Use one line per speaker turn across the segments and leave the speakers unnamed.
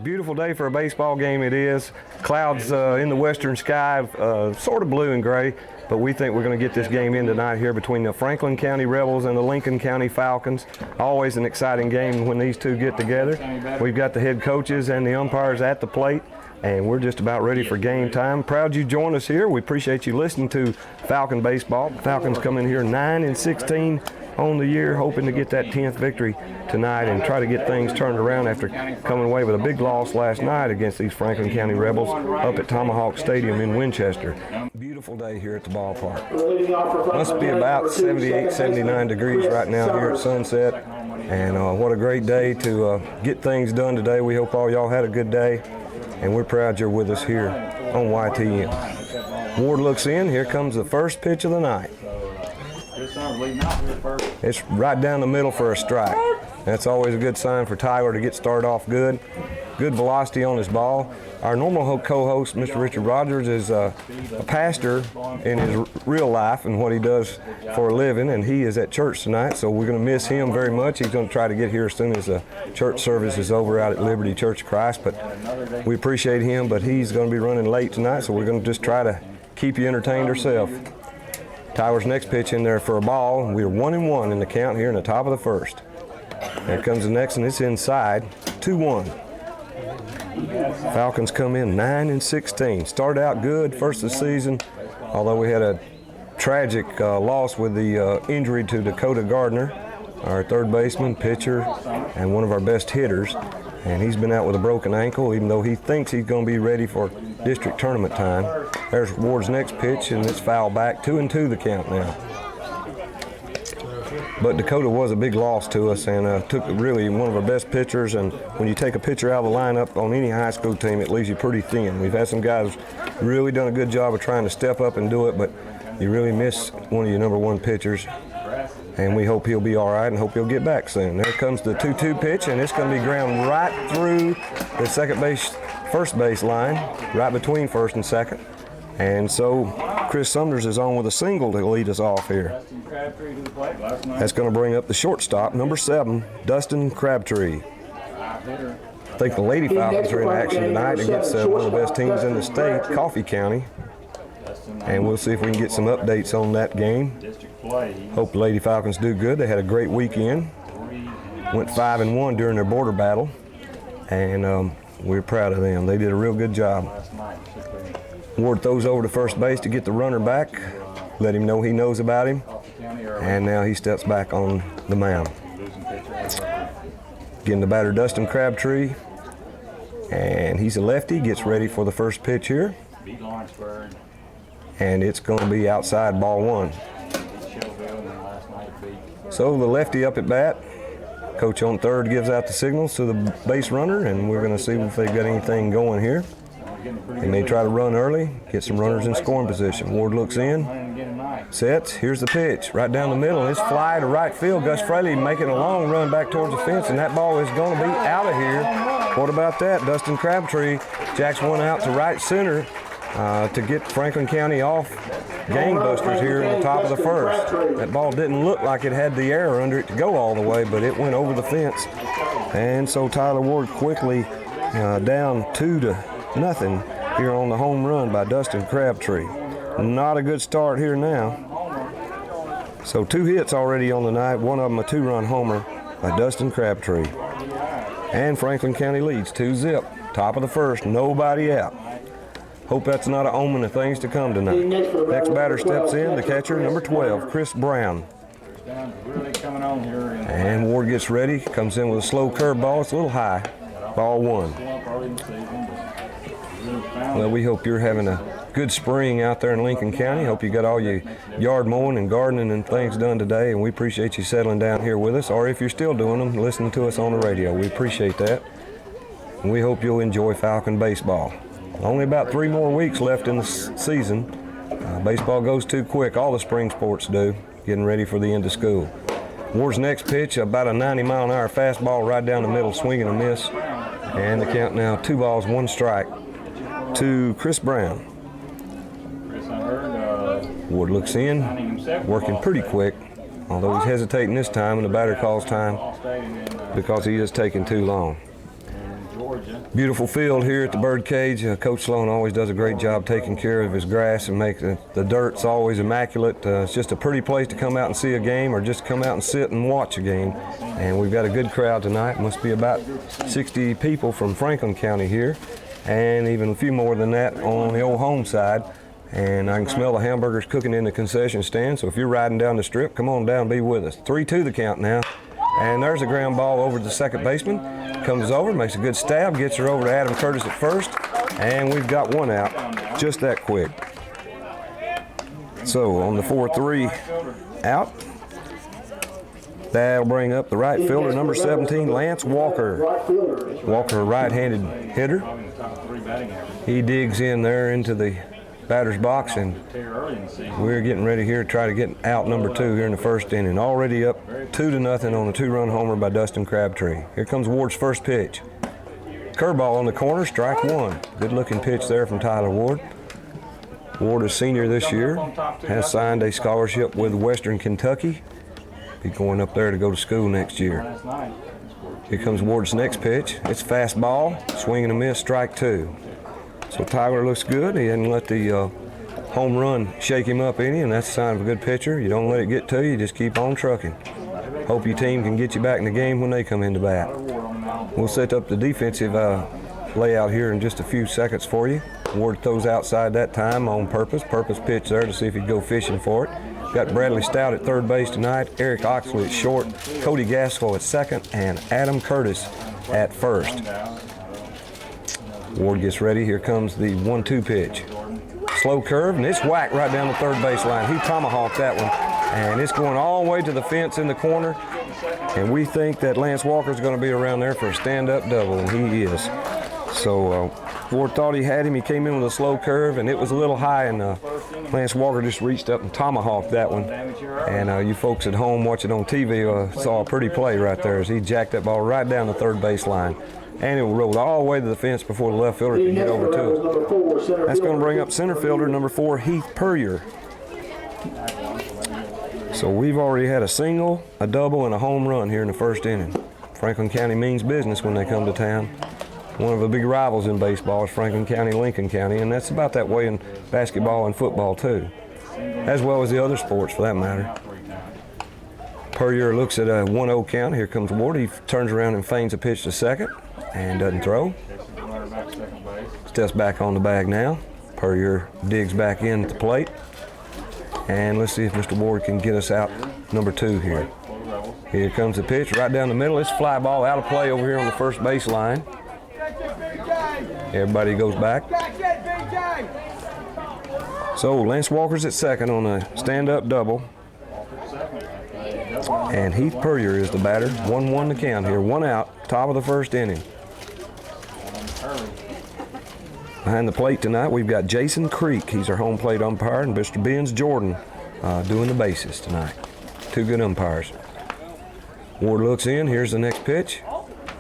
Beautiful day for a baseball game it is. Clouds in the western sky, sort of blue and gray, but we think we're going to get this game in tonight here between the Franklin County Rebels and the Lincoln County Falcons. Always an exciting game when these two get together. We've got the head coaches and the umpires at the plate, and we're just about ready for game time. Proud you join us here. We appreciate you listening to Falcon Baseball. Falcons come in here 9-16 on the year, hoping to get that 10th victory tonight and try to get things turned around after coming away with a big loss last night against these Franklin County Rebels up at Tomahawk Stadium in Winchester. Beautiful day here at the ballpark. Must be about 78, 79 degrees right now here at sunset, and what a great day to get things done today. We hope all y'all had a good day, and we're proud you're with us here on YTN. Ward looks in. Here comes the first pitch of the night. It's right down the middle for a strike. That's always a good sign for Tyler to get started off good. Good velocity on his ball. Our normal co-host, Mr. Richard Rogers, is a pastor in his real life and what he does for a living, and he is at church tonight, so we're going to miss him very much. He's going to try to get here as soon as the church service is over out at Liberty Church of Christ, but we appreciate him, but he's going to be running late tonight, so we're going to just try to keep you entertained ourselves. Tyler's next pitch in there for a ball. We're 1-1 in the count here in the top of the first. Here comes the next, and it's inside, 2-1. Falcons come in 9-16. Started out good first of the season, although we had a tragic loss with the injury to Dakota Gardner, our third baseman, pitcher, and one of our best hitters. And he's been out with a broken ankle, even though he thinks he's going to be ready for district tournament time. There's Ward's next pitch, and it's fouled back, 2-2 the count now. But Dakota was a big loss to us, and took really one of our best pitchers, and when you take a pitcher out of the lineup on any high school team, it leaves you pretty thin. We've had some guys really done a good job of trying to step up and do it, but you really miss one of your number one pitchers. And we hope he'll be all right and hope he'll get back soon. There comes the 2-2 pitch, and it's going to be ground right through the first base line, right between first and second. And so Chris Sumners is on with a single to lead us off here. That's going to bring up the shortstop, number 7, Dustin Crabtree. I think the Lady Falcons are in action tonight against one of the best teams in the state, Coffee County. And we'll see if we can get some updates on that game. Hope the Lady Falcons do good. They had a great weekend. Went 5-1 during their border battle, and we're proud of them. They did a real good job. Ward throws over to first base to get the runner back, let him know he knows about him, and now he steps back on the mound. Getting the batter, Dustin Crabtree, and he's a lefty, gets ready for the first pitch here. And it's going to be outside, ball 1. So the lefty up at bat. Coach on third gives out the signals to the base runner, and we're going to see if they've got anything going here. They may try to run early, get some runners in scoring position. Ward looks in, sets, here's the pitch, right down the middle. It's fly to right field. Gus Fraley making a long run back towards the fence, and that ball is going to be out of here. What about that? Dustin Crabtree jacks one out to right center to get Franklin County off gangbusters here in the top of the first. That ball didn't look like it had the air under it to go all the way, but it went over the fence. And so Tyler Ward quickly down 2-0 here on the home run by Dustin Crabtree. Not a good start here now. So 2 hits already on the night, one of them a 2-run homer by Dustin Crabtree. And Franklin County leads 2-0. Top of the first, nobody out. Hope that's not an omen of things to come tonight. Next batter steps in, the catcher, number 12, Chris Brown. And Ward gets ready, comes in with a slow curveball. It's a little high. Ball 1. Well, we hope you're having a good spring out there in Lincoln County. Hope you got all your yard mowing and gardening and things done today, and we appreciate you settling down here with us, or if you're still doing them, listening to us on the radio. We appreciate that. And we hope you'll enjoy Falcon baseball. Only about 3 more weeks left in the season. Baseball goes too quick. All the spring sports do, getting ready for the end of school. Ward's next pitch, about a 90-mile-an-hour fastball right down the middle, swing and a miss. And the count now, 2 balls, 1 strike to Chris Brown. Ward looks in, working pretty quick, although he's hesitating this time, and the batter calls time because he is taking too long. Beautiful field here at the Birdcage. Coach Sloan always does a great job taking care of his grass and make the dirt's always immaculate. It's just a pretty place to come out and see a game or just come out and sit and watch a game. And we've got a good crowd tonight. Must be about 60 people from Franklin County here, and even a few more than that on the old home side. And I can smell the hamburgers cooking in the concession stand, so if you're riding down the strip, come on down, be with us. 3-2 the count now. And there's a ground ball over to the second baseman. Comes over, makes a good stab, gets her over to Adam Curtis at first, and we've got one out, just that quick. So on the 4-3 out, that'll bring up the right fielder, number 17, Lance Walker. Walker, a right-handed hitter. He digs in there into the batter's box, and we're getting ready here to try to get out number 2 here in the first inning. Already up 2-0 on a 2-run homer by Dustin Crabtree. Here comes Ward's first pitch. Curveball on the corner, strike 1. Good looking pitch there from Tyler Ward. Ward is senior this year, has signed a scholarship with Western Kentucky. Be going up there to go to school next year. Here comes Ward's next pitch. It's fastball, swing and a miss, strike 2. So Tyler looks good. He hadn't let the home run shake him up any, and that's a sign of a good pitcher. You don't let it get to you, just keep on trucking. Hope your team can get you back in the game when they come into bat. We'll set up the defensive layout here in just a few seconds for you. Ward throws outside that time on purpose. Purpose pitch there to see if he'd go fishing for it. Got Bradley Stout at third base tonight, Eric Oxley at short, Cody Gaskell at second, and Adam Curtis at first. Ward gets ready. Here comes the 1-2 pitch. Slow curve, and it's whacked right down the third base line. He tomahawked that one, and it's going all the way to the fence in the corner. And we think that Lance Walker's going to be around there for a stand-up double, and he is. So Ward thought he had him. He came in with a slow curve, and it was a little high, and Lance Walker just reached up and tomahawked that one. And you folks at home watching on TV saw a pretty play right there as he jacked that ball right down the third base line. And it rolled all the way to the fence before the left fielder could get over to it. That's going to bring up center fielder number 4, Heath Puryear. So we've already had a single, a double, and a home run here in the first inning. Franklin County means business when they come to town. One of the big rivals in baseball is Franklin County, Lincoln County, and that's about that way in basketball and football too, as well as the other sports for that matter. Puryear looks at a 1-0 count. Here comes Ward. He turns around and feigns a pitch to second and doesn't throw. Steps back on the bag now. Puryear digs back in at the plate. And let's see if Mr. Ward can get us out number 2 here. Here comes the pitch right down the middle. It's fly ball out of play over here on the first base line. Everybody goes back. So Lance Walker's at second on a stand-up double. And Heath Puryear is the batter. 1-1 to count here. 1 out, top of the first inning. Behind the plate tonight, we've got Jason Creek. He's our home plate umpire, and Mr. Benz Jordan doing the bases tonight. 2 good umpires. Ward looks in. Here's the next pitch.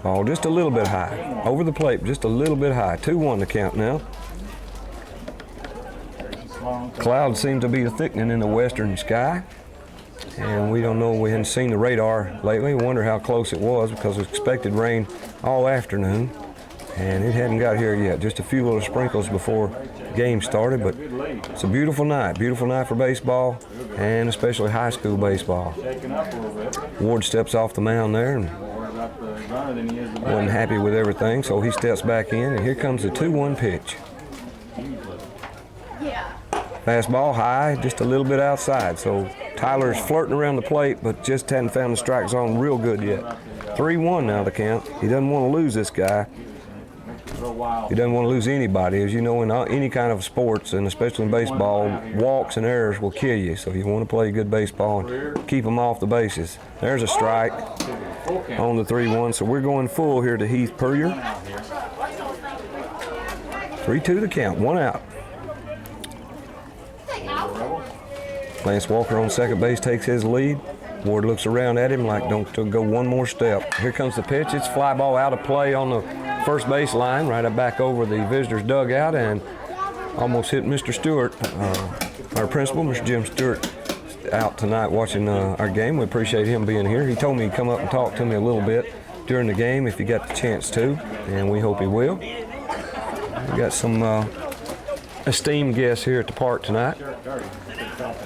Ball just a little bit high. Over the plate, just a little bit high. 2-1 to count now. Clouds seem to be thickening in the western sky. And we don't know, we hadn't seen the radar lately. We wonder how close it was because we expected rain all afternoon. And it hadn't got here yet. Just a few little sprinkles before the game started, but it's a beautiful night for baseball, and especially high school baseball. Ward steps off the mound there and wasn't happy with everything, so he steps back in, and here comes the 2-1 pitch. Fastball high, just a little bit outside, so Tyler's flirting around the plate, but just hadn't found the strike zone real good yet. 3-1 now the count. He doesn't want to lose this guy. He doesn't want to lose anybody. As you know, in any kind of sports, and especially in baseball, walks and errors will kill you. So you want to play good baseball and keep them off the bases. There's a strike on the 3-1. So we're going full here to Heath Puryear. 3-2 the count, 1 out. Lance Walker on second base takes his lead. Ward looks around at him like, don't go one more step. Here comes the pitch. It's fly ball out of play on the first base line, right up back over the visitor's dugout, and almost hit Mr. Stewart, our principal, Mr. Jim Stewart, out tonight watching our game. We appreciate him being here. He told me he'd come up and talk to me a little bit during the game if he got the chance to, and we hope he will. We got some esteemed guests here at the park tonight.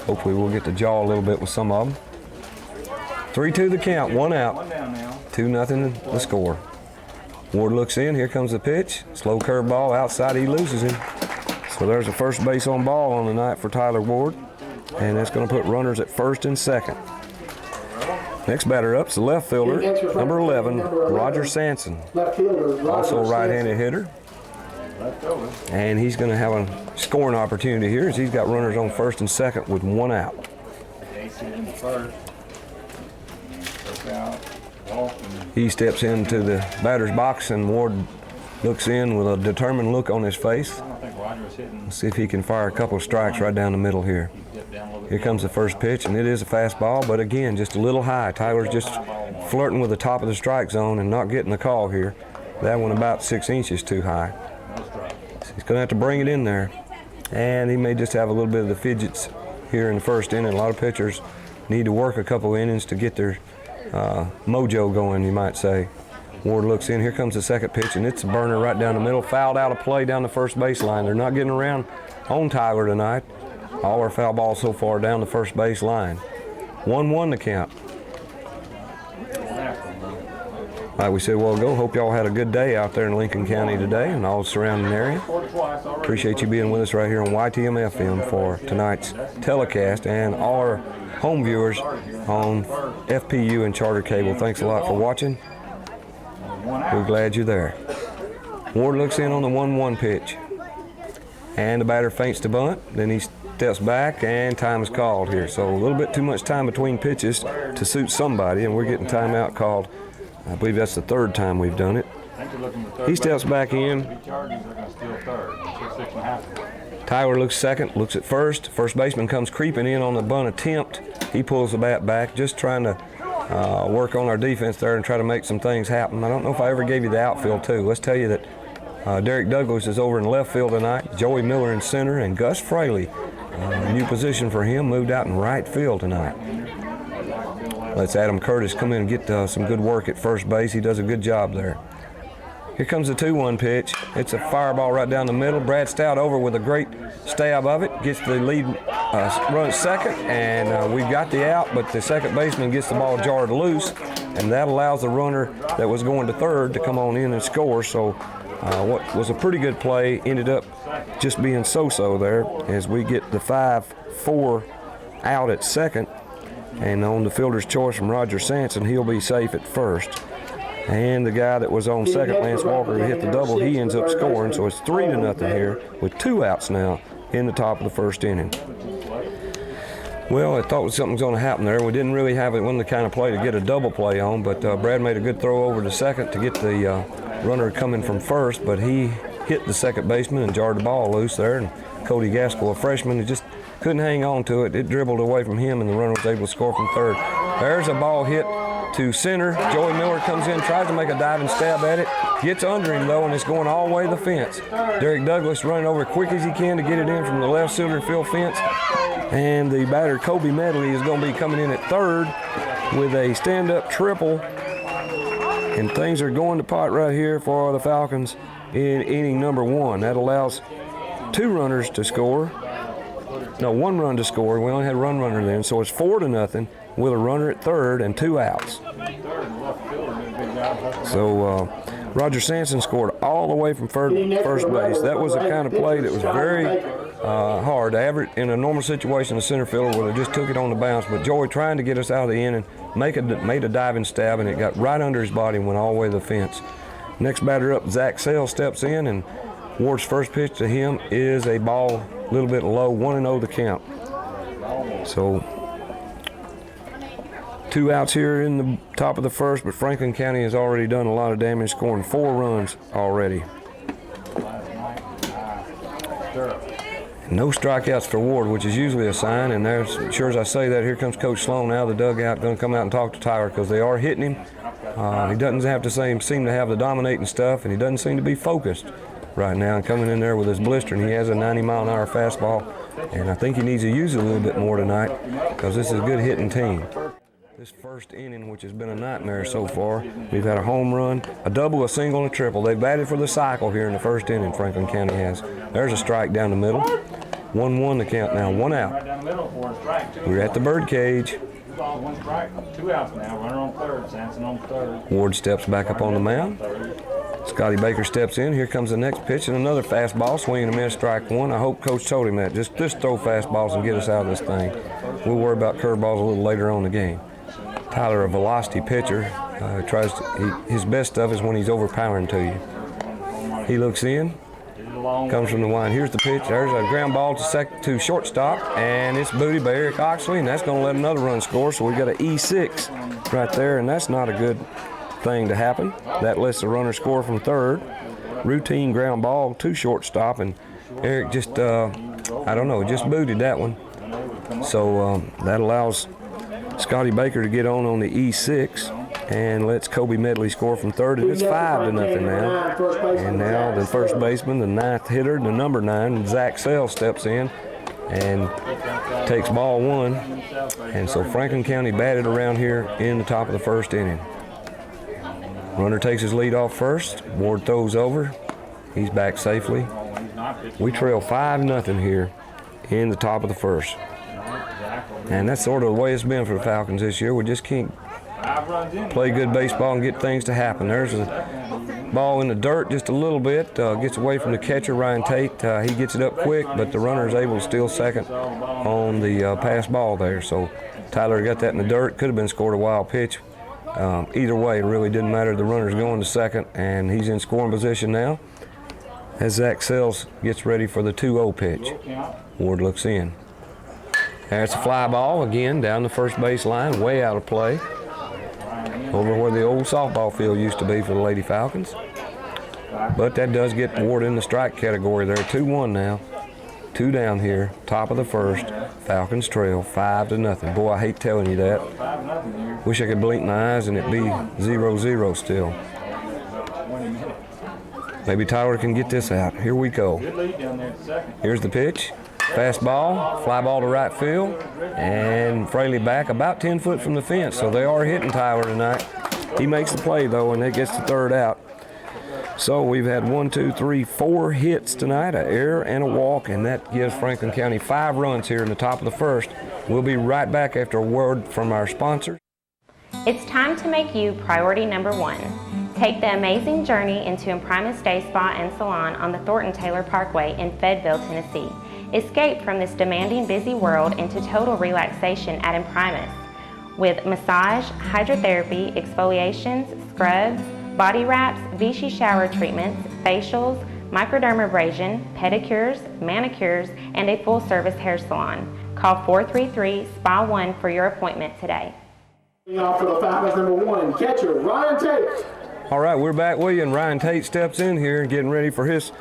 Hopefully we'll get to jaw a little bit with some of them. 3-2 the count, 1 out, 2-0 the score. Ward looks in, here comes the pitch. Slow curve ball outside, he loses him. So there's a first base on ball on the night for Tyler Ward, and that's going to put runners at first and second. Next batter up's the left fielder, number 11, Roger Sampson. Also a right-handed hitter. And he's going to have a scoring opportunity here as he's got runners on first and second with 1 out. He steps into the batter's box and Ward looks in with a determined look on his face. Let's see if he can fire a couple of strikes right down the middle here. Here comes the first pitch, and it is a fastball, but again, just a little high. Tyler's just flirting with the top of the strike zone and not getting the call here. That one about 6 inches too high. So he's going to have to bring it in there, and he may just have a little bit of the fidgets here in the first inning. A lot of pitchers need to work a couple of innings to get their mojo going, you might say. Ward looks in. Here comes the second pitch, and it's a burner right down the middle. Fouled out of play down the first baseline. They're not getting around on Tyler tonight. All our foul balls so far down the first base line. 1-1 the count. Like we said a while ago, hope y'all had a good day out there in Lincoln County today and all the surrounding area. Appreciate you being with us right here on YTM FM for tonight's telecast, and all our home viewers on FPU and Charter Cable. Thanks a lot for watching. We're glad you're there. Ward looks in on the 1-1 pitch. And the batter feints to bunt. Then he steps back, and time is called here. So a little bit too much time between pitches to suit somebody, and we're getting timeout called. I believe that's the 3rd time we've done it. He steps back in. Tyler looks second, looks at first. First baseman comes creeping in on the bunt attempt. He pulls the bat back, just trying to work on our defense there and try to make some things happen. I don't know if I ever gave you the outfield, too. Let's tell you that Derek Douglas is over in left field tonight, Joey Miller in center, and Gus Fraley, new position for him, moved out in right field tonight. Let's Adam Curtis come in and get some good work at first base. He does a good job there. Here comes the 2-1 pitch. It's a fireball right down the middle. Brad Stout over with a great stab of it. Gets the lead run at second, and we've got the out, but the second baseman gets the ball jarred loose, and that allows the runner that was going to third to come on in and score. So what was a pretty good play ended up just being so-so there as we get the 5-4 out at second. And on the fielder's choice from Roger Sampson, he'll be safe at first. And the guy that was on second, Lance Walker, who hit the double, he ends up scoring. So it's 3-0 here with 2 outs now in the top of the first inning. Well, I thought something was going to happen there. We didn't really have it, wasn't the kind of play to get a double play on, but Brad made a good throw over to second to get the runner coming from first, but he hit the second baseman and jarred the ball loose there. And Cody Gaskell, a freshman, just couldn't hang on to it. It dribbled away from him, and the runner was able to score from third. There's a ball hit to center. Joey Miller comes in, tries to make a diving stab at it. Gets under him, though, and it's going all the way to the fence. Derek Douglas running over as quick as he can to get it in from the left center field fence. And the batter, Kobe Medley, is going to be coming in at third with a stand-up triple. And things are going to pot right here for the Falcons in inning number 1. That allows 2 runners to score. No, 1 run to score. We only had 1 runner then, so it's 4-0 with a runner at third and 2 outs. So Roger Sampson scored all the way from first base. That was the kind of play that was very hard. Average in a normal situation, the center fielder would have just took it on the bounce, but Joey trying to get us out of the inning, made a diving stab, and it got right under his body and went all the way to the fence. Next batter up, Zach Sale steps in, and Ward's first pitch to him is a ball a little bit low, 1-0 the count. So 2 outs here in the top of the first, but Franklin County has already done a lot of damage, scoring 4 runs already. No strikeouts for Ward, which is usually a sign, and there's, sure as I say that, here comes Coach Sloan out of the dugout, going to come out and talk to Tyler because they are hitting him. He doesn't have to seem to have the dominating stuff, and he doesn't seem to be focused right now, and coming in there with his blister, and he has a 90-mile-an-hour fastball, and I think he needs to use it a little bit more tonight because this is a good hitting team. This first inning, which has been a nightmare so far, we've had a home run, a double, a single, and a triple. They've batted for the cycle here in the first inning, Franklin County has. There's a strike down the middle. 1-1 the count now, 1 out. We're at the bird cage.
1 strike, 2 outs now. Runner on third, Sampson on third.
Ward steps back up on the mound. Scotty Baker steps in. Here comes the next pitch and another fastball. Swing and a miss, strike 1. I hope Coach told him that. Just throw fastballs and get us out of this thing. We'll worry about curveballs a little later on in the game. Tyler, a velocity pitcher, his best stuff is when he's overpowering to you. He looks in, comes from the line. Here's the pitch. There's a ground ball to shortstop, and it's booted by Eric Oxley, and that's going to let another run score. So we've got an E6 right there, and that's not a good thing to happen. That lets the runner score from third. Routine ground ball to shortstop, and Eric just, I don't know, just booted that one. So that allows Scotty Baker to get on the E6 and lets Kobe Medley score from third. And it's 5-0 now. And now the first baseman, the 9th hitter, the number 9, Zach Sells, steps in and takes ball 1. And so Franklin County batted around here in the top of the first inning. Runner takes his lead off first. Ward throws over. He's back safely. We trail 5-0 here in the top of the first. And that's sort of the way it's been for the Falcons this year. We just can't play good baseball and get things to happen. There's a ball in the dirt just a little bit. Gets away from the catcher, Ryan Tate. He gets it up quick, but the runner is able to steal second on the pass ball there. So Tyler got that in the dirt. Could have been scored a wild pitch. Either way, it really didn't matter. The runner's going to second, and he's in scoring position now as Zach Sells gets ready for the 2-0 pitch. Ward looks in. There's a fly ball again down the first base line, way out of play, over where the old softball field used to be for the Lady Falcons. But that does get Ward in the strike category there. 2-1 now. 2 down here, top of the first. Falcons trail 5-0. Boy, I hate telling you that. Wish I could blink my eyes and it'd be 0-0 still. Maybe Tyler can get this out. Here we go. Here's the pitch. Fastball, fly ball to right field, and Fraley back about 10 foot from the fence. So they are hitting Tyler tonight. He makes the play, though, and that gets the third out. So we've had 4 hits tonight, an error and a walk, and that gives Franklin County 5 runs here in the top of the first. We'll be right back after a word from our sponsors.
It's time to make you priority number 1. Take the amazing journey into Imprimis Day Spa and Salon on the Thornton Taylor Parkway in Fayetteville, Tennessee. Escape from this demanding, busy world into total relaxation at Imprimis. With massage, hydrotherapy, exfoliations, scrubs, body wraps, Vichy shower treatments, facials, microdermabrasion, pedicures, manicures, and a full-service hair salon. Call 433-SPA1 for your appointment today.
Off for the Falcons, number 1, catcher Ryan Tate.
All right, we're back with you, and Ryan Tate steps in here getting ready for his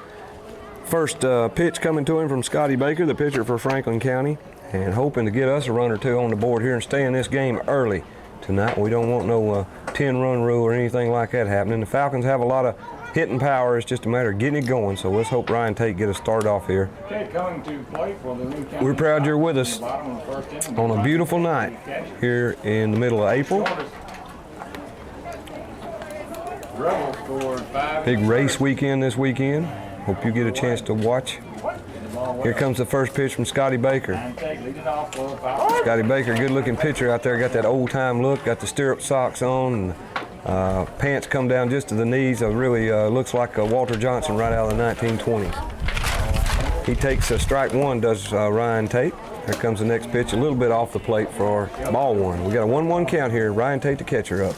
first pitch coming to him from Scotty Baker, the pitcher for Franklin County, and hoping to get us a run or 2 on the board here and stay in this game early tonight. We don't want no 10-run rule or anything like that happening. The Falcons have a lot of hitting power. It's just a matter of getting it going. So let's hope Ryan Tate get us started off here.
Okay, coming to play for the Lee County.
We're proud you're with us on a beautiful night here in the middle of April. Big race weekend this weekend. Hope you get a chance to watch. Here comes the first pitch from Scotty Baker. Scotty Baker, good-looking pitcher out there. Got that old-time look, got the stirrup socks on, and pants come down just to the knees. It really looks like Walter Johnson right out of the 1920s. He takes strike 1, does Ryan Tate. Here comes the next pitch, a little bit off the plate for ball 1. We got a 1-1 count here. Ryan Tate, the catcher, up.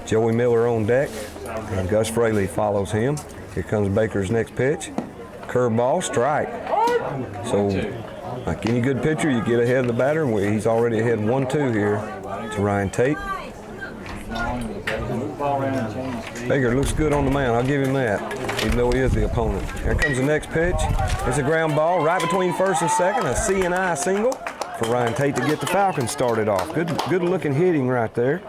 Joey Miller on deck, and Gus Fraley follows him. Here comes Baker's next pitch. Curveball, strike. So, like any good pitcher, you get ahead of the batter. He's already ahead 1-2 here to Ryan Tate. Baker looks good on the mound. I'll give him that, even though he is the opponent. Here comes the next pitch. It's a ground ball right between first and second. A C&I single for Ryan Tate to get the Falcons started off. Good-looking hitting right there.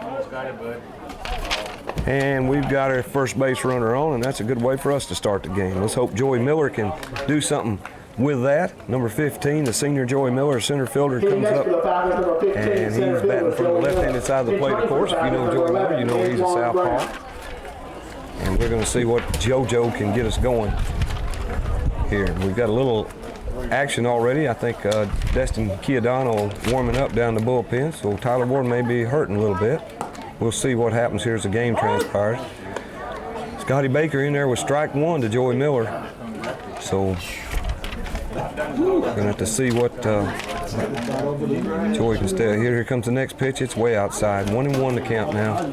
And we've got our first base runner on, and that's a good way for us to start the game. Let's hope Joey Miller can do something with that, number 15, the senior Joey Miller, center fielder, comes
Next
up,
for the Falcons, number 15,
and
center
he's batting
fielder,
from the
Joey
left-handed
Miller.
side of the plate, of course. If you know Joey Miller, you know he's a southpaw. And we're going to see what JoJo can get us going here. We've got a little action already. I think Destin Chiodano warming up down the bullpen, so Tyler Ward may be hurting a little bit. We'll see what happens here as the game transpires. Scotty Baker in there with strike one to Joey Miller. So we're going to have to see what Joey can stay here. Here comes the next pitch. It's way outside. 1-1 the count now.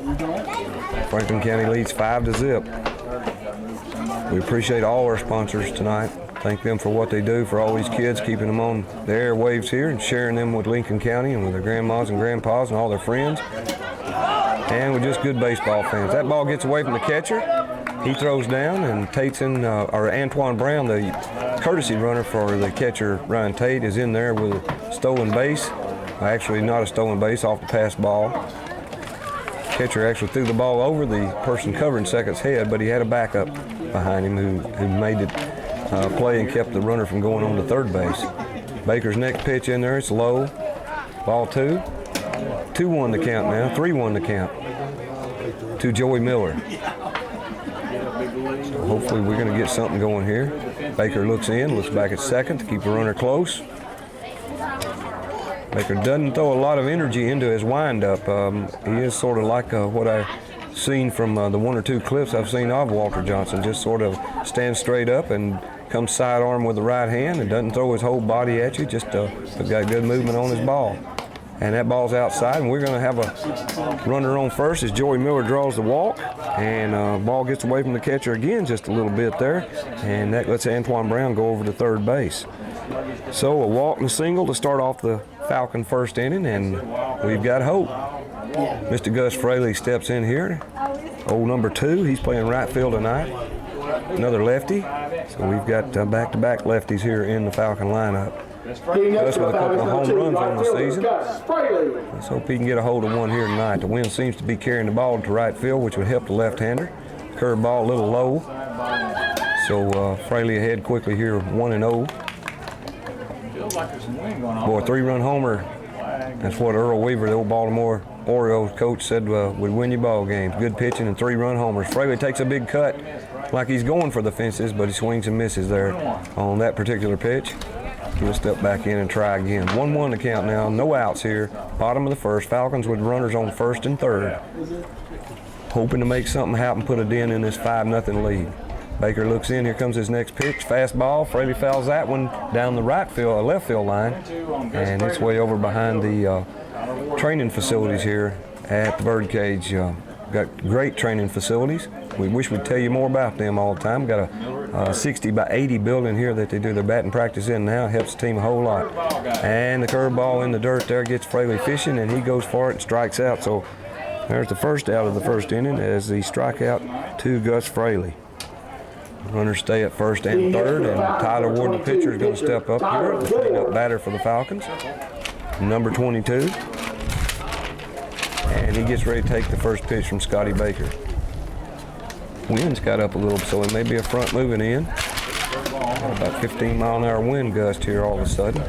Franklin County leads 5-0. We appreciate all our sponsors tonight. Thank them for what they do for all these kids, keeping them on the airwaves here and sharing them with Lincoln County and with their grandmas and grandpas and all their friends. And we're just good baseball fans. That ball gets away from the catcher. He throws down, and Tate's in, or Antoine Brown, the courtesy runner for the catcher, Ryan Tate, is in there with a stolen base. Actually, not a stolen base, off the pass ball. Catcher actually threw the ball over the person covering second's head, but he had a backup behind him who made it play and kept the runner from going on to third base. Baker's next pitch in there, it's low. Ball two. 2-1 the count now, 3-1 the count to Joey Miller. So hopefully we're going to get something going here. Baker looks in, looks back at second to keep the runner close. Baker doesn't throw a lot of energy into his windup. He is sort of like what I've seen from the one or two clips I've seen of Walter Johnson. Just sort of stands straight up and comes sidearm with the right hand and doesn't throw his whole body at you. Just got good movement on his ball. And that ball's outside, and we're going to have a runner on first as Joey Miller draws the walk, and ball gets away from the catcher again just a little bit there, and that lets Antoine Brown go over to third base. So a walk and a single to start off the Falcon first inning, and we've got hope. Mr. Gus Fraley steps in here. Old number 2, he's playing right field tonight. Another lefty, so we've got back-to-back lefties here in the Falcon lineup. Gus with a couple of home runs on the season. Let's hope he can get a hold of one here tonight. The wind seems to be carrying the ball to right field, which would help the left-hander. Curve ball a little low. So Fraley ahead quickly here, 1-0. Boy, 3-run homer. That's what Earl Weaver, the old Baltimore Orioles coach, said would win you ball games. Good pitching and 3-run homers. Fraley takes a big cut like he's going for the fences, but he swings and misses there on that particular pitch. He'll step back in and try again. 1-1 to count now. No outs here. Bottom of the first. Falcons with runners on first and third. Hoping to make something happen, put a dent in this 5-0 lead. Baker looks in. Here comes his next pitch. Fastball. Fraley fouls that one down the left field line. And it's way over behind the training facilities here at the Birdcage. Got great training facilities. We wish we'd tell you more about them all the time. Got a 60 by 80 building here that they do their batting practice in now. Helps the team a whole lot. And the curveball in the dirt there gets Fraley fishing, and he goes for it and strikes out. So there's the first out of the first inning as the strikeout to Gus Fraley. Runners stay at first and third, and Tyler Ward, the pitcher, is going to step up here, the cleanup batter for the Falcons, number 22. And he gets ready to take the first pitch from Scotty Baker. Wind's got up a little, so it may be a front moving in. About 15-mile-an-hour wind gust here all of a sudden.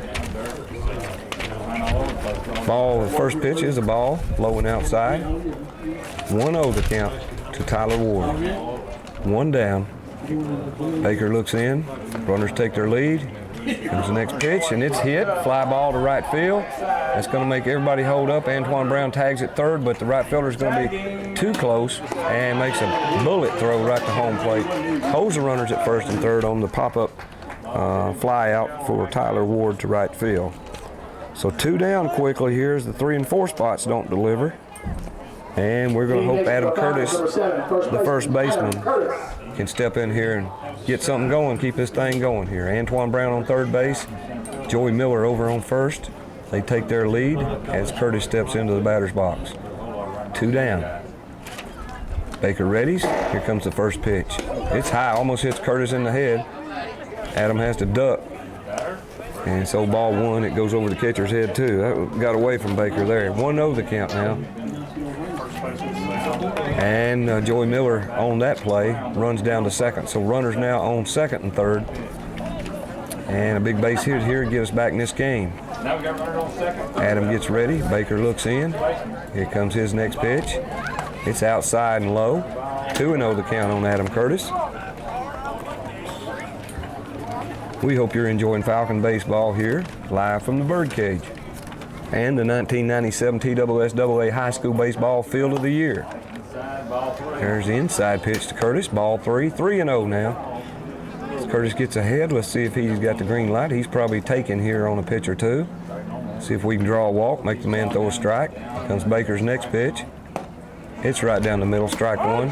Ball, the first pitch is a ball, low and outside. 1-0 the count to Tyler Ward. One down. Baker looks in. Runners take their lead. Comes the next pitch, and it's hit. Fly ball to right field. That's going to make everybody hold up. Antoine Brown tags at third, but the right fielder is going to be too close and makes a bullet throw right to home plate. Holds the runners at first and third on the pop-up fly out for Tyler Ward to right field. So 2 down quickly here as the 3 and 4 spots don't deliver. And we're going to hope Adam Curtis, the first baseman, can step in here and get something going, keep this thing going here. Antoine Brown on third base, Joey Miller over on first. They take their lead as Curtis steps into the batter's box. 2 down. Baker readies. Here comes the first pitch. It's high, almost hits Curtis in the head. Adam has to duck. And so ball 1, it goes over the catcher's head too. That got away from Baker there. 1-0 the count now. And Joey Miller on that play runs down to second. So runners now on second and third. And a big base hit here to get us back in this game.
Now we got runners on second.
Adam gets ready. Baker looks in. Here comes his next pitch. It's outside and low. 2-0 the count on Adam Curtis. We hope you're enjoying Falcon baseball here, live from the Birdcage and the 1997 TSSAA High School Baseball Field of the Year. There's the inside pitch to Curtis. Ball 3, 3-0 now. As Curtis gets ahead, let's see if he's got the green light. He's probably taken here on a pitch or two. See if we can draw a walk, make the man throw a strike. Comes Baker's next pitch. It's right down the middle, strike one.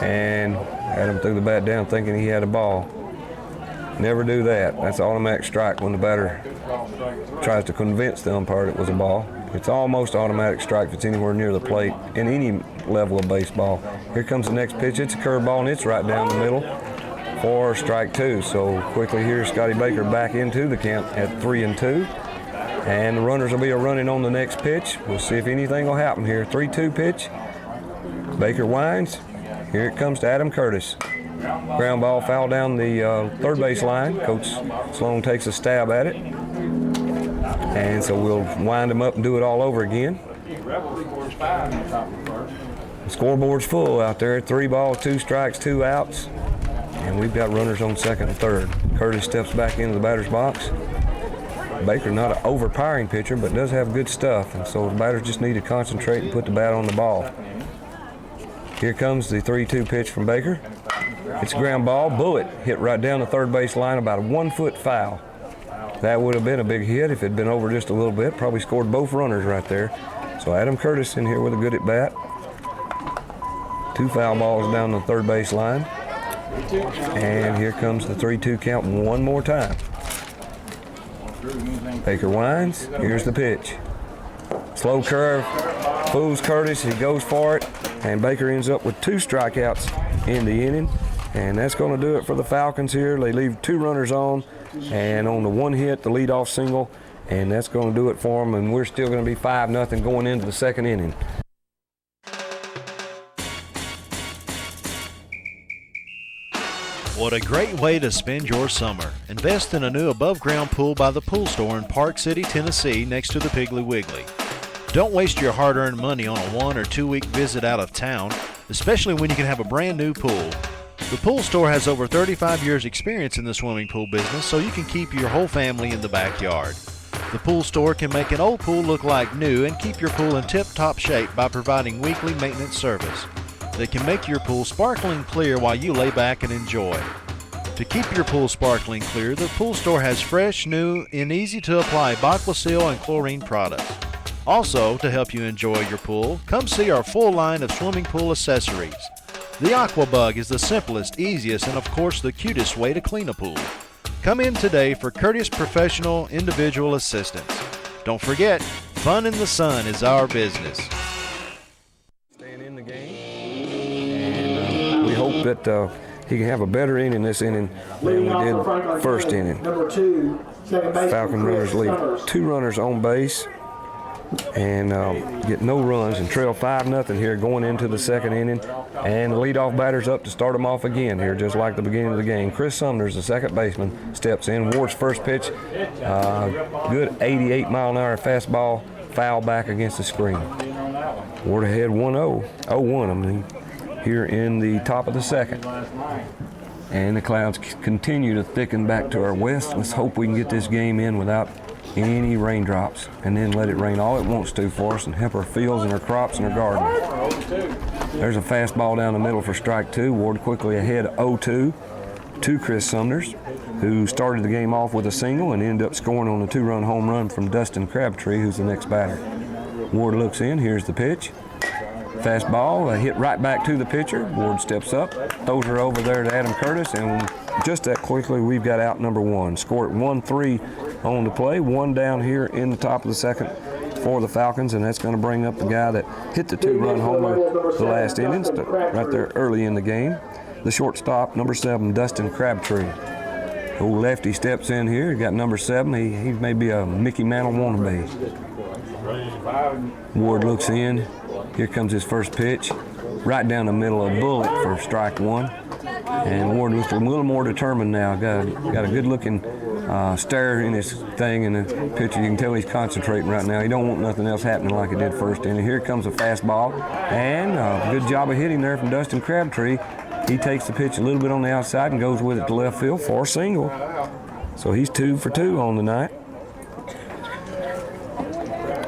And Adam threw the bat down thinking he had a ball. Never do that. That's an automatic strike when the batter tries to convince the umpire it was a ball. It's almost automatic strike if it's anywhere near the plate in any level of baseball. Here comes the next pitch. It's a curveball, and it's right down the middle for strike two. So quickly here, Scotty Baker back into the count at 3-2. And the runners will be running on the next pitch. We'll see if anything will happen here. 3-2 pitch. Baker winds. Here it comes to Adam Curtis. Ground ball foul down the third base line. Coach Sloan takes a stab at it. And so we'll wind him up and do it all over again. The scoreboard's full out there. 3 balls, 2 strikes, 2 outs. And we've got runners on second and third. Curtis steps back into the batter's box. Baker, not an overpowering pitcher, but does have good stuff. And so the batters just need to concentrate and put the bat on the ball. Here comes the 3-2 pitch from Baker. It's a ground ball. Bullet hit right down the third base line, about a 1-foot foul. That would have been a big hit if it had been over just a little bit. Probably scored both runners right there. So Adam Curtis in here with a good at bat. 2 foul balls down the third base line. And here comes the 3-2 count one more time. Baker winds. Here's the pitch. Slow curve. Fools Curtis. He goes for it. And Baker ends up with 2 strikeouts in the inning. And that's going to do it for the Falcons here. They leave 2 runners on. And on the 1 hit, the leadoff single. And that's going to do it for them. And we're still going to be 5-0 going into the second inning.
What a great way to spend your summer. Invest in a new above-ground pool by the Pool Store in Park City, Tennessee, next to the Piggly Wiggly. Don't waste your hard-earned money on a 1 or 2 week visit out of town, especially when you can have a brand new pool. The Pool Store has over 35 years experience in the swimming pool business, so you can keep your whole family in the backyard. The Pool Store can make an old pool look like new and keep your pool in tip-top shape by providing weekly maintenance service. They can make your pool sparkling clear while you lay back and enjoy. To keep your pool sparkling clear, the Pool Store has fresh, new, and easy-to-apply Aquasil and chlorine products. Also, to help you enjoy your pool, come see our full line of swimming pool accessories. The Aquabug is the simplest, easiest, and of course the cutest way to clean a pool. Come in today for courteous professional individual assistance. Don't forget, fun in the sun is our business.
Staying in the game. And we hope that he can have a better inning this inning than we did first inning.
Number 2, second base.
Falcon runners leave 2 runners on base and get no runs and trail 5-0 here going into the second inning. And the leadoff batter's up to start them off again here, just like the beginning of the game. Chris Sumner's the second baseman, steps in. Ward's first pitch, good 88-mile-an-hour fastball, foul back against the screen. Ward ahead 0-1 here in the top of the second. And the clouds continue to thicken back to our west. Let's hope we can get this game in without any raindrops and then let it rain all it wants to for us and help our fields and our crops and our garden. There's a fastball down the middle for strike 2. Ward quickly ahead 0-2 to Chris Sumners, who started the game off with a single and ended up scoring on a 2-run home run from Dustin Crabtree, who's the next batter. Ward looks in. Here's the pitch. Fastball, a hit right back to the pitcher. Ward steps up, throws her over there to Adam Curtis, and just that quickly we've got out number 1. Score at 1-3 on the play. 1 down here in the top of the second for the Falcons, and that's going to bring up the guy that hit the 2-run homer the last innings, right there early in the game. The shortstop, number 7, Dustin Crabtree. Old lefty steps in here. Got number 7. He may be a Mickey Mantle wannabe. Ward looks in. Here comes his first pitch. Right down the middle of bullet for strike 1. And Ward looks a little more determined now. Got a good-looking stare in his thing, and the pitcher, you can tell he's concentrating right now. He don't want nothing else happening like it did first inning. Here comes a fastball, and good job of hitting there from Dustin Crabtree. He takes the pitch a little bit on the outside and goes with it to left field for a single. So he's 2 for 2 on the night.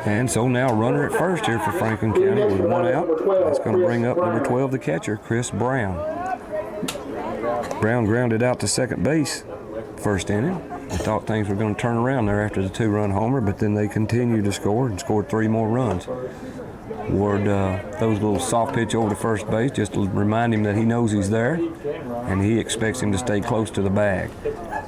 And so now runner at first here for Franklin County with 1 out. That's going to bring up number 12, the catcher, Chris Brown. Brown grounded out to second base first inning. I thought things were going to turn around there after the 2-run homer, but then they continued to score and scored 3 more runs. Ward throws a little soft pitch over to first base just to remind him that he knows he's there, and he expects him to stay close to the bag.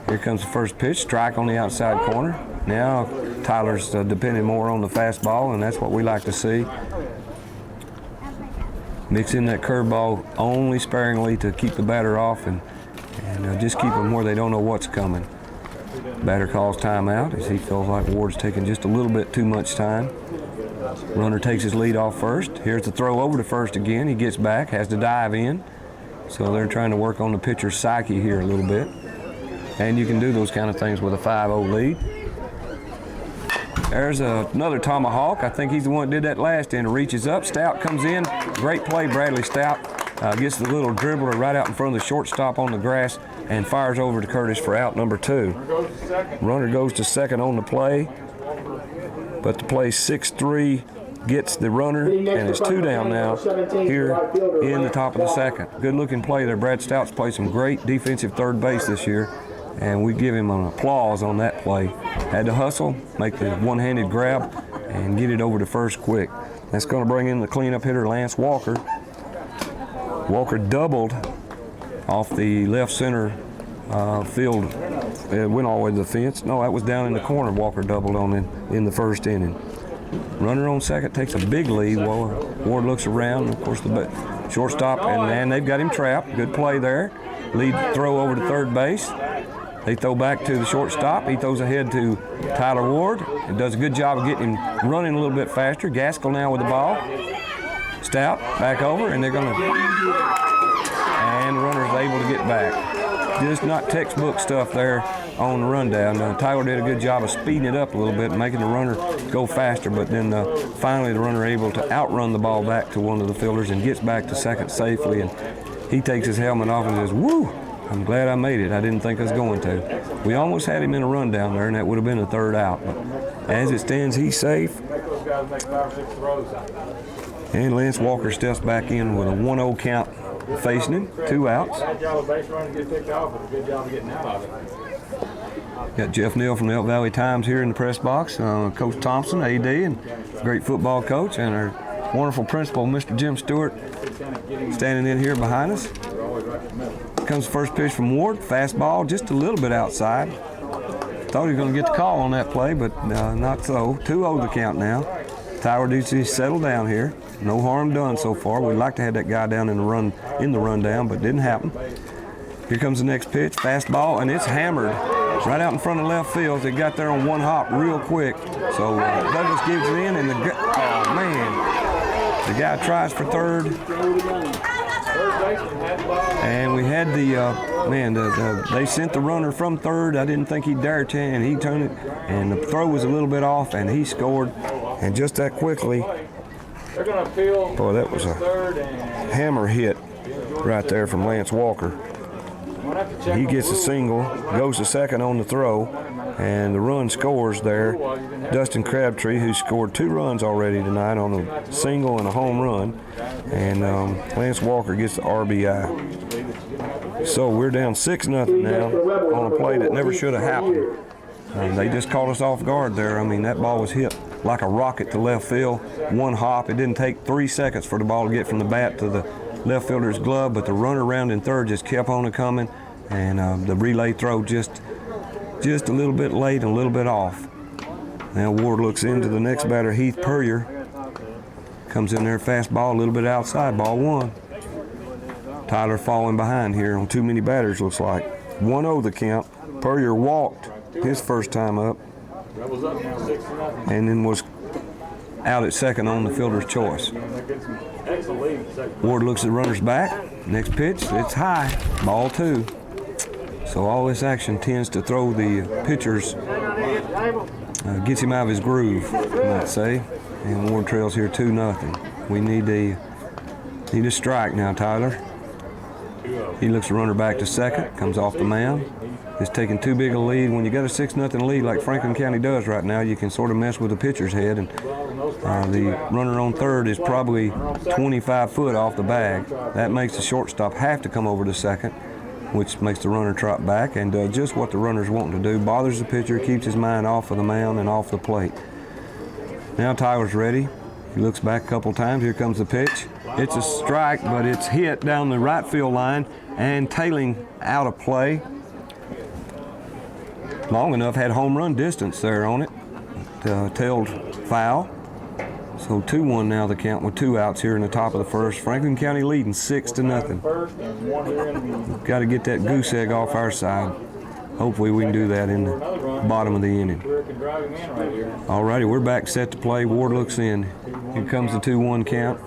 Here comes the first pitch, strike on the outside corner. Now Tyler's depending more on the fastball, and that's what we like to see. Mix in that curveball only sparingly to keep the batter off and just keep them where they don't know what's coming. Batter calls timeout as he feels like Ward's taking just a little bit too much time. Runner takes his lead off first. Here's the throw over to first again. He gets back, has to dive in. So they're trying to work on the pitcher's psyche here a little bit. And you can do those kind of things with a 5-0 lead. There's another tomahawk. I think he's the one that did that last inning. Reaches up. Stout comes in. Great play, Bradley Stout. Gets the little dribbler right out in front of the shortstop on the grass and fires over to Curtis for out number 2. Runner goes to second on the play. But the play 6-3 gets the runner, and it's 2 down now here in the top of the second. Good looking play there. Brad Stout's played some great defensive third base this year, and we give him an applause on that play. Had to hustle, make the one-handed grab, and get it over to first quick. That's going to bring in the cleanup hitter, Lance Walker. Walker doubled off the left center field. It went all the way to the fence. No, that was down in the corner. Walker doubled on in the first inning. Runner on second takes a big lead while Ward looks around. Of course, the shortstop, and they've got him trapped. Good play there. Lead throw over to third base. They throw back to the shortstop. He throws ahead to Tyler Ward and does a good job of getting him running a little bit faster. Gaskell now with the ball. Stout back over, and they're going to, and the runner's able to get back. Just not textbook stuff there on the rundown. Tyler did a good job of speeding it up a little bit, making the runner go faster, but then finally the runner able to outrun the ball back to one of the fielders and gets back to second safely, and he takes his helmet off and says, "Woo, I'm glad I made it. I didn't think I was going to." We almost had him in a rundown there, and that would have been a third out. But as it stands, he's safe. And Lance Walker steps back in with a 1-0 count facing him, 2 outs. Got Jeff Neal from the Elk Valley Times here in the press box. Coach Thompson, AD, and great football coach, and our wonderful principal, Mr. Jim Stewart, standing in here behind us. Comes the first pitch from Ward, fastball, just a little bit outside. Thought he was going to get the call on that play, but not so. 2-0 the count now. Tyler needs to settle down here. No harm done so far. We'd like to have that guy down in the rundown, but didn't happen. Here comes the next pitch, fastball, and it's hammered right out in front of left field. They got there on one hop real quick. So Douglas gives it in, and the guy tries for third. And we had they sent the runner from third. I didn't think he'd dare to, and he turned it, and the throw was a little bit off, and he scored. And just that quickly, boy, that was a hammer hit right there from Lance Walker. He gets a single, goes to second on the throw, and the run scores there. Dustin Crabtree, who scored 2 runs already tonight on a single and a home run, and Lance Walker gets the RBI. So we're down 6-0 now on a play that never should have happened. They just caught us off guard there. I mean, that ball was hit like a rocket to left field. One hop. It didn't take 3 seconds for the ball to get from the bat to the left fielder's glove, but the runner around in third just kept on it coming, and the relay throw just a little bit late and a little bit off. Now Ward looks into the next batter, Heath Purrier. Comes in there, fastball, a little bit outside, ball 1. Tyler falling behind here on too many batters, looks like. 1-0 the count. Purrier walked his first time up, and then was out at second on the fielder's choice. Ward looks at the runner's back. Next pitch, it's high, ball 2. So all this action tends to throw the pitchers, gets him out of his groove, I might say. And Ward trails here 2-0. We need a strike now, Tyler. He looks the runner back to second, comes off the mound. It's taking too big a lead. When you got a 6-0 lead like Franklin County does right now, you can sort of mess with the pitcher's head. And the runner on third is probably 25 foot off the bag. That makes the shortstop have to come over to second, which makes the runner trot back and just what the runner's wanting to do. Bothers the pitcher, keeps his mind off of the mound and off the plate. Now Tyler's ready. He looks back a couple times. Here comes the pitch. It's a strike, but it's hit down the right field line and tailing out of play. Long enough, had home run distance there on it. Tailed foul. So 2-1 now the count with 2 outs here in the top of the first. Franklin County leading 6-0. Got to get that goose egg off our side. Hopefully we can do that in the bottom of the inning. All righty, we're back set to play. Ward looks in. Here comes the 2-1 count.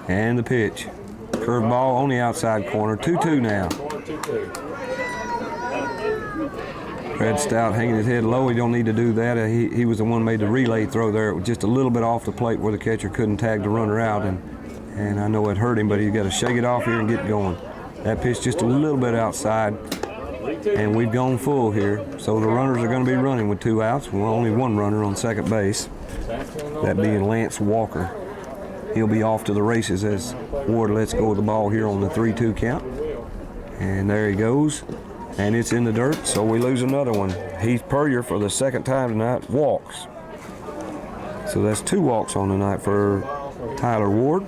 And the pitch. Curved ball on the outside corner. 2-2 now. Brad Stout hanging his head low. He don't need to do that. He was the one who made the relay throw there. It was just a little bit off the plate where the catcher couldn't tag the runner out. And I know it hurt him, but he's got to shake it off here and get going. That pitch just a little bit outside. And we've gone full here. So the runners are going to be running with 2 outs. Well, only 1 runner on second base. That being Lance Walker. He'll be off to the races as Ward lets go of the ball here on the 3-2 count. And there he goes. And it's in the dirt, so we lose another one. Heath Puryear, for the second time tonight, walks. So that's 2 walks on the night for Tyler Ward.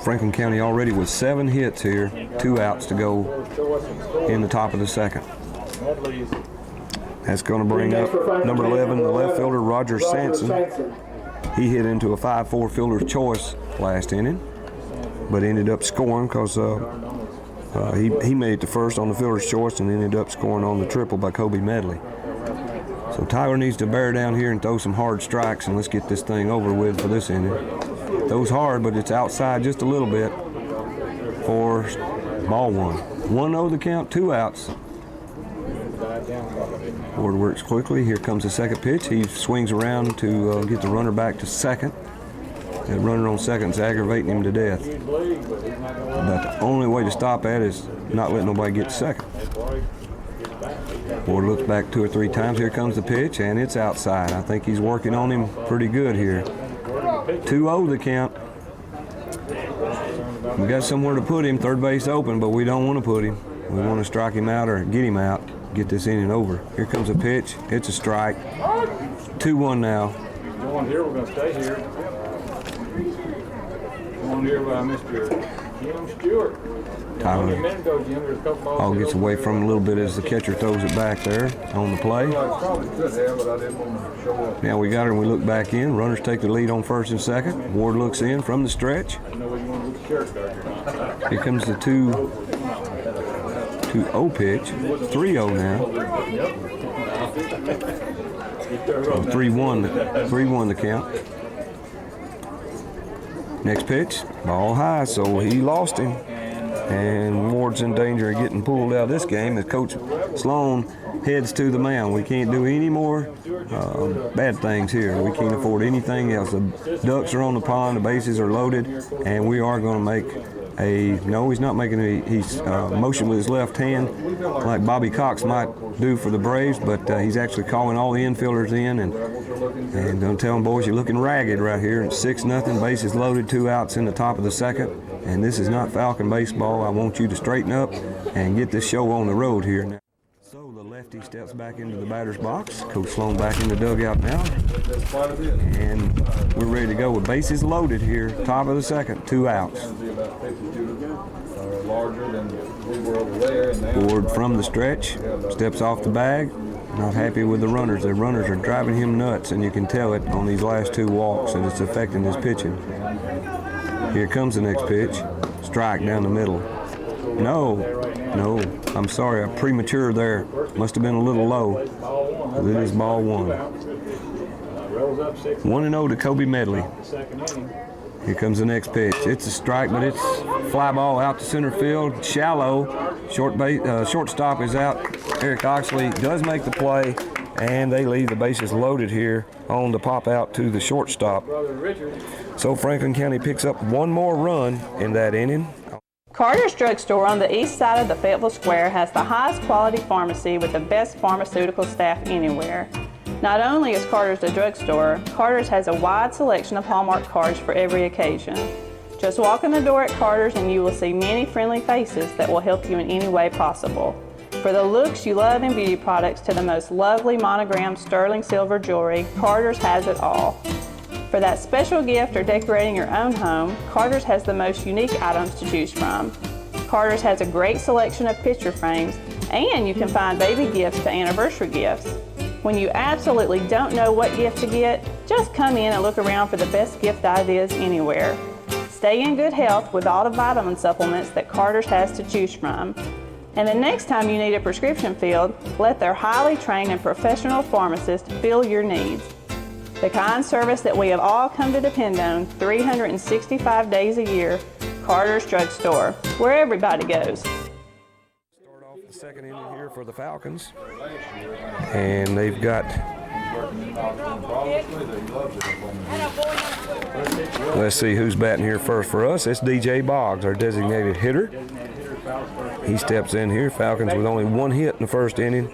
Franklin County already with 7 hits here, 2 outs to go in the top of the second. That's going to bring up number 11, the left fielder, Roger Sampson. He hit into a 5-4 fielder's choice last inning, but ended up scoring because he made it to first on the fielder's choice and ended up scoring on the triple by Kobe Medley. So Tyler needs to bear down here and throw some hard strikes, and let's get this thing over with for this inning. Throws hard, but it's outside just a little bit for ball 1. 1-0 the count, 2 outs. Ward works quickly. Here comes the second pitch. He swings around to get the runner back to second. That runner on second's aggravating him to death. But the only way to stop that is not let nobody get to second. Ward looks back 2 or 3 times. Here comes the pitch, and it's outside. I think he's working on him pretty good here. 2-0 the count. We got somewhere to put him. Third base open, but we don't want to put him. We want to strike him out or get him out. Get this inning over. Here comes a pitch. It's a strike. 2-1 now.
Going here, we're going to stay here. Going here by Mr. Jim Stewart.
Tyler all gets away from him a little bit as the catcher throws it back there on the play. Now we got her and we look back in. Runners take the lead on first and second. Ward looks in from the stretch. Here comes the 2-0 pitch. 3-0 now. 3-1 the count. Next pitch, ball high, so he lost him. And Ward's in danger of getting pulled out of this game as Coach Sloan heads to the mound. We can't do any more bad things here. We can't afford anything else. The ducks are on the pond, the bases are loaded, and we are going to make no, he's not making he's motion with his left hand like Bobby Cox might do for the Braves, but he's actually calling all the infielders in and I'm telling boys, you're looking ragged right here. It's 6-0, bases loaded, 2 outs in the top of the second, and this is not Falcon baseball. I want you to straighten up and get this show on the road here now. So the lefty steps back into the batter's box. Coach Sloan back in the dugout now. And we're ready to go with bases loaded here. Top of the second, 2 outs. Ward from the stretch, steps off the bag. Not happy with the runners. The runners are driving him nuts, and you can tell it on these last 2 walks, and it's affecting his pitching. Here comes the next pitch. Strike down the middle. No, I'm sorry, I'm premature there. Must have been a little low. It is ball one.
Rolls up 6.
1-0 to Kobe Medley.
Second inning.
Here comes the next pitch. It's a strike, but it's fly ball out to center field, shallow. Shortstop is out. Eric Oxley does make the play, and they leave the bases loaded here on the pop out to the shortstop. So Franklin County picks up one more run in that inning.
Carter's Drug Store on the east side of the Fayetteville Square has the highest quality pharmacy with the best pharmaceutical staff anywhere. Not only is Carter's a drugstore, Carter's has a wide selection of Hallmark cards for every occasion. Just walk in the door at Carter's and you will see many friendly faces that will help you in any way possible. For the looks you love in beauty products to the most lovely monogrammed sterling silver jewelry, Carter's has it all. For that special gift or decorating your own home, Carter's has the most unique items to choose from. Carter's has a great selection of picture frames, and you can find baby gifts to anniversary gifts. When you absolutely don't know what gift to get, just come in and look around for the best gift ideas anywhere. Stay in good health with all the vitamin supplements that Carter's has to choose from. And the next time you need a prescription filled, let their highly trained and professional pharmacist fill your needs. The kind service that we have all come to depend on 365 days a year, Carter's Drug Store, where everybody goes.
Start off the second inning here for the Falcons. And they've got, let's see who's batting here first for us. It's DJ Boggs, our designated hitter. He steps in here. Falcons with only one hit in the first inning.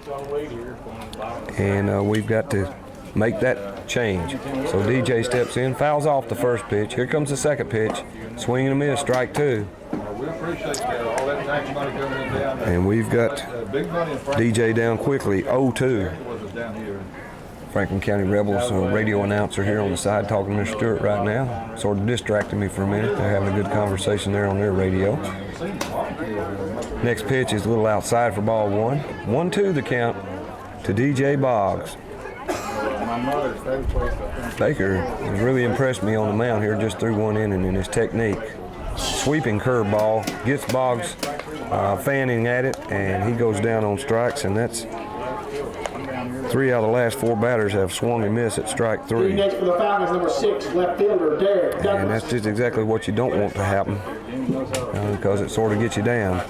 And we've got to make that change. So DJ steps in, fouls off the first pitch. Here comes the second pitch. Swing and a miss, strike two. And we've got DJ down quickly, 0-2. Franklin County Rebels radio announcer here on the side talking to Mr. Stewart right now. Sort of distracted me for a minute. They're having a good conversation there on their radio. Next pitch is a little outside for ball one. 1-2 the count to DJ Boggs. Baker has really impressed me on the mound here just through one inning in his technique. Sweeping curveball, gets Boggs fanning at it, and he goes down on strikes, and that's 3 out of the last 4 batters have swung and missed at strike 3.
Next for the Falcons, number 6, left fielder Derek Douglas.
And that's just exactly what you don't want to happen because it sort of gets you down.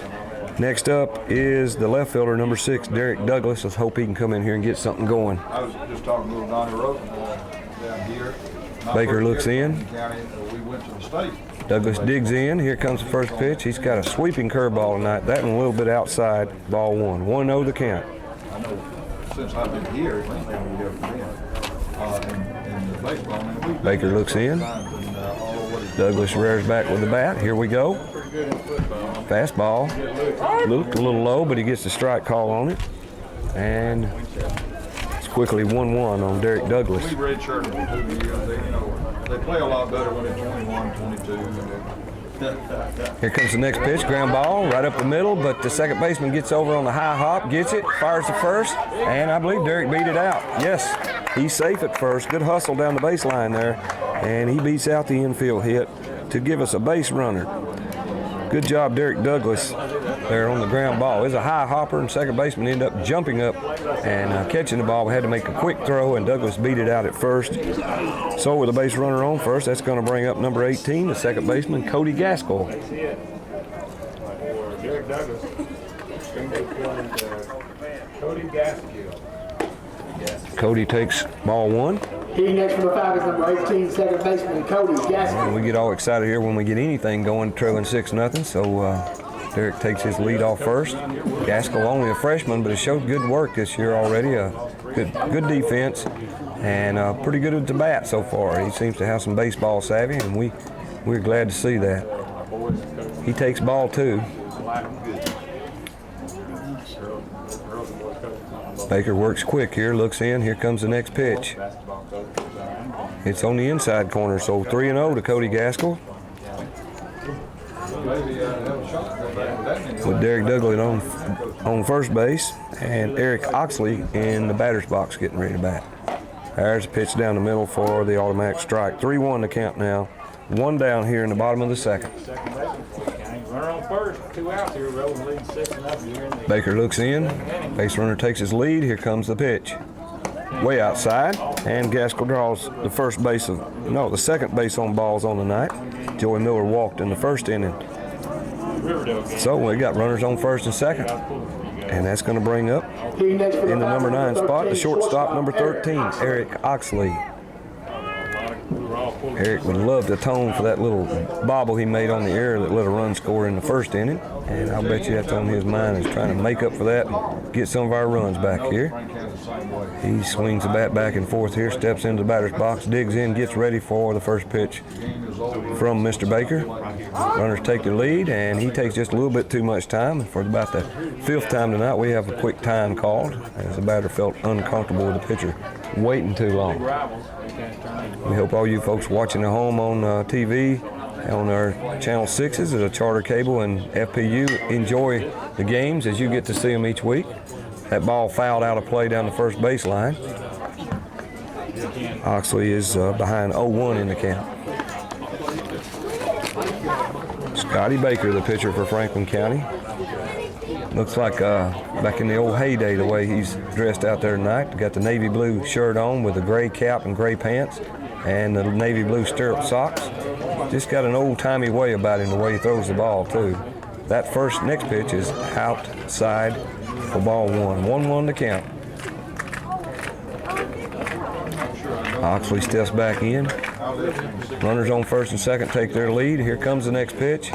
Next up is the left fielder, number 6, Derek Douglas. Let's hope he can come in here and get something going.
I was just talking to little Donnie Rosenthal down here.
Baker looks in.
We went to the state.
Douglas digs in. Here comes the first pitch. He's got a sweeping curveball tonight. That one a little bit outside, ball one. 1-0 the count.
I know since I've been here, we have been in the baseball. Man,
Baker looks in. Douglas rears back with the bat. Here we go. Fastball. Looked a little low, but he gets the strike call on it. And it's quickly 1-1 on Derek Douglas.
We redshirted for 2 years. They play a lot better when it's 21, 22.
Here comes the next pitch, ground ball right up the middle, but the second baseman gets over on the high hop, gets it, fires the first, and I believe Derek beat it out. Yes, he's safe at first. Good hustle down the baseline there, and he beats out the infield hit to give us a base runner. Good job, Derek Douglas, there on the ground ball. It's a high hopper, and second baseman ended up jumping up and catching the ball. We had to make a quick throw, and Douglas beat it out at first. So with a base runner on first, that's going to bring up number 18, the second baseman, Cody Gaskell.
Derek Douglas. Cody Gaskell.
Cody takes ball one.
Hitting next for the Falcons, number 18, second baseman Cody Gaskell.
And we get all excited here when we get anything going, trailing 6-0. So Derek takes his lead off first. Gaskell only a freshman, but has showed good work this year already. Good defense and pretty good at the bat so far. He seems to have some baseball savvy, and we're glad to see that. He takes ball two. Baker works quick here, looks in. Here comes the next pitch. It's on the inside corner, so 3-0 to Cody Gaskell. With Derek Douglas on first base and Eric Oxley in the batter's box getting ready to bat. There's a pitch down the middle for the automatic strike. 3-1 to count now. One down here in the bottom of the second.
Runner on first, 2 outs here, rolling lead 6-0 here in the
Baker looks in. Base runner takes his lead. Here comes the pitch. Way outside, and Gaskell draws the the second base on balls on the night. Joey Miller walked in the first inning. So we got runners on first and second. And that's going to bring up in the number 9 spot, the shortstop, number 13, Eric Oxley. Eric would love to atone for that little bobble he made on the air that let a run score in the first inning. And I'll bet you that's on his mind, is trying to make up for that and get some of our runs back here. He swings the bat back and forth here, steps into the batter's box, digs in, gets ready for the first pitch from Mr. Baker. Runners take the lead, and he takes just a little bit too much time. For about the 5th time tonight, we have a quick time called, as the batter felt uncomfortable with the pitcher waiting too long. We hope all you folks watching at home on TV, on our Channel 6s, the Charter Cable and FPU, enjoy the games as you get to see them each week. That ball fouled out of play down the first baseline. Oxley is behind 0-1 in the count. Scotty Baker, the pitcher for Franklin County. Looks like back in the old heyday, the way he's dressed out there tonight. Got the navy blue shirt on with a gray cap and gray pants and the navy blue stirrup socks. Just got an old-timey way about him, the way he throws the ball, too. That next pitch is outside for ball 1. 1-1 to count. Oxley steps back in. Runners on first and second take their lead. Here comes the next pitch.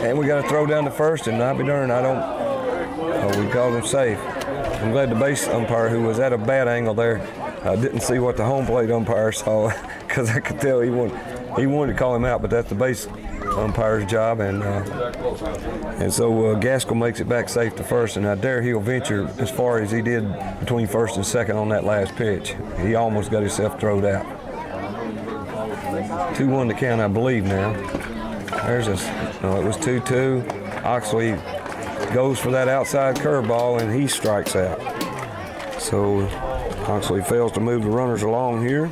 And we got to throw down to first, and not be darned, we called him safe. I'm glad the base umpire, who was at a bad angle there, didn't see what the home plate umpire saw, because I could tell he wanted to call him out, but that's the base umpire's job, and so Gaskell makes it back safe to first, and I dare he'll venture as far as he did between first and second on that last pitch. He almost got himself thrown out. 2-1 to count, I believe now. It was 2-2. Oxley goes for that outside curveball, and he strikes out. So Oxley fails to move the runners along here.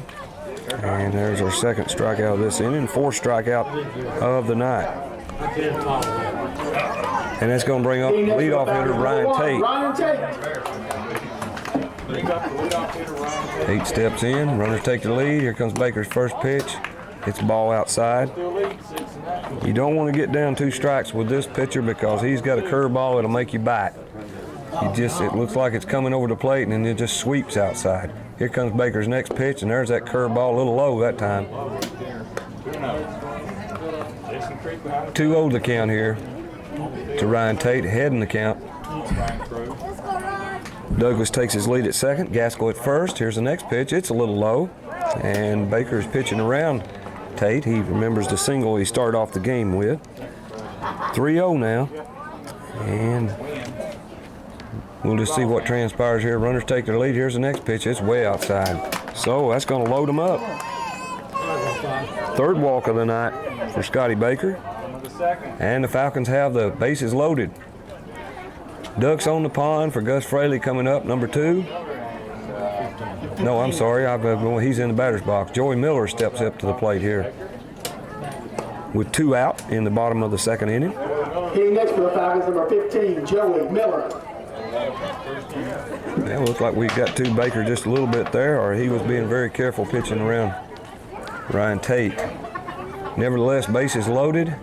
And there's our second strikeout of this inning, 4th strikeout of the night. And that's going to bring up leadoff hitter Ryan Tate. Tate steps in, runners take the lead. Here comes Baker's first pitch. It's a ball outside. You don't want to get down 2 strikes with this pitcher because he's got a curveball that'll make you bite. It looks like it's coming over the plate, and then it just sweeps outside. Here comes Baker's next pitch, and there's that curveball, a little low that time. 2-0 the count here to Ryan Tate, head in the count. Douglas takes his lead at second, Gaskell at first. Here's the next pitch. It's a little low, and Baker is pitching around Tate. He remembers the single he started off the game with. 3-0 now, and we'll just see what transpires here. Runners take their lead. Here's the next pitch. It's way outside. So that's going to load them up. 3rd walk of the night for Scotty Baker. And the Falcons have the bases loaded. Ducks on the pond for Gus Fraley coming up, number 2. No, I'm sorry. He's in the batter's box. Joey Miller steps up to the plate here with 2 out in the bottom of the second inning.
Hitting next for the Falcons, number 15, Joey Miller.
Yeah, looks like we got to Baker just a little bit there, or he was being very careful pitching around Ryan Tate. Nevertheless, bases loaded.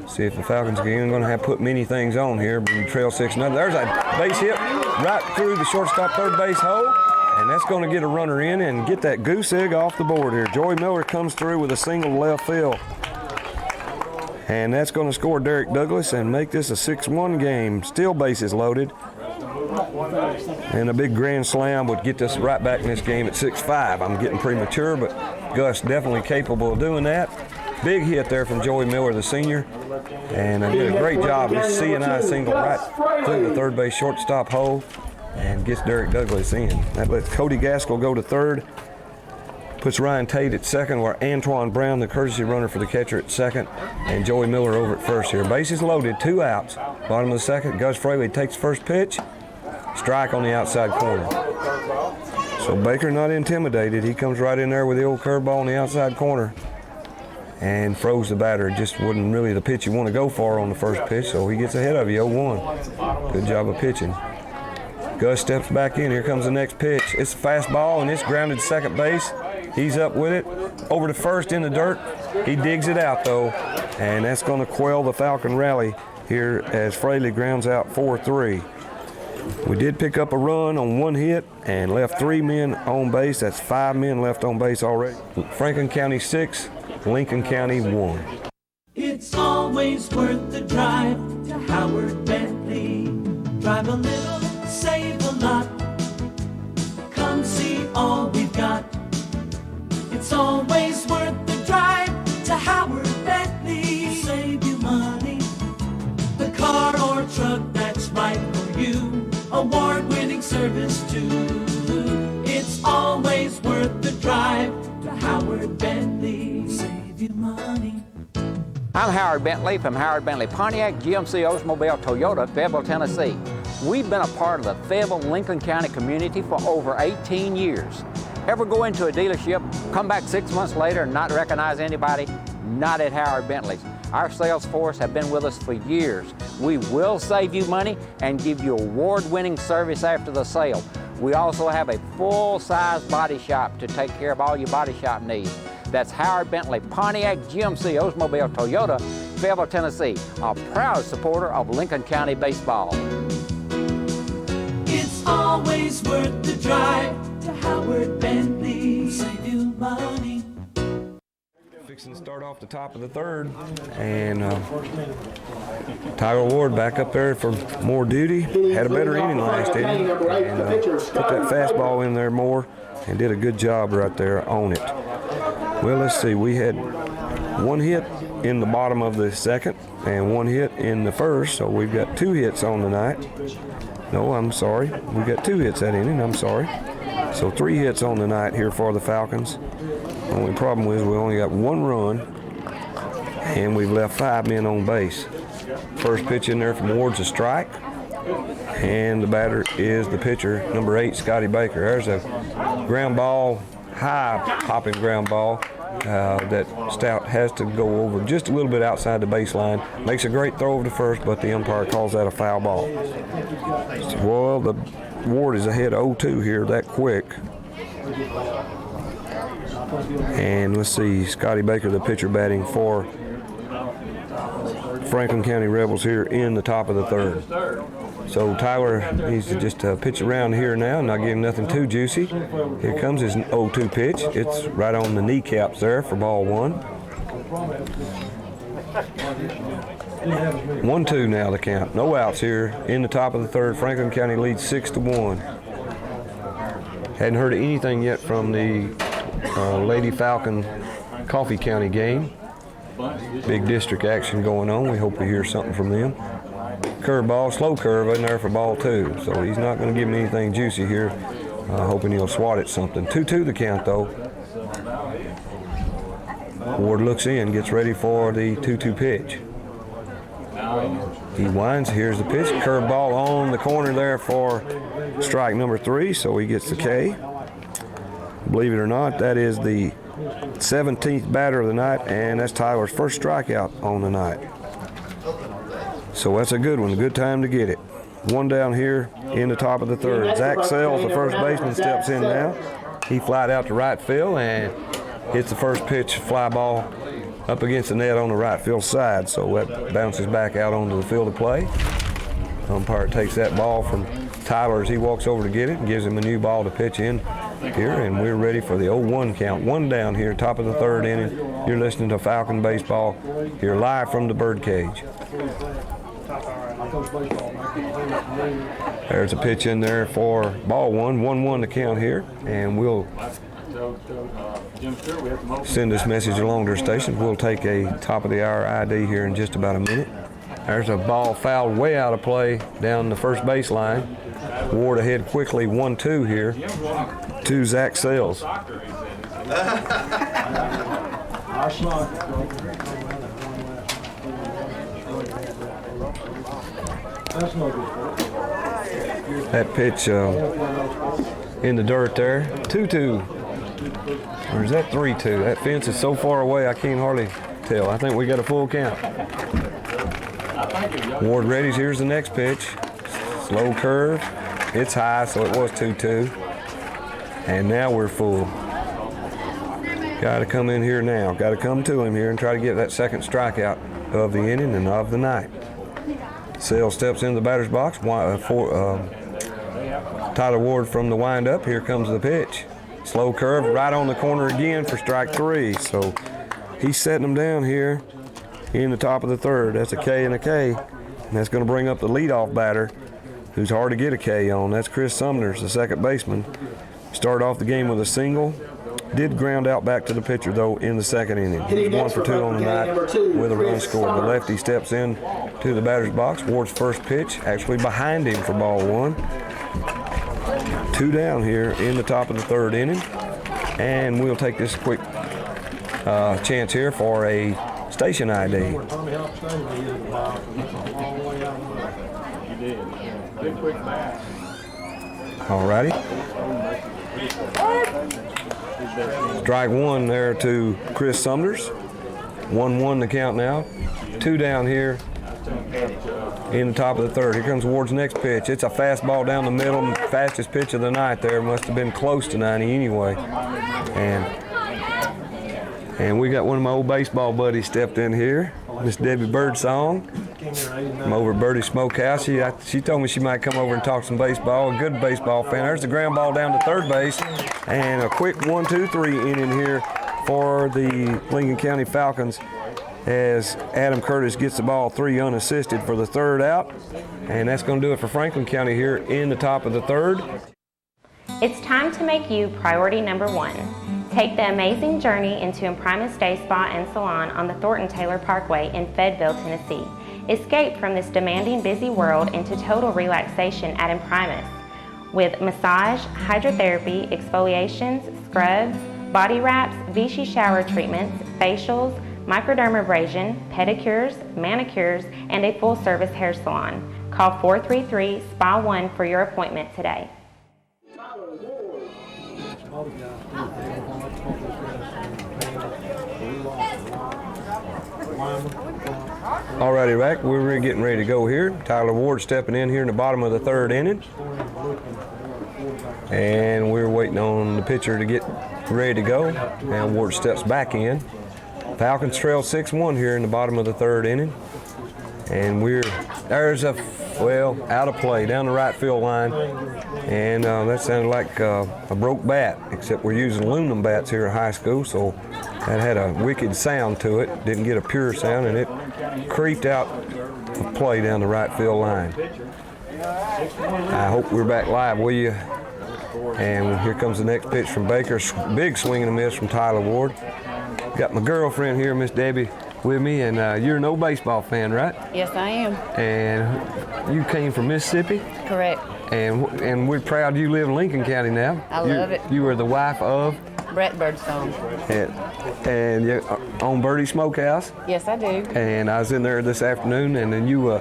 See if the Falcons are going to have put many things on here, but trail 6-0. There's a base hit right through the shortstop third base hole, and that's going to get a runner in and get that goose egg off the board here. Joey Miller comes through with a single left field. And that's going to score Derek Douglas and make this a 6-1 game. Still bases loaded. And a big grand slam would get this right back in this game at 6-5. I'm getting premature, but Gus definitely capable of doing that. Big hit there from Joey Miller, the senior. And did a great job. This C&I single right through the third base shortstop hole and gets Derek Douglas in. That lets Cody Gaskell go to third. Puts Ryan Tate at second, where Antoine Brown, the courtesy runner for the catcher, at second, and Joey Miller over at first here. Bases loaded, 2 outs. Bottom of the second, Gus Fraley takes first pitch. Strike on the outside corner. So Baker not intimidated. He comes right in there with the old curveball on the outside corner. and froze the batter. It just wasn't really the pitch you want to go for on the first pitch, so he gets ahead of you, 0-1. Good job of pitching. Gus steps back in. Here comes the next pitch. It's a fastball, and it's grounded to second base. He's up with it. Over to first in the dirt. He digs it out, though, and that's going to quell the Falcon rally here as Fraley grounds out 4-3. We did pick up a run on one hit and left 3 men on base. That's 5 men left on base already. Franklin County 6, Lincoln County 1.
It's always worth the drive to Howard Bentley. Drive a little, save a lot. Come see all we've got. It's always worth the drive to Howard Bentley. Save you money. The car or truck that's right for you. Award-winning service too. It's always worth the drive to Howard Bentley. Save you money.
I'm Howard Bentley from Howard Bentley Pontiac, GMC Oldsmobile Toyota, Fayetteville, Tennessee. We've been a part of the Fayetteville-Lincoln County community for over 18 years. Ever go into a dealership, come back 6 months later and not recognize anybody? Not at Howard Bentley's. Our sales force have been with us for years. We will save you money and give you award-winning service after the sale. We also have a full-size body shop to take care of all your body shop needs. That's Howard Bentley Pontiac GMC Oldsmobile Toyota, Fayetteville, Tennessee, a proud supporter of Lincoln County baseball.
It's always worth the drive to Howard Bentley. Save you money.
Fixing to start off the top of the third, and Tyler Ward back up there for more duty. Had a better inning last inning, and put that fastball in there more, and did a good job right there on it. Well, let's see. We had one hit in the bottom of the second and one hit in the first, so we've got 2 hits on the night. No, I'm sorry. We got 2 hits that inning. I'm sorry. So 3 hits on the night here for the Falcons. Only problem is we only got 1 run, and we've left 5 men on base. First pitch in there from Ward's a strike, and the batter is the pitcher, number 8, Scotty Baker. There's a ground ball, high popping ground ball that Stout has to go over just a little bit outside the baseline. Makes a great throw over to first, but the umpire calls that a foul ball. Well, the Ward is ahead 0-2 here that quick. And let's see, Scotty Baker, the pitcher, batting for Franklin County Rebels here in the top of the third. So Tyler needs to just pitch around here now, not give him nothing too juicy. Here comes his 0-2 pitch. It's right on the kneecaps there for ball 1. 1-2 now the count. No outs here in the top of the third. Franklin County leads 6-1. Hadn't heard anything yet from the Lady Falcon Coffee County game. Big district action going on. We hope we hear something from them. Curveball, slow curve in there for ball 2. So he's not going to give me anything juicy here. Hoping he'll swat at something. 2-2 the count though. Ward looks in, gets ready for the 2-2 pitch. He winds, here's the pitch. Curveball on the corner there for strike number 3, so he gets the K. Believe it or not, that is the 17th batter of the night, and that's Tyler's first strikeout on the night. So that's a good one, a good time to get it. 1 down here in the top of the third. Zach Sells, the first baseman, steps in now. He flied out to right field and hits the first pitch fly ball up against the net on the right field side, so that bounces back out onto the field of play. Umpire takes that ball from Tyler as he walks over to get it and gives him a new ball to pitch in here, and we're ready for the 0-1 count. 1 down here, top of the third inning. You're listening to Falcon Baseball here live from the birdcage. There's a pitch in there for ball 1. 1-1 to count here, and we'll send this message along to our station. We'll take a top of the hour ID here in just about a minute. There's a ball fouled way out of play down the first baseline. Ward ahead quickly, 1-2 here to Zach Sells. That pitch in the dirt there, 2-2. Or is that 3-2? That fence is so far away I can't hardly tell. I think we got a full count. Ward readies. Here's the next pitch. Slow curve. It's high, so it was 2-2. And now we're full. Got to come in here now. Got to come to him here and try to get that second strikeout of the inning and of the night. Sale steps into the batter's box. Tyler Ward from the windup. Here comes the pitch. Slow curve right on the corner again for strike 3. So he's setting them down here in the top of the third. That's a K and a K. And that's going to bring up the leadoff batter, who's hard to get a K on. That's Chris Sumners, the second baseman. Started off the game with a single. Did ground out back to the pitcher, though, in the second inning. He's 1 for 2 on the night with a run scored. The lefty steps in to the batter's box. Ward's first pitch actually behind him for ball 1. 2 down here in the top of the third inning. And we'll take this quick chance here for a station ID. All righty. Strike 1 there to Chris Sumners. 1-1 the count now. 2 down here in the top of the third. Here comes Ward's next pitch. It's a fastball down the middle. Fastest pitch of the night there. Must have been close to 90 anyway. And we got one of my old baseball buddies stepped in here. Miss Debbie Birdsong from over at Birdie Smokehouse. She told me she might come over and talk some baseball. A good baseball fan. There's the ground ball down to third base. And a quick 1-2-3 inning here for the Lincoln County Falcons as Adam Curtis gets the ball 3 unassisted for the third out. And that's going to do it for Franklin County here in the top of the third.
It's time to make you priority number 1. Take the amazing journey into Imprimis Day Spa and Salon on the Thornton Taylor Parkway in Fayetteville, Tennessee. Escape from this demanding, busy world into total relaxation at Imprimis with massage, hydrotherapy, exfoliations, scrubs, body wraps, Vichy shower treatments, facials, microdermabrasion, pedicures, manicures, and a full-service hair salon. Call 433-SPA1 for your appointment today.
Alrighty, Rack, we're getting ready to go here. Tyler Ward stepping in here in the bottom of the third inning. And we're waiting on the pitcher to get ready to go. And Ward steps back in. Falcons trail 6-1 here in the bottom of the third inning. And there's out of play down the right field line. And that sounded like a broke bat, except we're using aluminum bats here at high school, so that had a wicked sound to it. Didn't get a pure sound, and it creeped out of play down the right field line. I hope we're back live, will you? And here comes the next pitch from Baker. Big swing and a miss from Tyler Ward. Got my girlfriend here, Miss Debbie, with me, and you're an old baseball fan, right?
Yes, I am.
And you came from Mississippi?
Correct.
And we're proud you live in Lincoln County now.
I love it.
You are the wife of?
Brett Birdsong.
And you own Birdie Smokehouse?
Yes, I do.
And I was in there this afternoon, and then you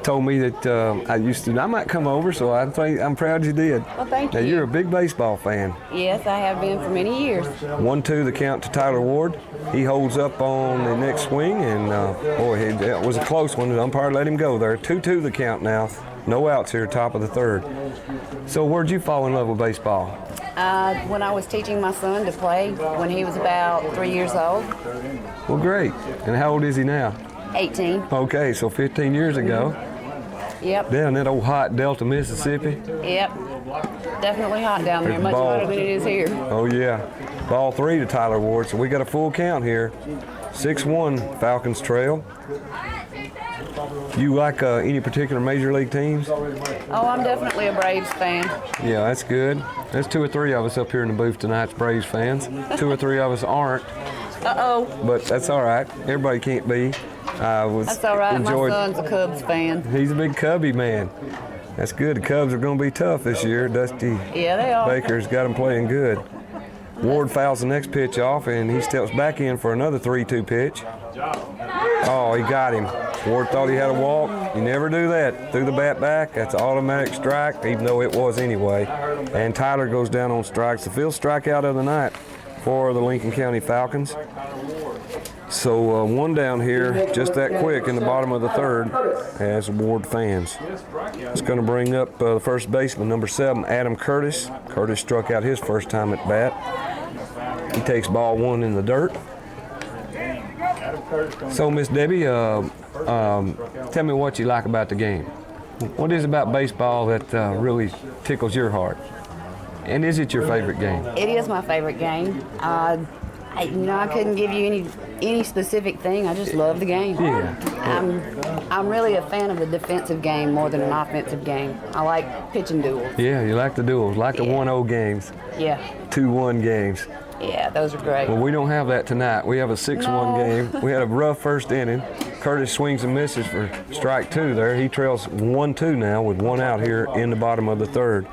told me that I might come over, so I'm proud you did.
Well, thank you.
Now, you're a big baseball fan.
Yes, I have been for many years.
1-2 the count to Tyler Ward. He holds up on the next swing, and it was a close one. The umpire let him go there. 2-2 the count now. No outs here, top of the third. So where'd you fall in love with baseball?
When I was teaching my son to play when he was about 3 years old.
Well, great. And how old is he now?
18.
Okay, so 15 years ago.
Yep.
Down that old hot Delta, Mississippi.
Yep. Definitely hot down there, much hotter than it is here.
Oh, yeah. Ball 3 to Tyler Ward, so we got a full count here. 6-1 Falcons trail. You like any particular major league teams?
Oh, I'm definitely a Braves fan.
Yeah, that's good. There's 2 or 3 of us up here in the booth tonight, Braves fans. 2 or 3 of us aren't.
Uh-oh.
But that's all right. Everybody can't be.
That's all right. My son's a Cubs fan.
He's a big Cubby man. That's good. The Cubs are going to be tough this year. Dusty
they are.
Baker's got them playing good. Ward fouls the next pitch off, and he steps back in for another 3-2 pitch. Oh, he got him. Ward thought he had a walk. You never do that. Threw the bat back. That's an automatic strike, even though it was anyway. And Tyler goes down on strikes. The field strikeout of the night for the Lincoln County Falcons. So one down here, just that quick in the bottom of the third, as Ward fans. It's going to bring up the first baseman, number 7, Adam Curtis. Curtis struck out his first time at bat. He takes ball 1 in the dirt. So, Miss Debbie, tell me what you like about the game. What is it about baseball that really tickles your heart? And is it your favorite game?
It is my favorite game. I couldn't give you any specific thing. I just love the game.
Yeah.
I'm really a fan of the defensive game more than an offensive game. I like pitching duels.
Yeah, you like the duels, like the 1-0 games.
Yeah.
2-1 games.
Yeah, those are great.
Well, we don't have that tonight. We have a 6-1 game. We had a rough first inning. Curtis swings and misses for strike 2 there. He trails 1-2 now with 1 out here in the bottom of the third.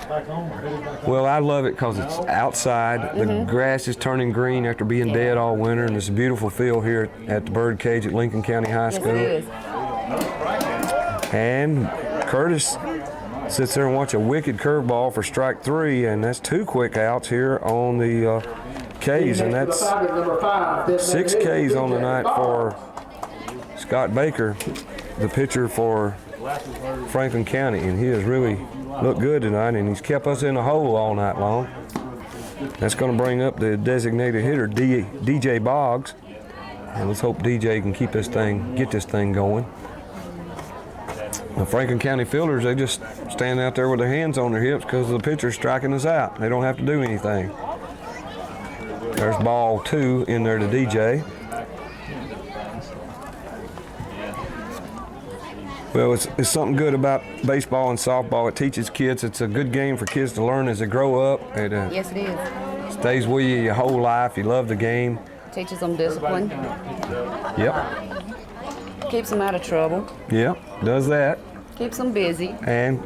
Well, I love it because it's outside. The grass is turning green after being dead all winter, and it's a beautiful field here at the Birdcage at Lincoln County High School.
Yes, it is.
And Curtis sits there and watches a wicked curveball for strike 3, and that's 2 quick outs here on the K's, and that's 6 K's on the night for Scott Baker, the pitcher for Franklin County, and he has really looked good tonight, and he's kept us in a hole all night long. That's going to bring up the designated hitter, DJ Boggs, and let's hope DJ can get this thing going. The Franklin County fielders, they just stand out there with their hands on their hips because the pitcher's striking us out. They don't have to do anything. There's ball 2 in there to DJ. Well, it's something good about baseball and softball. It teaches kids. It's a good game for kids to learn as they grow up. It
Yes, it is.
stays with you your whole life. You love the game.
Teaches them discipline.
Yep.
Keeps them out of trouble.
Yep, does that.
Keeps them busy.
And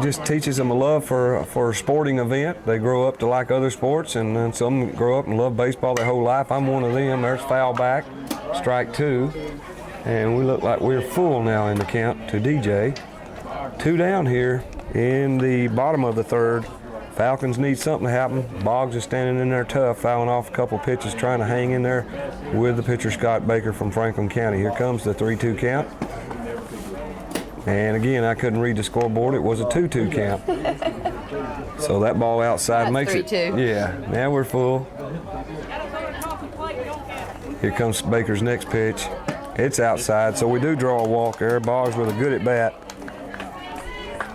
just teaches them a love for a sporting event. They grow up to like other sports, and then some grow up and love baseball their whole life. I'm one of them. There's foul back, strike 2. And we look like we're full now in the count to DJ. 2 down here in the bottom of the third. Falcons need something to happen. Boggs is standing in there tough, fouling off a couple pitches, trying to hang in there with the pitcher Scott Baker from Franklin County. Here comes the 3-2 count. And again, I couldn't read the scoreboard. It was a 2-2 count. So that ball outside makes
3-2.
it. Yeah, now we're full. Here comes Baker's next pitch. It's outside, so we do draw a walk there. Boggs with a good at bat.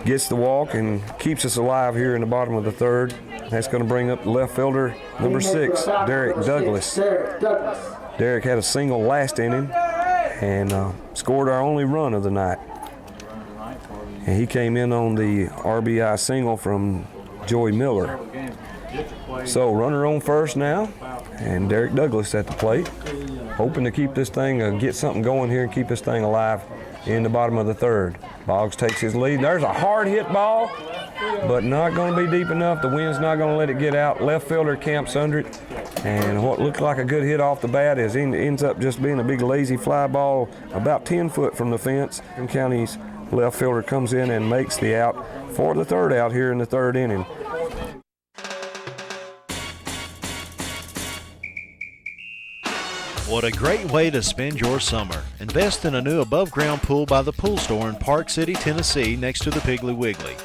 Gets the walk and keeps us alive here in the bottom of the third. That's going to bring up the left fielder, number 6, Derek Douglas. Derek had a single last inning and scored our only run of the night. And he came in on the RBI single from Joey Miller. So runner on first now, and Derek Douglas at the plate, hoping to keep this thing, get something going here and keep this thing alive in the bottom of the third. Boggs takes his lead. There's a hard hit ball, but not going to be deep enough. The wind's not going to let it get out. Left fielder camps under it, and what looked like a good hit off the bat ends up just being a big lazy fly ball about 10 foot from the fence. And County's left fielder comes in and makes the out for the third out here in the third inning.
What a great way to spend your summer. Invest in a new above-ground pool by the Pool Store in Park City, Tennessee, next to the Piggly Wiggly.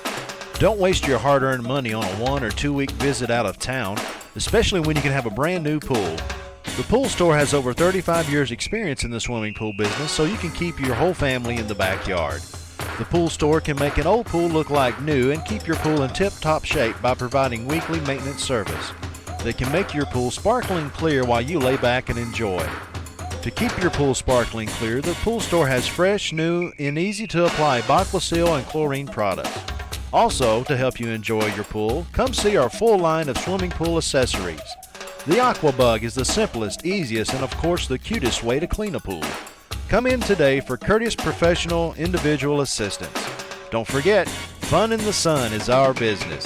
Don't waste your hard-earned money on a 1 or 2 week visit out of town, especially when you can have a brand new pool. The Pool Store has over 35 years experience in the swimming pool business, so you can keep your whole family in the backyard. The Pool Store can make an old pool look like new and keep your pool in tip-top shape by providing weekly maintenance service. They can make your pool sparkling clear while you lay back and enjoy. To keep your pool sparkling clear, the Pool Store has fresh, new, and easy-to-apply Aquasil and chlorine products. Also, to help you enjoy your pool, come see our full line of swimming pool accessories. The Aquabug is the simplest, easiest, and of course the cutest way to clean a pool. Come in today for courteous professional individual assistance. Don't forget, fun in the sun is our business.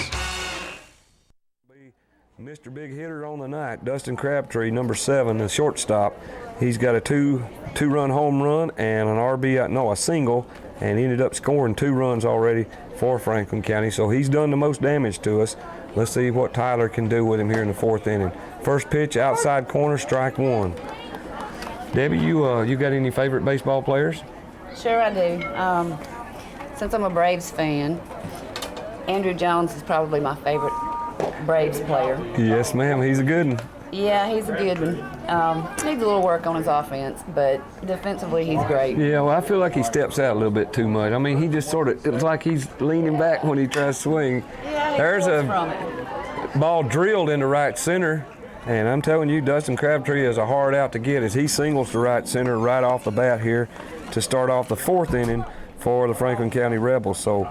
Mr. Big Hitter on the night, Dustin Crabtree, number 7, the shortstop. He's got a two-run home run and a single, and he ended up scoring 2 runs already for Franklin County. So he's done the most damage to us. Let's see what Tyler can do with him here in the 4th inning. First pitch, outside corner, strike 1.
Debbie, you got any favorite baseball players?
Sure I do. Since I'm a Braves fan, Andrew Jones is probably my favorite Braves player.
Yes, ma'am. He's a good one.
Yeah, he's a good one. Needs a little work on his offense, but defensively he's great.
Yeah, well, I feel like he steps out a little bit too much. I mean, he just sort of, it's like he's leaning back when he tries to swing.
Yeah,
There's a
from it.
ball drilled into right center, and I'm telling you, Dustin Crabtree is a hard out to get as he singles to right center right off the bat here to start off the 4th inning for the Franklin County Rebels. So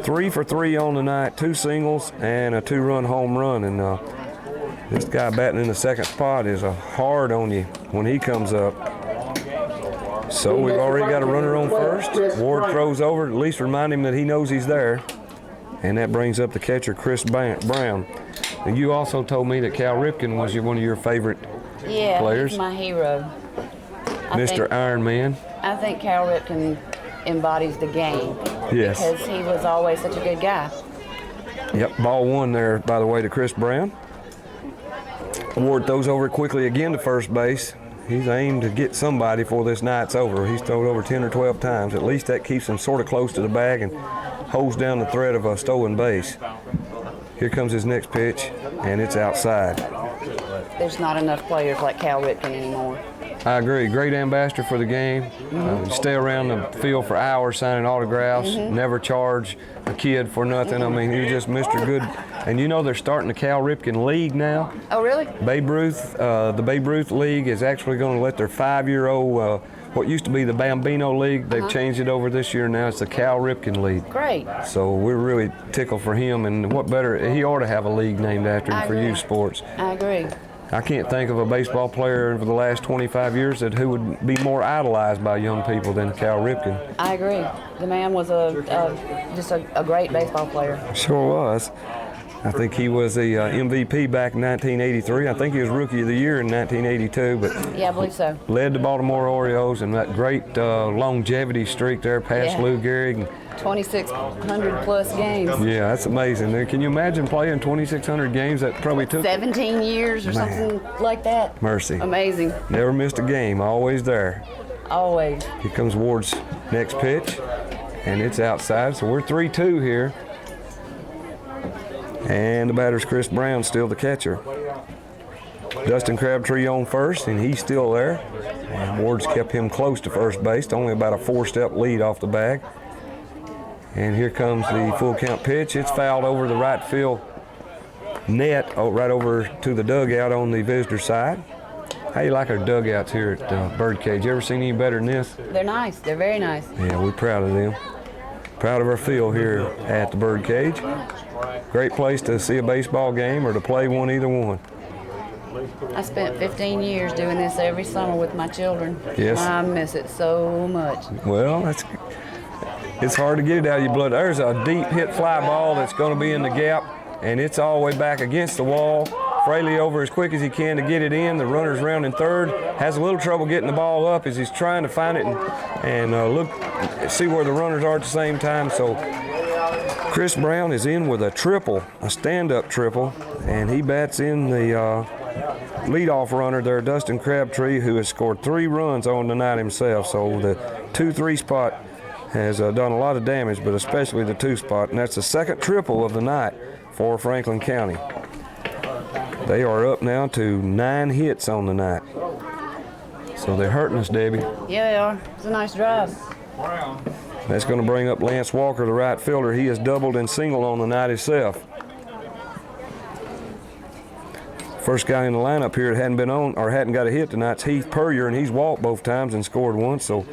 3 for 3 on the night, 2 singles and a 2-run home run. And this guy batting in the 2nd spot is hard on you when he comes up. So we've already got a runner on first. Ward throws over, at least remind him that he knows he's there. And that brings up the catcher, Chris Brown. And you also told me that Cal Ripken was one of your favorite players.
He's my hero.
Mr. Iron Man.
I think Cal Ripken embodies the game.
Yes.
Because he was always such a good guy.
Yep, ball 1 there, by the way, to Chris Brown. Ward throws over quickly again to first base. He's aimed to get somebody before this night's over. He's thrown over 10 or 12 times. At least that keeps him sort of close to the bag and holds down the threat of a stolen base. Here comes his next pitch, and it's outside.
There's not enough players like Cal Ripken anymore.
I agree. Great ambassador for the game. Stay around the field for hours signing autographs. Never charge a kid for nothing. I mean, he's just Mr. Good. And you know they're starting the Cal Ripken League now.
Oh, really?
Babe Ruth, the Babe Ruth League is actually going to let their 5-year-old, what used to be the Bambino League, they've changed it over this year now. It's the Cal Ripken League.
Great.
So we're really tickled for him. And what better, he ought to have a league named after him for youth sports.
I agree.
I can't think of a baseball player for the last 25 years who would be more idolized by young people than Cal Ripken.
I agree. The man was just a great baseball player.
Sure was. I think he was the MVP back in 1983. I think he was Rookie of the Year in 1982. But
yeah, I believe so.
Led the Baltimore Orioles and that great longevity streak there past Lou Gehrig.
2,600 plus games.
Yeah, that's amazing. Can you imagine playing 2,600 games? That probably took
17 years or something like that.
Mercy.
Amazing.
Never missed a game. Always there.
Always.
Here comes Ward's next pitch, and it's outside. So we're 3-2 here. And the batter's Chris Brown, still the catcher. Dustin Crabtree on first, and he's still there. And Ward's kept him close to first base, only about a 4-step lead off the bag. And here comes the full count pitch. It's fouled over the right field net, right over to the dugout on the visitor side. How you like our dugouts here at Birdcage? You ever seen any better than this?
They're nice. They're very nice.
Yeah, we're proud of them. Proud of our field here at the Birdcage. Great place to see a baseball game or to play one, either one.
I spent 15 years doing this every summer with my children.
Yes.
I miss it so much.
Well, it's hard to get it out of your blood. There's a deep hit fly ball that's going to be in the gap, and it's all the way back against the wall. Fraley over as quick as he can to get it in. The runner's round in third. Has a little trouble getting the ball up as he's trying to find it and look, see where the runners are at the same time. So Chris Brown is in with a triple, a stand-up triple, and he bats in the leadoff runner there, Dustin Crabtree, who has scored 3 runs on the night himself. So the 2-3 spot has done a lot of damage, but especially the 2 spot, and that's the second triple of the night for Franklin County. They are up now to 9 hits on the night. So they're hurting us, Debbie.
Yeah, they are. It's a nice drive.
That's going to bring up Lance Walker, the right fielder. He has doubled and singled on the night himself. First guy in the lineup here that hadn't been on or hadn't got a hit tonight's Heath Puryear, and he's walked both times and scored once. So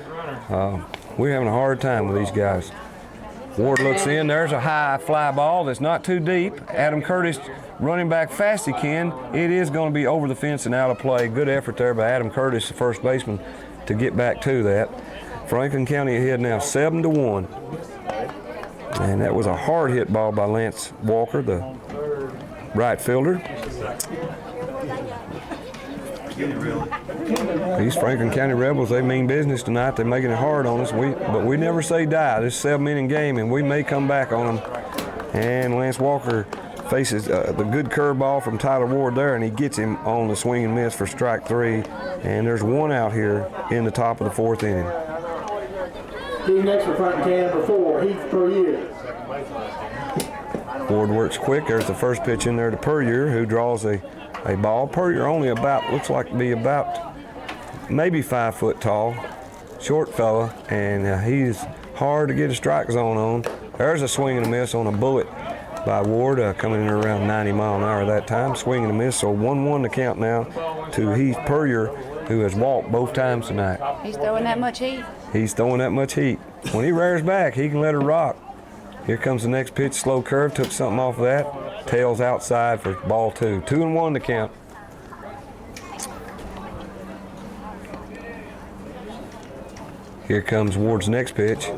we're having a hard time with these guys. Ward looks in. There's a high fly ball that's not too deep. Adam Curtis running back fast he can. It is going to be over the fence and out of play. Good effort there by Adam Curtis, the first baseman, to get back to that. Franklin County ahead now 7-1. And that was a hard hit ball by Lance Walker, the right fielder. These Franklin County Rebels, they mean business tonight. They're making it hard on us, but we never say die. This is a 7-inning game, and we may come back on them. And Lance Walker
faces the good curveball from Tyler Ward there, and he gets him on the swing and miss for strike 3. And there's 1 out here in the top of the 4th inning.
He next for front can number 4, Heath Puryear.
Ward works quick. There's the first pitch in there to Puryear, who draws a ball. Puryear only about, looks like to be about maybe 5 foot tall, short fella, and he's hard to get a strike zone on. There's a swing and a miss on a bullet by Ward, coming in around 90 mile an hour that time. Swing and a miss, so 1-1 to count now to Heath Puryear, who has walked both times tonight.
He's throwing that much heat.
He's throwing that much heat. When he rears back, he can let her rock. Here comes the next pitch, slow curve, took something off of that. Tails outside for ball 2. 2-1 to count. Here comes Ward's next pitch.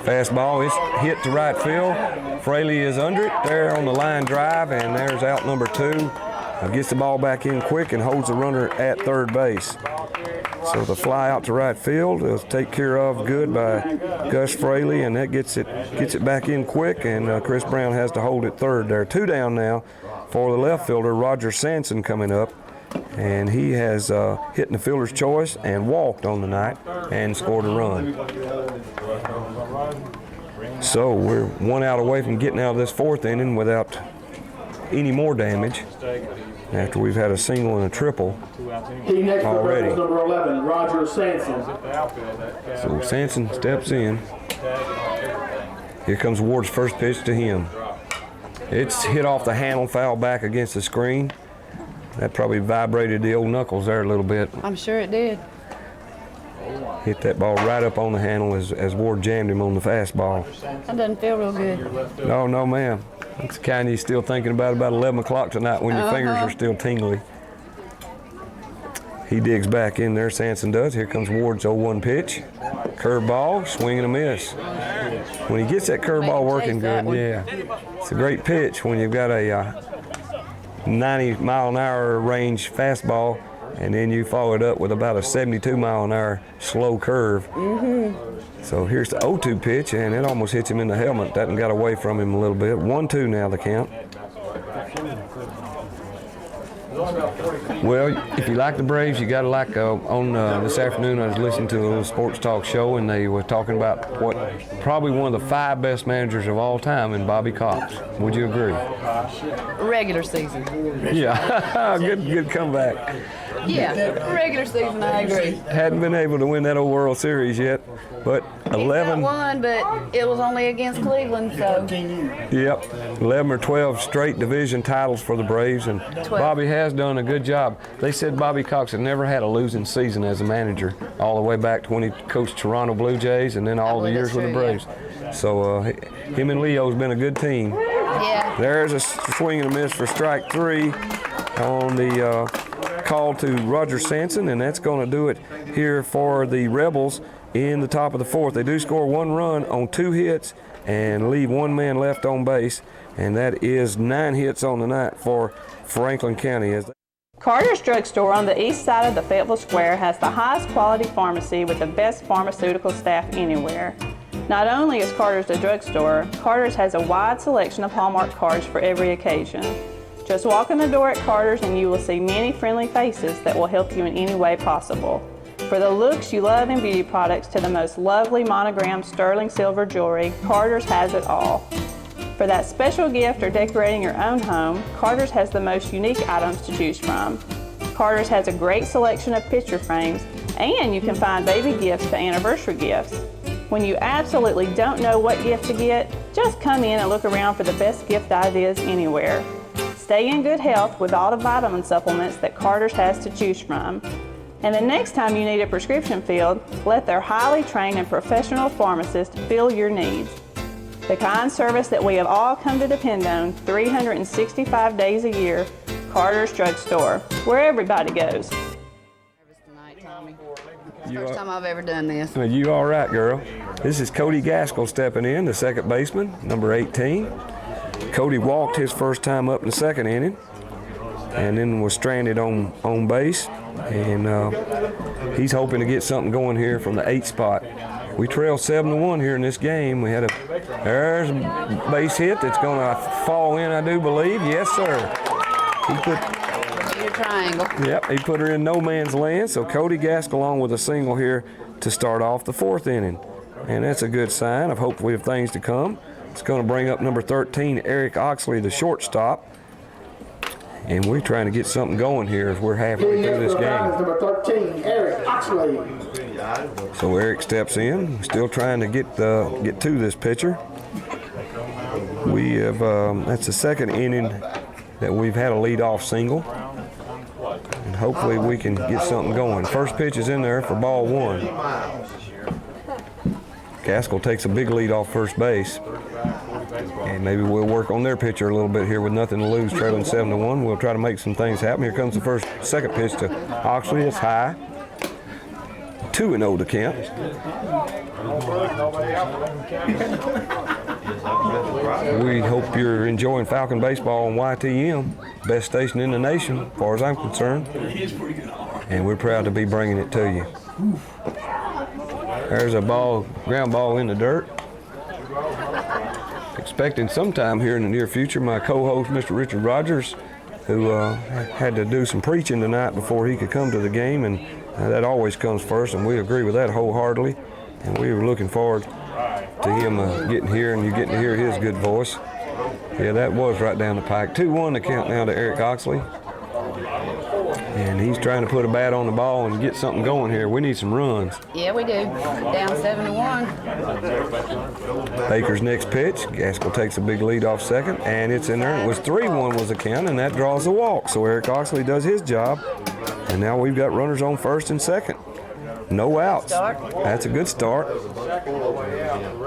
Fastball is hit to right field. Fraley is under it there on the line drive, and there's out number 2. Gets the ball back in quick and holds the runner at third base. So the fly out to right field is taken care of good by Gus Fraley, and that gets it back in quick, and Chris Brown has to hold it third there. 2 down now for the left fielder, Roger Sanson, coming up. And he has hit in the fielder's choice and walked on the night and scored a run. So we're 1 out away from getting out of this 4th inning without any more damage after we've had a single and a triple
He next for
already.
Rebels number 11, Roger Sanson.
So Sanson steps in. Here comes Ward's first pitch to him. It's hit off the handle, foul back against the screen. That probably vibrated the old knuckles there a little bit.
I'm sure it did.
Hit that ball right up on the handle as Ward jammed him on the fastball.
That doesn't feel real good.
No, ma'am. It's the kind you're still thinking about 11 o'clock tonight when your fingers are still tingly. He digs back in there, Sanson does. Here comes Ward's 0-1 pitch. Curveball, swing and a miss. When he gets that curveball working good, yeah. It's a great pitch when you've got a 90 mile an hour range fastball, and then you follow it up with about a 72 mile an hour slow curve. So here's the 0-2 pitch, and it almost hits him in the helmet. That one got away from him a little bit. 1-2 now the count. Well, if you like the Braves, you got to like on this afternoon I was listening to a little sports talk show, and they were talking about probably one of the 5 best managers of all time in Bobby Cox. Would you agree?
Regular season.
Yeah, good comeback.
Yeah, regular season, I agree.
Hadn't been able to win that old World Series yet, but 11.
He got one, but it was only against Cleveland, so.
Yep, 11 or 12 straight division titles for the Braves, and
12.
Bobby has done a good job. They said Bobby Cox had never had a losing season as a manager, all the way back to when he coached Toronto Blue Jays and then all the years with the Braves. Yeah. So him and Leo's been a good team.
Yeah.
There's a swing and a miss for strike 3 on the call to Roger Sanson, and that's going to do it here for the Rebels in the top of the 4th. They do score 1 run on 2 hits and leave 1 man left on base, and that is 9 hits on the night for Franklin County.
Carter's Drug Store on the east side of the Fayetteville Square has the highest quality pharmacy with the best pharmaceutical staff anywhere. Not only is Carter's a drugstore, Carter's has a wide selection of Hallmark cards for every occasion. Just walk in the door at Carter's and you will see many friendly faces that will help you in any way possible. For the looks you love in beauty products to the most lovely monogrammed sterling silver jewelry, Carter's has it all. For that special gift or decorating your own home, Carter's has the most unique items to choose from. Carter's has a great selection of picture frames, and you can find baby gifts to anniversary gifts. When you absolutely don't know what gift to get, just come in and look around for the best gift ideas anywhere. Stay in good health with all the vitamin supplements that Carter's has to choose from. And the next time you need a prescription filled, let their highly trained and professional pharmacist fill your needs. The kind service that we have all come to depend on 365 days a year, Carter's Drug Store, where everybody goes.
First time I've ever done this.
You all right, girl? This is Cody Gaskell stepping in, the second baseman, number 18. Cody walked his first time up in the 2nd inning and then was stranded on base. And he's hoping to get something going here from the 8th spot.
We trail 7-1 here in this game. There's a base hit that's going to fall in, I do believe. Yes, sir. He put
triangle.
Yep, he put her in no man's land. So Cody Gaskell along with a single here to start off the 4th inning. And that's a good sign of hopefully of things to come. It's going to bring up number 13, Eric Oxley, the shortstop. And we're trying to get something going here as we're halfway through this game.
Number 13, Eric Oxley.
So Eric steps in, still trying to get to this pitcher. We have that's the 2nd inning that we've had a leadoff single, and hopefully we can get something going. First pitch is in there for ball 1. Gaskell takes a big lead off first base. And maybe we'll work on their pitcher a little bit here with nothing to lose, trailing 7-1. We'll try to make some things happen. Here comes the second pitch to Oxley. It's high. 2-0 to count. We hope you're enjoying Falcon baseball on YTM, best station in the nation, as far as I'm concerned. And we're proud to be bringing it to you. There's a ground ball in the dirt. Expecting sometime here in the near future, my co-host, Mr. Richard Rogers, who had to do some preaching tonight before he could come to the game, and that always comes first, and we agree with that wholeheartedly. And we were looking forward to him getting here, and you getting to hear his good voice. Yeah, that was right down the pike. 2-1 to count now to Eric Oxley. And he's trying to put a bat on the ball and get something going here. We need some runs.
Yeah, we do. Down 7-1.
Baker's next pitch. Gaskell takes a big lead off second, and it's in there. It was 3-1 was the count, and that draws a walk. So Eric Oxley does his job, and now we've got runners on first and second. No outs. That's a good start.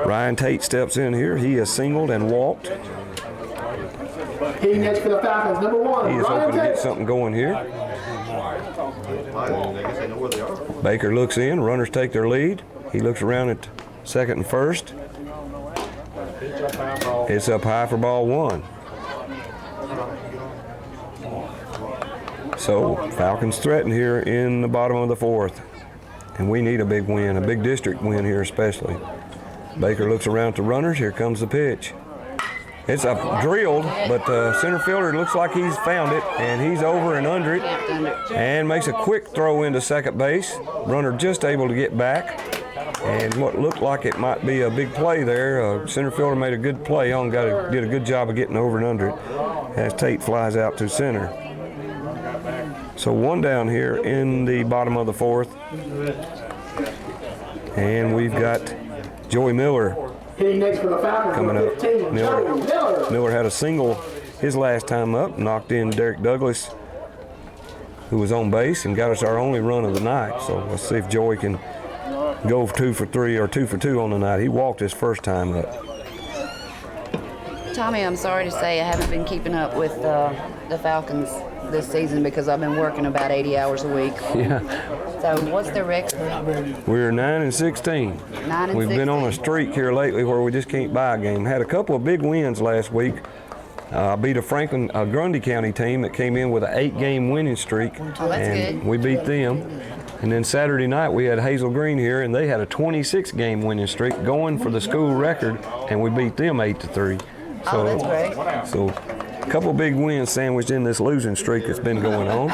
Ryan Tate steps in here. He has singled and walked.
He next for the Falcons, number 1.
He is hoping to get something going here. Baker looks in. Runners take their lead. He looks around at second and first. It's up high for ball 1. So Falcons threaten here in the bottom of the 4th. And we need a big win, a big district win here especially. Baker looks around at the runners. Here comes the pitch. It's drilled, but the center fielder looks like he's found it, and he's over and under it, and makes a quick throw into second base. Runner just able to get back, and what looked like it might be a big play there. Center fielder made a good play on, did a good job of getting over and under it, as Tate flies out to center. So 1 down here in the bottom of the 4th, and we've got Joey Miller
next for the Falcons,
coming up.
15,
Miller had a single his last time up, knocked in Derek Douglas, who was on base, and got us our only run of the night. So let's see if Joey can go 2 for 3 or 2 for 2 on the night. He walked his first time up.
Tommy, I'm sorry to say I haven't been keeping up with the Falcons this season because I've been working about 80 hours a week.
Yeah.
So what's their record?
We're 9-16. We've been on a streak here lately where we just can't buy a game. Had a couple of big wins last week. Beat a Grundy County team that came in with an 8-game winning streak.
Oh, that's
and
good.
We beat them. And then Saturday night we had Hazel Green here, and they had a 26-game winning streak going for the school record, and we beat them 8-3. So,
that's great.
So a couple of big wins sandwiched in this losing streak that's been going on.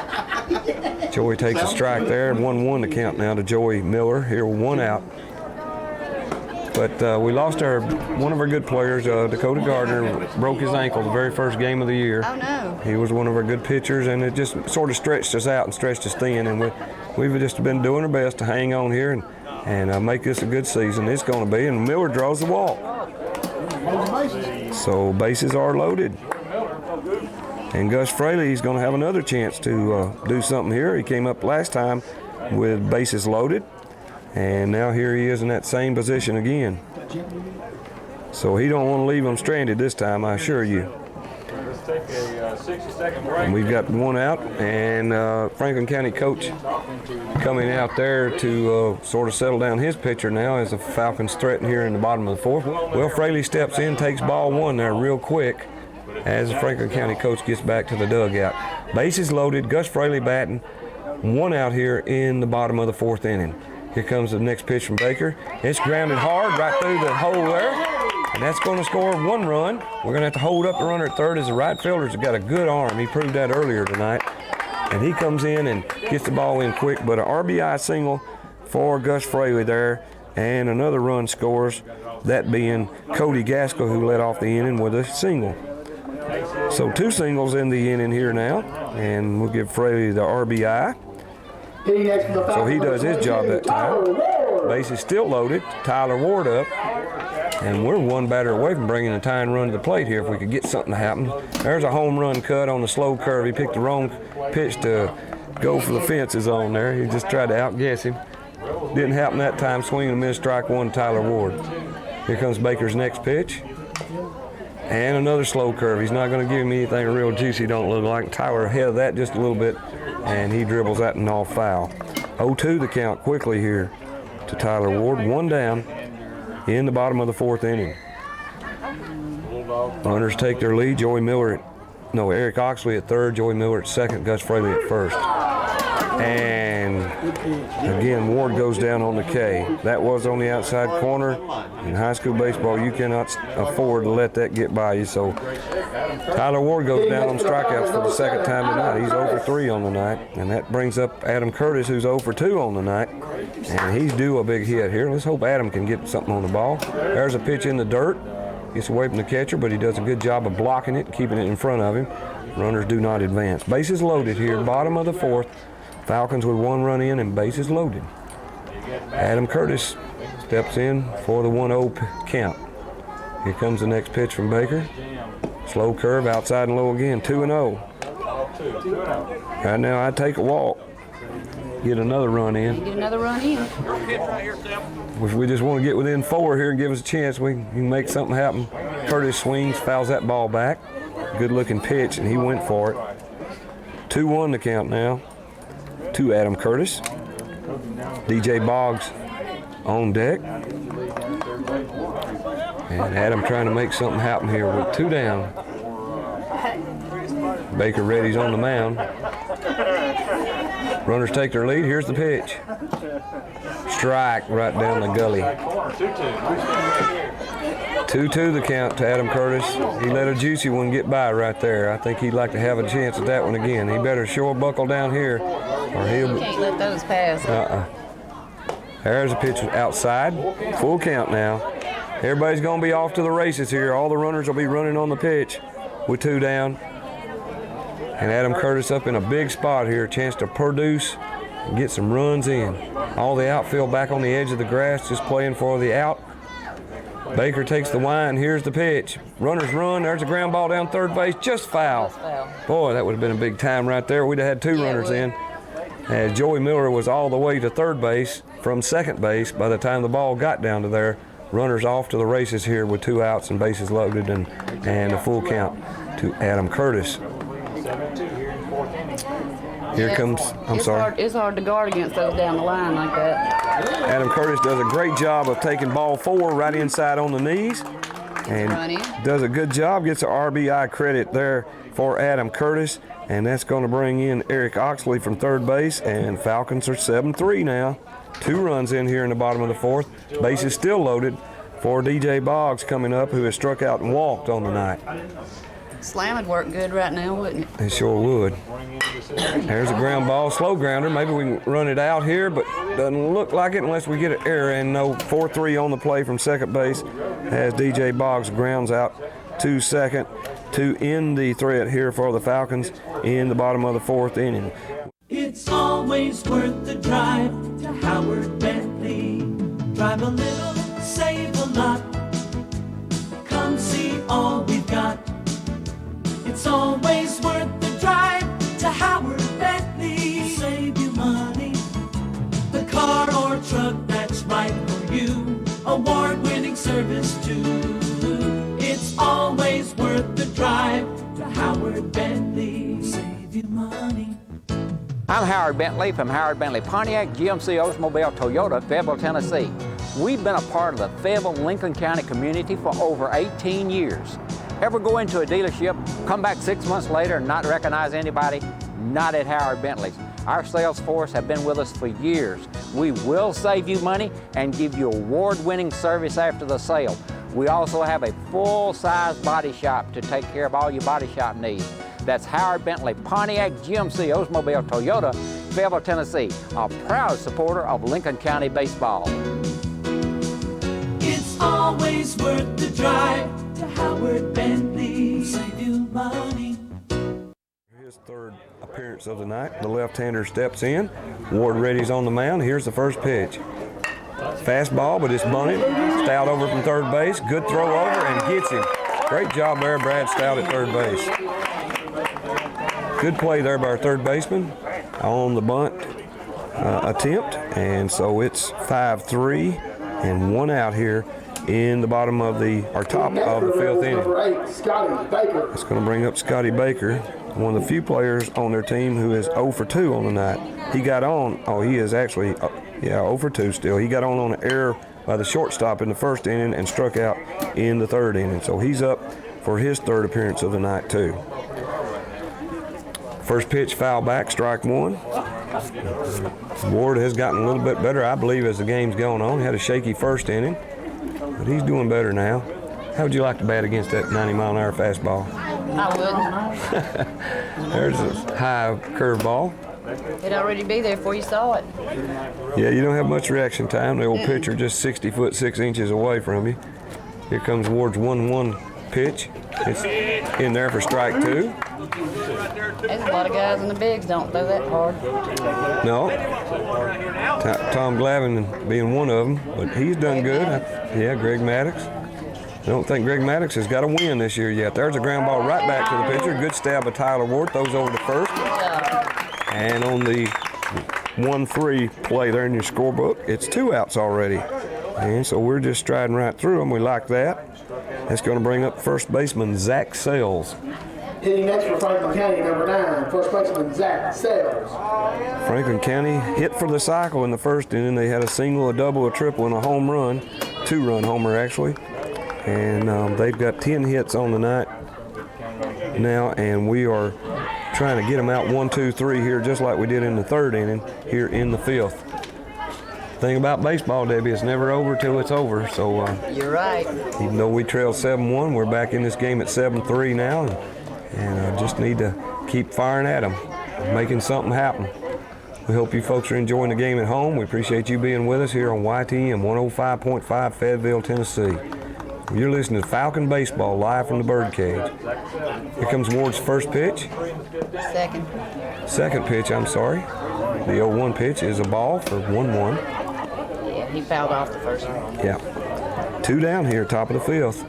Joey takes a strike there, 1-1 to count now to Joey Miller. Here, 1 out. But we lost one of our good players, Dakota Gardner, broke his ankle the very first game of the year.
Oh, no.
He was one of our good pitchers, and it just sort of stretched us out and stretched us thin. And we've just been doing our best to hang on here and make this a good season. It's going to be, and Miller draws the walk. So bases are loaded. And Gus Fraley is going to have another chance to do something here. He came up last time with bases loaded, and now here he is in that same position again. So he don't want to leave them stranded this time, I assure you.
Let's take a 60-second break.
And we've got 1 out, and Franklin County coach coming out there to sort of settle down his pitcher now as the Falcons threaten here in the bottom of the 4th. Well, Fraley steps in, takes ball 1 there real quick as the Franklin County coach gets back to the dugout. Bases loaded, Gus Fraley batting, 1 out here in the bottom of the 4th inning. Here comes the next pitch from Baker. It's grounded hard right through the hole there. And that's going to score 1 run. We're going to have to hold up the runner at third as the right fielder's got a good arm. He proved that earlier tonight. And he comes in and gets the ball in quick. But an RBI single for Gus Fraley there. And another run scores, that being Cody Gaskell, who led off the inning with a single. So 2 singles in the inning here now. And we'll give Fraley the RBI. So he does his job that time. Base is still loaded. Tyler Ward up. And we're 1 batter away from bringing a tying run to the plate here if we could get something to happen. There's a home run cut on the slow curve. He picked the wrong pitch to go for the fences on there. He just tried to outguess him. Didn't happen that time. Swing and miss, strike 1, Tyler Ward. Here comes Baker's next pitch. And another slow curve. He's not going to give him anything real juicy, don't look like. Tyler ahead of that just a little bit. And he dribbles that and off foul. 0-2 the count quickly here to Tyler Ward. 1 down in the bottom of the 4th inning. Runners take their lead. Eric Oxley at third, Joey Miller at second, Gus Fraley at first. And again, Ward goes down on the K. That was on the outside corner. In high school baseball, you cannot afford to let that get by you. So Tyler Ward goes down on strikeouts for the 2nd time tonight. He's 0 for 3 on the night. And that brings up Adam Curtis, who's 0 for 2 on the night. And he's due a big hit here. Let's hope Adam can get something on the ball. There's a pitch in the dirt. Gets away from the catcher, but he does a good job of blocking it, keeping it in front of him. Runners do not advance. Bases loaded here, bottom of the 4th. Falcons with 1 run in and bases loaded. Adam Curtis steps in for the 1-0 count. Here comes the next pitch from Baker. Slow curve, outside and low again, 2-0. Right now I'd take a walk. Get another run in.
Get another run in.
If we just want to get within 4 here and give us a chance, we can make something happen. Curtis swings, fouls that ball back. Good looking pitch, and he went for it. 2-1 the count now to Adam Curtis. DJ Boggs on deck. And Adam trying to make something happen here with 2 down. Baker Reddy's on the mound. Runners take their lead. Here's the pitch. Strike right down the gully. 2-2 the count to Adam Curtis. He let a juicy one get by right there. I think he'd like to have a chance at that one again. He better sure buckle down here or he'll...
Can't let those pass.
There's a pitch outside. Full count now. Everybody's going to be off to the races here. All the runners will be running on the pitch with 2 down. And Adam Curtis up in a big spot here. A chance to produce and get some runs in. All the outfield back on the edge of the grass just playing for the out. Baker takes the wind. Here's the pitch. Runners run. There's a ground ball down third base. Just foul. Boy, that would have been a big time right there. We'd have had 2 runners in. As Joey Miller was all the way to third base from second base by the time the ball got down to there. Runners off to the races here with 2 outs and bases loaded and a full count to Adam Curtis. Here comes,
It's hard to guard against those down the line like that.
Adam Curtis does a great job of taking ball 4 right inside on the knees. And does a good job, gets an RBI credit there for Adam Curtis. And that's going to bring in Eric Oxley from third base. And Falcons are 7-3 now. 2 runs in here in the bottom of the 4th. Base is still loaded for DJ Boggs coming up, who has struck out and walked on the night.
Slam would work good right now, wouldn't it?
It sure would. There's a ground ball, slow grounder. Maybe we can run it out here, but doesn't look like it unless we get an error. And no, 4-3 on the play from second base as DJ Boggs grounds out to second to end the threat here for the Falcons in the bottom of the 4th inning.
It's always worth the drive to Howard Bentley. Drive a little, save a lot. Come see all we've got. It's always worth the drive to Howard Bentley. Save you money. The car or truck that's right for you. Award-winning service too. It's always worth the drive to Howard Bentley. Save you money.
I'm Howard Bentley from Howard Bentley Pontiac, GMC Oldsmobile Toyota, Fayetteville, Tennessee. We've been a part of the Fayetteville-Lincoln County community for over 18 years. Ever go into a dealership, come back 6 months later and not recognize anybody? Not at Howard Bentley's. Our sales force have been with us for years. We will save you money and give you award-winning service after the sale. We also have a full-size body shop to take care of all your body shop needs. That's Howard Bentley Pontiac GMC Oldsmobile Toyota, Fayetteville, Tennessee, a proud supporter of Lincoln County baseball.
It's always worth the drive to Howard Bentley. Save you money.
His third appearance of the night. The left-hander steps in. Ward Reddy's on the mound. Here's the first pitch. Fastball, but it's bunted. Stout over from third base. Good throw over and gets him. Great job there, Brad Stout at third base. Good play there by our third baseman on the bunt attempt. And so it's 5-3 and 1 out here in the bottom of our top of the fifth inning. It's going to bring up Scotty Baker, one of the few players on their team who is 0 for 2 on the night. He got on, he is actually, 0 for 2 still. He got on an error by the shortstop in the first inning and struck out in the third inning. So he's up for his third appearance of the night too. First pitch, foul back, strike one. Ward has gotten a little bit better, I believe, as the game's going on. He had a shaky first inning, but he's doing better now. How would you like to bat against that 90-mile-an-hour fastball?
I wouldn't.
There's a high curveball.
It'd already be there before you saw it.
Yeah, you don't have much reaction time. The old pitcher just 60 foot 6 inches away from you. Here comes Ward's 1-1 pitch. It's in there for strike two.
There's a lot of guys in the bigs don't throw that hard.
No. Tom Glavin being one of them, but he's done good. Yeah, Greg Maddox. I don't think Greg Maddox has got a win this year yet. There's a ground ball right back to the pitcher. Good stab of Tyler Ward. Throws over to first. And on the 1-3 play there in your scorebook, it's 2 outs already. And so we're just striding right through them. We like that. That's going to bring up first baseman Zach Sales.
Hitting next for Franklin County, number 9, first baseman Zach Sales.
Franklin County hit for the cycle in the first inning. They had a single, a double, a triple, and a home run. 2-run homer, actually. And they've got 10 hits on the night now, and we are trying to get them out 1, 2, 3 here, just like we did in the third inning here in the fifth. Thing about baseball, Debbie, it's never over till it's over. So
you're right.
Even though we trail 7-1, we're back in this game at 7-3 now, and just need to keep firing at them, making something happen. We hope you folks are enjoying the game at home. We appreciate you being with us here on YTM 105.5 Fayetteville, Tennessee. You're listening to Falcon Baseball live from the birdcage. Here comes Ward's first pitch. Second pitch, I'm sorry. The 0-1 pitch is a ball for 1-1.
Yeah, he fouled off the first one.
Yeah. 2 down here, top of the fifth.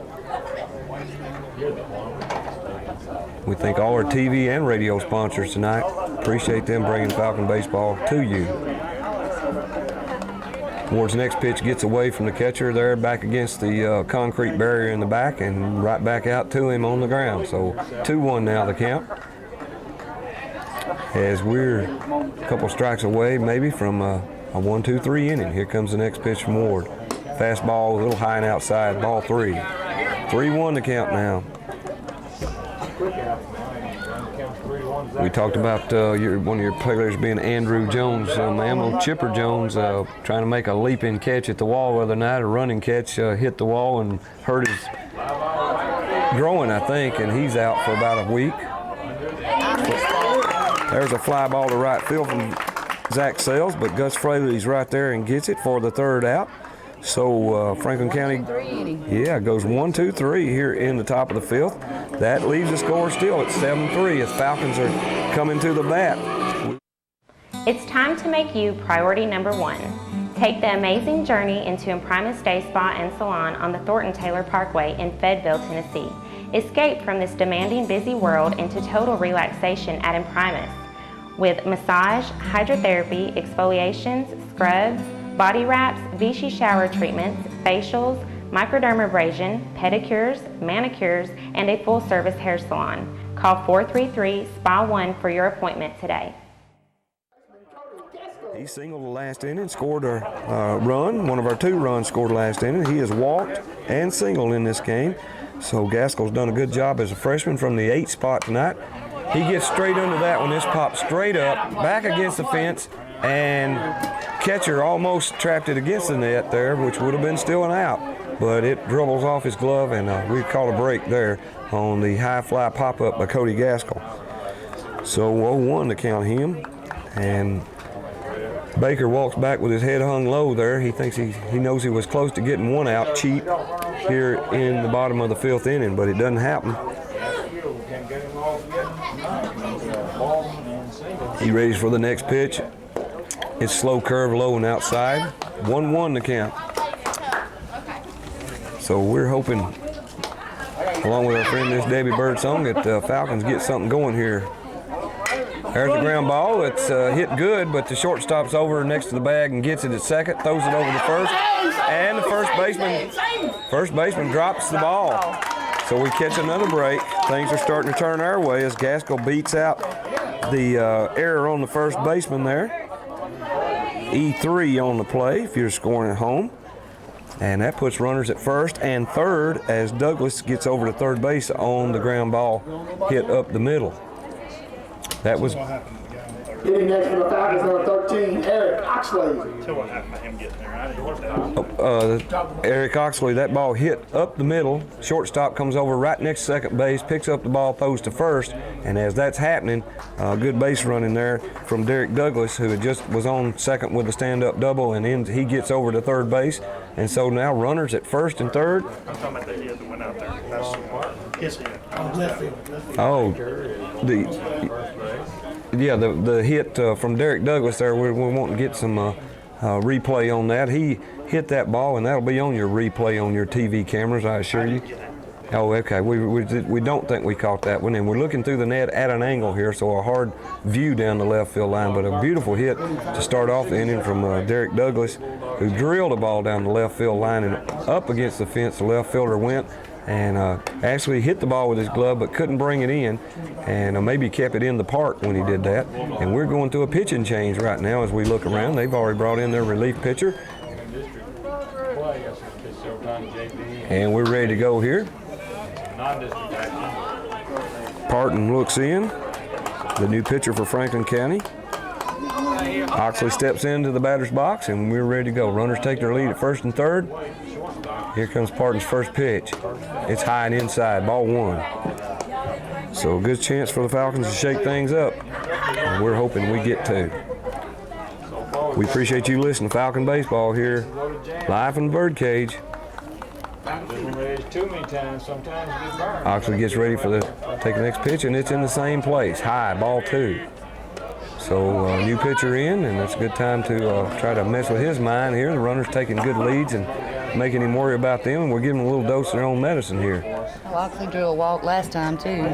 We thank all our TV and radio sponsors tonight. Appreciate them bringing Falcon Baseball to you. Ward's next pitch gets away from the catcher there, back against the concrete barrier in the back, and right back out to him on the ground. So 2-1 now the count. As we're a couple strikes away maybe from a 1, 2, 3 inning. Here comes the next pitch from Ward. Fastball a little high and outside, ball 3. 3-1 the count now. We talked about one of your players being Andrew Jones, Ammo Chipper Jones, trying to make a leaping catch at the wall the other night. A running catch hit the wall and hurt his groin, I think, and he's out for about a week. There's a fly ball to right field from Zach Sales, but Gus Fraley's right there and gets it for the third out. So Franklin County, goes 1, 2, 3 here in the top of the fifth. That leaves the score still at 7-3 as Falcons are coming to the bat.
It's time to make you priority number 1. Take the amazing journey into Imprimis Day Spa and Salon on the Thornton Taylor Parkway in Fayetteville, Tennessee. Escape from this demanding, busy world into total relaxation at Imprimis with massage, hydrotherapy, exfoliations, scrubs, body wraps, Vichy shower treatments, facials, microdermabrasion, pedicures, manicures, and a full-service hair salon. Call 433-SPA1 for your appointment today.
He singled the last inning, scored a run. One of our 2 runs scored last inning. He has walked and singled in this game. So Gaskell's done a good job as a freshman from the 8 spot tonight. He gets straight under that one. This pops straight up, back against the fence,
and catcher almost trapped it against the net there, which would have been still an out, but it dribbles off his glove, and we caught a break there on the high fly pop-up by Cody Gaskell. So 0-1 to count him, and Baker walks back with his head hung low there. He thinks he knows he was close to getting one out cheap here in the bottom of the 5th inning, but it doesn't happen. He readies for the next pitch. It's slow curve low and outside. 1-1 to count. So we're hoping, along with our friend Miss Debbie Birdsong, that Falcons get something going here. There's the ground ball. It's hit good, but the shortstop's over next to the bag and gets it at second, throws it over to first, and the first baseman drops the ball. So we catch another break. Things are starting to turn our way as Gaskell beats out the error on the first baseman there. E3 on the play if you're scoring at home. And that puts runners at first and third as Douglas gets over to third base on the ground ball hit up the middle. That was
hitting next for the Falcons, number 13, Eric Oxley.
What happened to him getting there? I didn't know.
Eric Oxley. That ball hit up the middle. Shortstop comes over right next to second base, picks up the ball, throws to first, and as that's happening, good base running there from Derek Douglas, who just was on second with a stand-up double, and then he gets over to third base, and so now runners at first and third.
I'm talking about the hit that went out there. That's his hit.
Oh, the hit from Derek Douglas there, we want to get some replay on that. He hit that ball, and that'll be on your replay on your TV cameras, I assure you. Oh, okay. We don't think we caught that one, and we're looking through the net at an angle here, so a hard view down the left field line, but a beautiful hit to start off the inning from Derek Douglas, who drilled a ball down the left field line and up against the fence. The left fielder went and actually hit the ball with his glove but couldn't bring it in, and maybe kept it in the park when he did that. And we're going through a pitching change right now as we look around. They've already brought in their relief pitcher, and we're ready to go here. Parton looks in, the new pitcher for Franklin County. Oxley steps into the batter's box, and we're ready to go. Runners take their lead at first and third. Here comes Parton's first pitch. It's high and inside, ball one. So a good chance for the Falcons to shake things up, and we're hoping we get two. We appreciate you listening to Falcon Baseball here, live from the birdcage.
Too many times, sometimes you get burned.
Oxley gets ready for take the next pitch, and it's in the same place, high, ball two. So new pitcher in, and it's a good time to try to mess with his mind here. The runner's taking good leads and making him worry about them, and we're giving him a little dose of their own medicine here.
Well, Oxley drew a walk last time, too.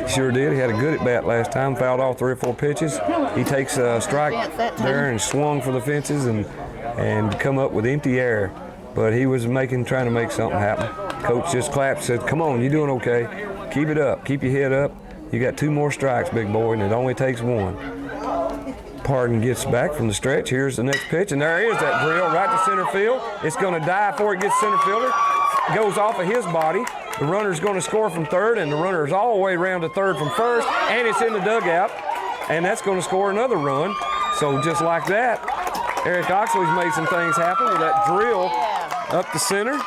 He sure did. He had a good at-bat last time, fouled off 3 or 4 pitches. He takes a strike there and swung for the fences and come up with empty air. But he was trying to make something happen. Coach just clapped, said, "Come on, you're doing okay. Keep it up. Keep your head up. You got 2 more strikes, big boy, and it only takes 1." Parton gets back from the stretch. Here's the next pitch, and there is that drill right to center field. It's going to dive before it gets center fielder. Goes off of his body. The runner's going to score from third, and the runner's all the way around to third from first, and it's in the dugout, and that's going to score another run. So just like that, Eric Oxley's made some things happen with that drill up the center,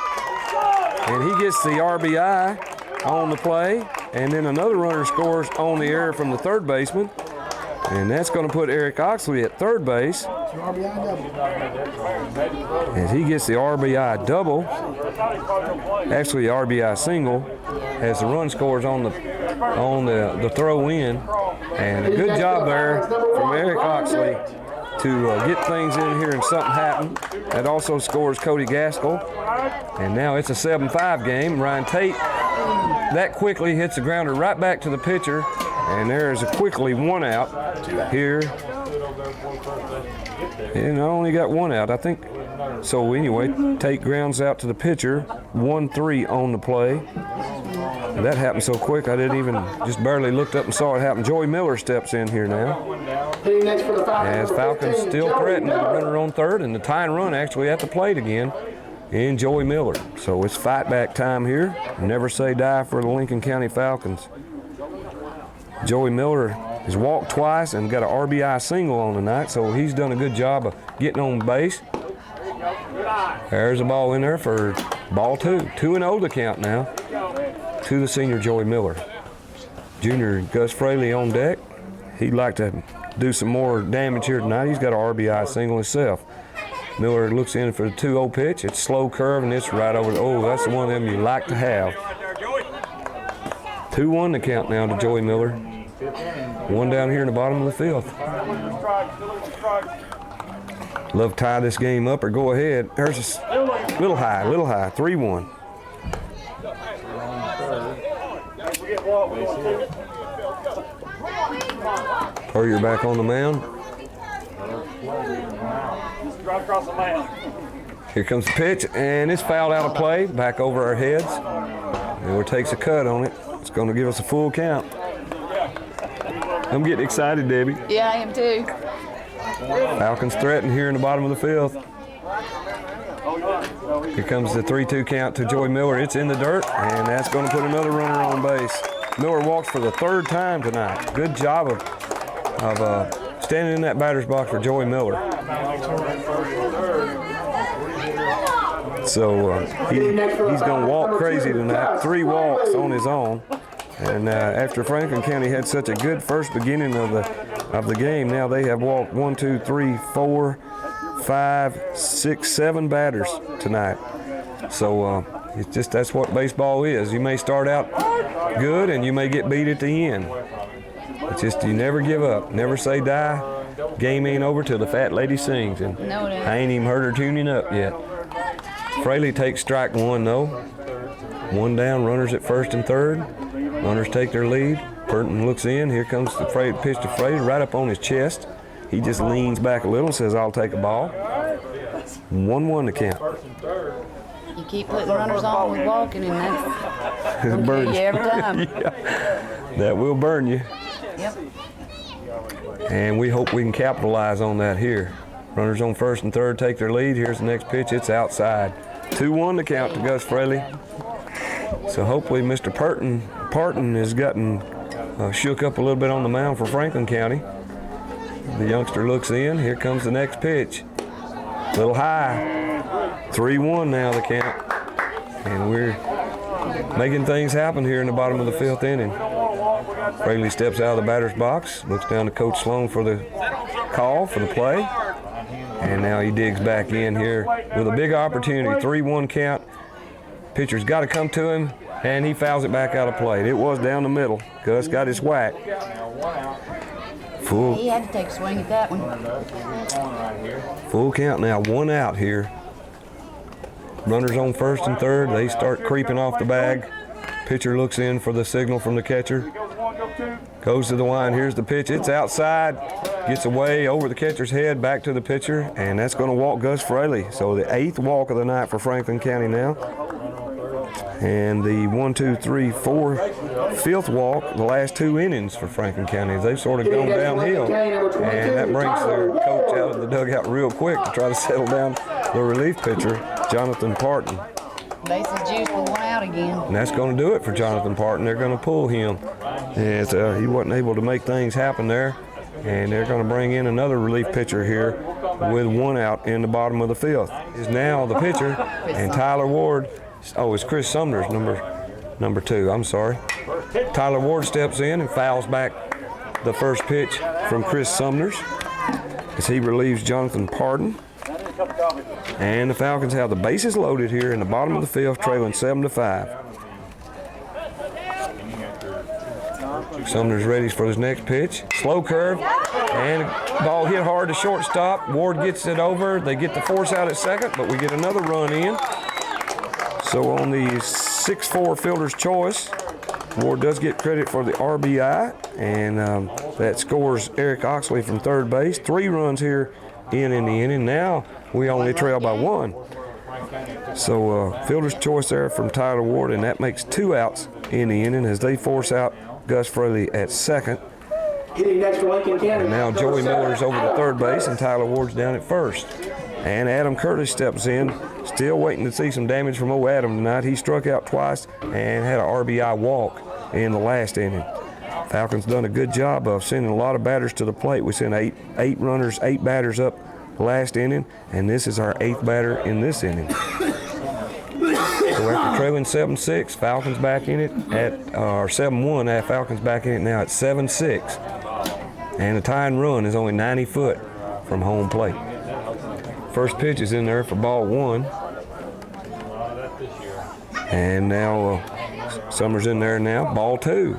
and he gets the RBI on the play, and then another runner scores on the error from the third baseman, and that's going to put Eric Oxley at third base as he gets the RBI double, actually RBI single, as the run scores on the throw in, and a good job there from Eric Oxley to get things in here and something happen. That also scores Cody Gaskell. And now it's a 7-5 game. Ryan Tate, that quickly hits the grounder right back to the pitcher. And there's a quickly 1 out here. And I only got 1 out, I think. So anyway, Tate grounds out to the pitcher. 1-3 on the play. And that happened so quick I didn't even, just barely looked up and saw it happen. Joey Miller steps in here now. As Falcons still threaten the runner on third, and the tying run actually at the plate again in Joey Miller. So it's fight back time here. Never say die for the Lincoln County Falcons. Joey Miller has walked twice and got an RBI single on the night, so he's done a good job of getting on base. There's a ball in there for ball 2. 2-0 the count now to the senior Joey Miller. Junior Gus Fraley on deck. He'd like to do some more damage here tonight. He's got an RBI single himself. Miller looks in for the 2-0 pitch. It's slow curve and it's right over. Oh, that's the one of them you like to have. 2-1 the count now to Joey Miller. One down here in the bottom of the 5th. Love to tie this game up or go ahead. There's a little high, 3-1. You're back on the mound.
Right across the mound.
Here comes the pitch, and it's fouled out of play, back over our heads. Miller takes a cut on it. It's going to give us a full count. I'm getting excited, Debbie.
Yeah, I am too.
Falcons threaten here in the bottom of the 5th. Here comes the 3-2 count to Joey Miller. It's in the dirt, and that's going to put another runner on base. Miller walks for the 3rd time tonight. Good job of standing in that batter's box for Joey Miller. So he's going to walk crazy tonight. 3 walks on his own. And after Franklin County had such a good first beginning of the game, now they have walked 1, 2, 3, 4, 5, 6, 7 batters tonight. So it's just that's what baseball is. You may start out good and you may get beat at the end. It's just you never give up, never say die. Game ain't over till the fat lady sings, and I ain't even heard her tuning up yet. Fraley takes strike 1 though. 1 down, runners at 1st and 3rd. Runners take their lead. Burton looks in. Here comes the pitch to Fraley right up on his chest. He just leans back a little and says, "I'll take a ball." 1-1 to count.
You keep putting runners on with walking, and that's
It burns
you every time.
Yeah. That will burn you.
Yep.
And we hope we can capitalize on that here. Runners on 1st and 3rd take their lead. Here's the next pitch. It's outside. 2-1 to count to Gus Fraley. So hopefully Mr. Parton has gotten shook up a little bit on the mound for Franklin County. The youngster looks in. Here comes the next pitch. A little high. 3-1 now the count. And we're making things happen here in the bottom of the 5th inning. Fraley steps out of the batter's box, looks down to Coach Sloan for the call for the play. And now he digs back in here with a big opportunity. 3-1 count. Pitcher's got to come to him, and he fouls it back out of play. It was down the middle. Gus got his whack. Full.
He had to take a swing at that one.
Full count now. 1 out here. Runners on 1st and 3rd. They start creeping off the bag. Pitcher looks in for the signal from the catcher. Goes to the line. Here's the pitch. It's outside. Gets away over the catcher's head, back to the pitcher, and that's going to walk Gus Fraley. So the 8th walk of the night for Franklin County now. And the 1, 2, 3, 4, 5th walk the last 2 innings for Franklin County. They've sort of gone downhill, and that brings their coach out of the dugout real quick to try to settle down the relief pitcher, Jonathan Parton.
Bases juiced with 1 out again.
And that's going to do it for Jonathan Parton. They're going to pull him. And he wasn't able to make things happen there. And they're going to bring in another relief pitcher here with 1 out in the bottom of the 5th. Is now the pitcher, and Tyler Ward. Oh, it's Chris Sumner's number 2. I'm sorry. Tyler Ward steps in and fouls back the first pitch from Chris Sumner's as he relieves Jonathan Parton. And the Falcons have the bases loaded here in the bottom of the 5th, trailing 7-5. Sumner's ready for his next pitch. Slow curve, and the ball hit hard to shortstop. Ward gets it over. They get the force out at second, but we get another run in. So on the 6-4 fielder's choice, Ward does get credit for the RBI, and that scores Eric Oxley from 3rd base. 3 runs here in the inning. Now we only trail by 1. So fielder's choice there from Tyler Ward, and that makes 2 outs in the inning as they force out Gus Fraley at second. And now Joey Miller's over to 3rd base, and Tyler Ward's down at 1st. And Adam Curtis steps in, still waiting to see some damage from old Adam tonight. He struck out twice and had an RBI walk in the last inning.
Falcon's done a good job of sending a lot of batters to the plate. We sent eight batters up last inning, and this is our 8th batter in this inning. So after trailing 7-6, Falcons back in it or 7-1. Falcons back in it now at 7-6, and the tying run is only 90 foot from home plate. First pitch is in there for ball 1, and now Summers in there now, ball 2.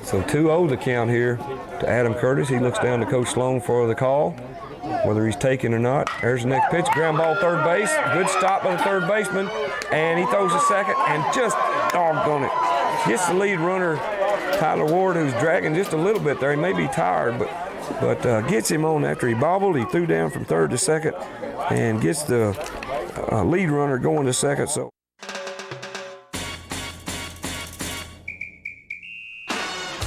So 2-0 the count here to Adam Curtis. He looks down to Coach Sloan for the call, whether he's taken or not. There's the next pitch, ground ball third base. Good stop by the third baseman, and he throws a second and just doggone it. Gets the lead runner, Tyler Ward, who's dragging just a little bit there. He may be tired, but gets him on after he bobbled. He threw down from third to second and gets the lead runner going to second. So.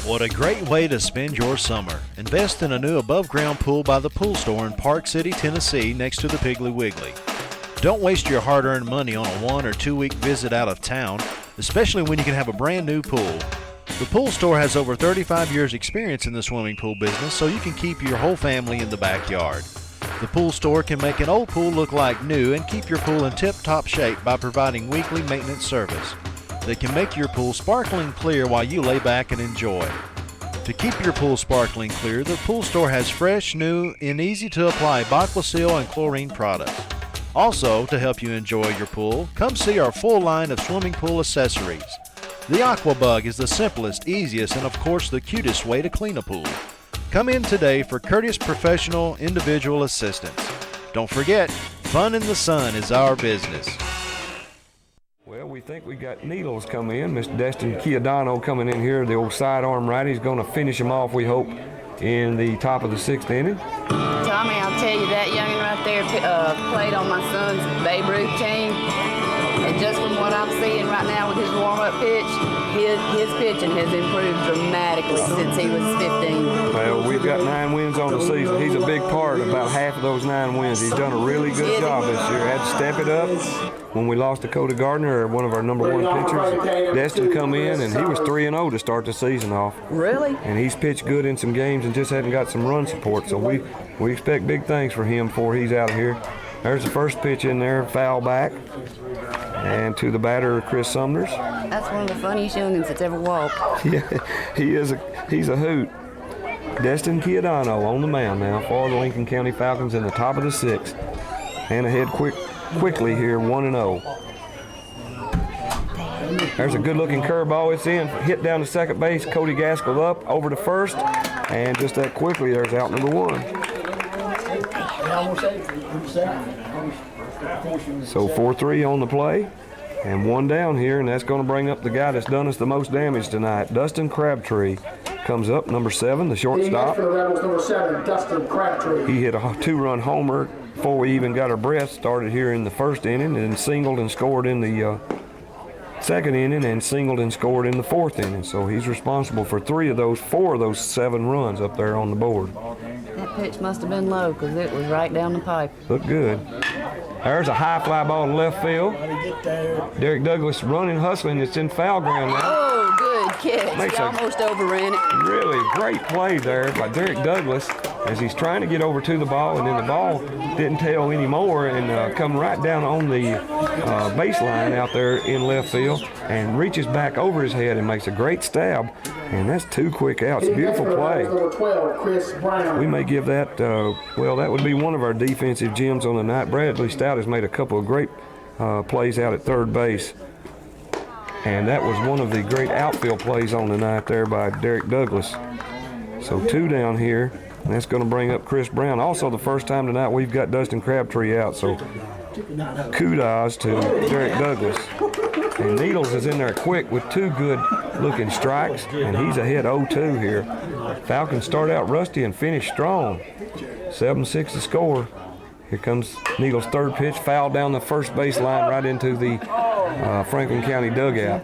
What a great way to spend your summer. Invest in a new above-ground pool by the Pool Store in Park City, Tennessee, next to the Piggly Wiggly. Don't waste your hard-earned money on a 1 or 2 week visit out of town, especially when you can have a brand new pool. The Pool Store has over 35 years experience in the swimming pool business, so you can keep your whole family in the backyard. The Pool Store can make an old pool look like new and keep your pool in tip-top shape by providing weekly maintenance service. They can make your pool sparkling clear while you lay back and enjoy. To keep your pool sparkling clear, the Pool Store has fresh, new, and easy-to-apply Aquaseal and chlorine products. Also, to help you enjoy your pool, come see our full line of swimming pool accessories. The Aquabug is the simplest, easiest, and of course the cutest way to clean a pool. Come in today for courteous professional individual assistance. Don't forget, fun in the sun is our business.
Well, we think we got Needles coming in. Mr. Destin Chiodano coming in here, the old sidearm righty. He's going to finish him off, we hope, in the top of the 6th inning.
Tommy, I'll tell you, that youngin' right there played on my son's Babe Ruth team. And just from what I'm seeing right now with his warm-up pitch, his pitching has improved dramatically since he was 15.
Well, we've got 9 wins on the season. He's a big part of about half of those 9 wins. He's done a really good job this year. Had to step it up. When we lost Dakota Gardner, one of our number 1 pitchers, Destin come in, and he was 3-0 to start the season off.
Really?
And he's pitched good in some games and just hadn't got some run support. So we expect big things for him before he's out of here. There's the first pitch in there, foul back. And to the batter, Chris Sumners.
That's one of the funniest youngins that's ever walked.
Yeah, he's a hoot. Destin Chiodano on the mound now for the Lincoln County Falcons in the top of the 6th. And ahead quickly here, 1-0. There's a good-looking curveball. It's in. Hit down to second base. Cody Gaskell up over to first. And just that quickly, there's out number 1. So 4-3 on the play. And 1 down here, and that's going to bring up the guy that's done us the most damage tonight. Dustin Crabtree comes up, number 7, the shortstop.
Number 7, Dustin Crabtree.
He hit a 2-run homer before we even got our breath started here in the 1st inning, and singled and scored in the 2nd inning, and singled and scored in the 4th inning. So he's responsible for 4 of those 7 runs up there on the board.
That pitch must have been low because it was right down the pipe.
Looked good. There's a high fly ball to left field. Derek Douglas running, hustling. It's in foul ground now.
Oh, good catch. He almost overran it.
Really great play there by Derek Douglas as he's trying to get over to the ball, and then the ball didn't tail anymore and come right down on the baseline out there in left field and reaches back over his head and makes a great stab. And that's 2 quick outs. Beautiful play. We may give that, well, that would be one of our defensive gems on the night. Bradley Stout has made a couple of great plays out at third base. And that was one of the great outfield plays on the night there by Derek Douglas. So 2 down here, and that's going to bring up Chris Brown. Also the first time tonight we've got Dustin Crabtree out, so kudos to Derek Douglas. And Needles is in there quick with 2 good-looking strikes, and he's ahead 0-2 here. Falcons start out rusty and finish strong. 7-6 to score. Here comes Needles' 3rd pitch, foul down the first base line right into the Franklin County dugout.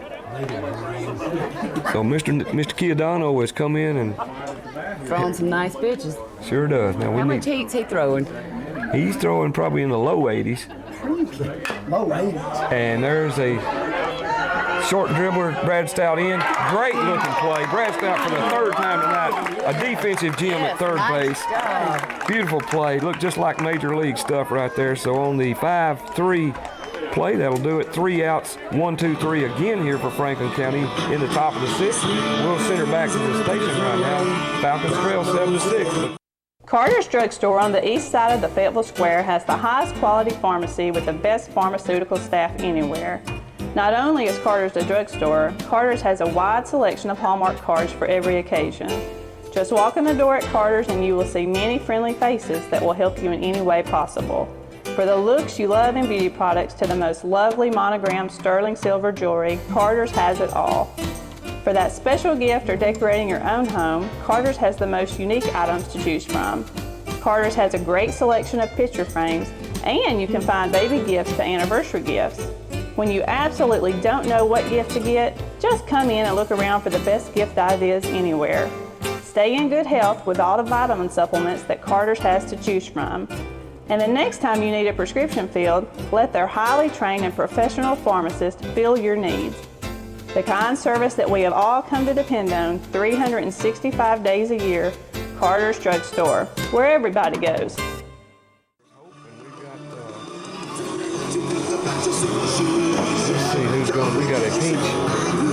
So Mr. Chiodano has come in and
throwing some nice pitches.
Sure does. Now
How much heat's he throwing?
He's throwing probably in the low 80s.
Low 80s.
And there's a
short dribbler, Brad Stout in. Great looking play. Brad Stout for the third time tonight. A defensive gem at third base. Beautiful play. Looked just like major league stuff right there. So on the 5-3 play, that'll do it. 3 outs, 1, 2, 3 again here for Franklin County in the top of the 6th. We'll send her back to the station right now. Falcons trail 7-6.
Carter's Drugstore on the east side of the Fayetteville Square has the highest quality pharmacy with the best pharmaceutical staff anywhere. Not only is Carter's a drugstore, Carter's has a wide selection of Hallmark cards for every occasion. Just walk in the door at Carter's and you will see many friendly faces that will help you in any way possible. For the looks you love in beauty products to the most lovely monogrammed sterling silver jewelry, Carter's has it all. For that special gift or decorating your own home, Carter's has the most unique items to choose from. Carter's has a great selection of picture frames, and you can find baby gifts to anniversary gifts. When you absolutely don't know what gift to get, just come in and look around for the best gift ideas anywhere. Stay in good health with all the vitamin supplements that Carter's has to choose from. And the next time you need a prescription filled, let their highly trained and professional pharmacist fill your needs. The kind service that we have all come to depend on 365 days a year, Carter's Drugstore, where everybody goes.
Let's see who's going. We got a pinch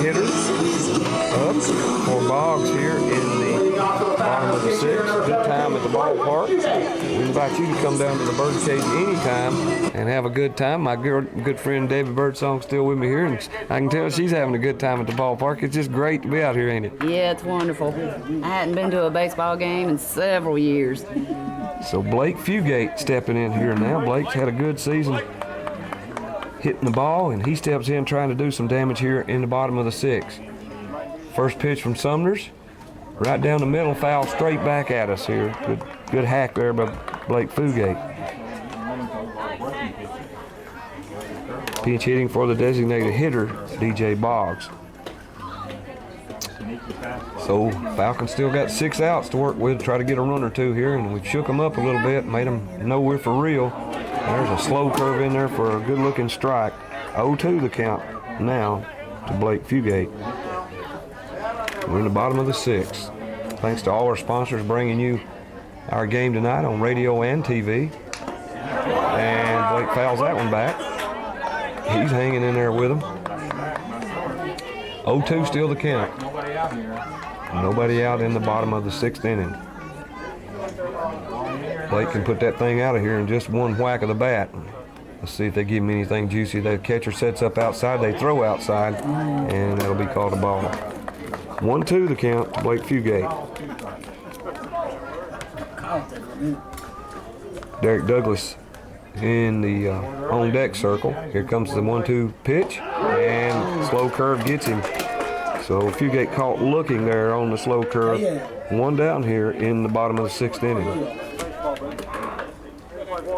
hitter up for Boggs here in the bottom of the 6th. Good time at the ballpark. We invite you to come down to the Birdcage anytime and have a good time. My good friend Debbie Birdsong's still with me here, and I can tell she's having a good time at the ballpark. It's just great to be out here, ain't it?
Yeah, it's wonderful. I hadn't been to a baseball game in several years.
So Blake Fugate stepping in here now. Blake's had a good season hitting the ball, and he steps in trying to do some damage here in the bottom of the 6th. First pitch from Sumners. Right down the middle, foul straight back at us here. Good hack there by Blake Fugate. Pinch hitting for the designated hitter, DJ Boggs. So Falcons still got 6 outs to work with to try to get a run or two here, and we've shook them up a little bit, made them know we're for real. There's a slow curve in there for a good-looking strike. 0-2 the count now to Blake Fugate. We're in the bottom of the 6th. Thanks to all our sponsors bringing you our game tonight on radio and TV. And Blake fouls that one back. He's hanging in there with him. 0-2 still the count. Nobody out in the bottom of the 6th inning. Blake can put that thing out of here in just one whack of the bat. Let's see if they give him anything juicy. The catcher sets up outside, they throw outside, and that'll be called a ball. 1-2 the count to Blake Fugate. Derek Douglas in the on deck circle. Here comes the 1-2 pitch, and slow curve gets him. So Fugate caught looking there on the slow curve. One down here in the bottom of the 6th inning.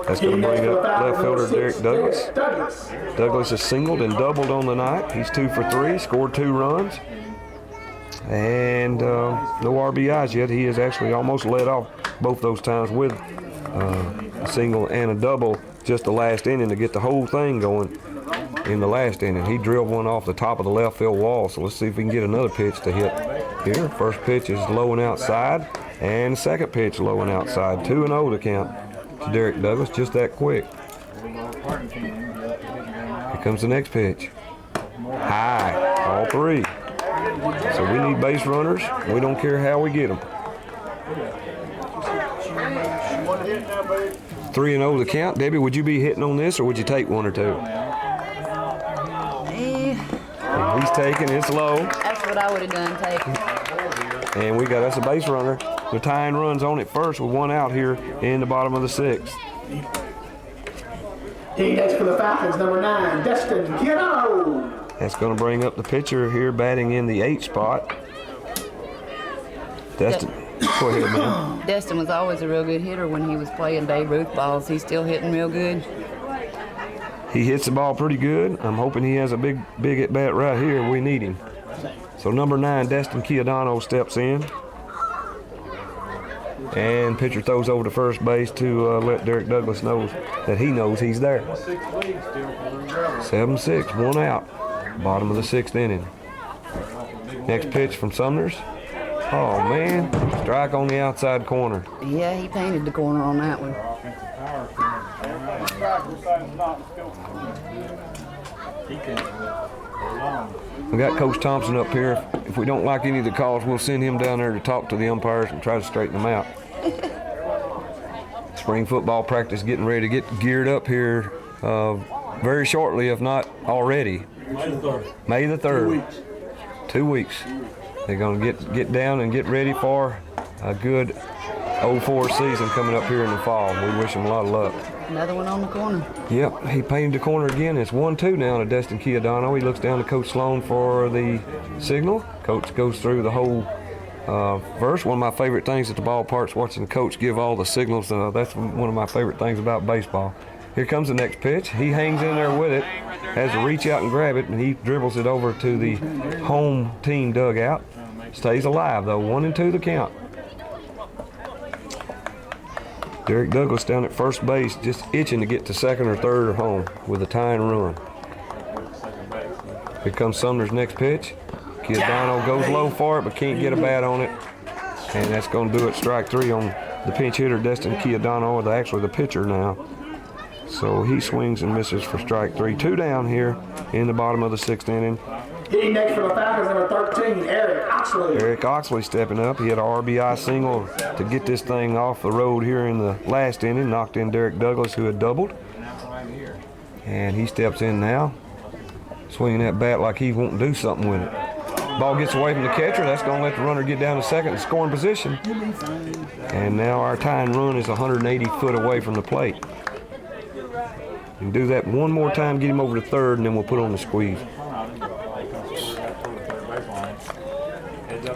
That's going to bring up left fielder Derek Douglas. Douglas has singled and doubled on the night. He's 2 for 3, scored 2 runs. And no RBIs yet. He has actually almost led off both those times with a single and a double just the last inning to get the whole thing going in the last inning. He drilled one off the top of the left field wall, so let's see if we can get another pitch to hit here. First pitch is low and outside, and second pitch low and outside. 2-0 to count to Derek Douglas, just that quick. Here comes the next pitch. High, all 3. So we need base runners. We don't care how we get them. 3-0 the count. Debbie, would you be hitting on this, or would you take 1 or 2? He's taking. It's low.
That's what I would have done, taking.
And we got us a base runner. The tying runs on it first with 1 out here in the bottom of the 6th.
Team next for the Falcons, number 9, Destin Giano.
That's going to bring up the pitcher here batting in the 8 spot. Destin, go ahead, man.
Destin was always a real good hitter when he was playing Babe Ruth balls. He's still hitting real good.
He hits the ball pretty good. I'm hoping he has a big at bat right here. We need him. So number 9, Destin Chiodano steps in. And pitcher throws over to first base to let Derek Douglas know that he knows he's there. 7-6, 1 out.
Bottom of the 6th inning. Next pitch from Sumners. Oh man, strike on the outside corner.
Yeah, he painted the corner on that one.
We got Coach Thompson up here. If we don't like any of the calls, we'll send him down there to talk to the umpires and try to straighten them out. Spring football practice getting ready to get geared up here very shortly, if not already. May the 3rd. 2 weeks. They're going to get down and get ready for a good 04 season coming up here in the fall. We wish them a lot of luck.
Another one on the corner.
Yep, he painted the corner again. It's 1-2 now to Destin Chiodano. He looks down to Coach Sloan for the signal. Coach goes through the whole verse. One of my favorite things at the ballpark's watching the coach give all the signals. That's one of my favorite things about baseball. Here comes the next pitch. He hangs in there with it, has to reach out and grab it, and he dribbles it over to the home team dugout. Stays alive, though. 1-2 the count. Derek Douglas down at first base, just itching to get to second or third or home with a tying run. Here comes Sumner's next pitch. Chiodano goes low for it, but can't get a bat on it. And that's going to do it. Strike 3 on the pinch hitter, Destin Chiodano, or actually the pitcher now. So he swings and misses for strike 3. 2 down here in the bottom of the 6th inning.
Hitting next for the Falcons, number 13, Eric Oxley.
Eric Oxley stepping up. He had an RBI single to get this thing off the road here in the last inning. Knocked in Derek Douglas, who had doubled. And he steps in now, swinging that bat like he won't do something with it. Ball gets away from the catcher. That's going to let the runner get down to second in scoring position. And now our tying run is 180 foot away from the plate. You can do that one more time, get him over to third, and then we'll put on the squeeze.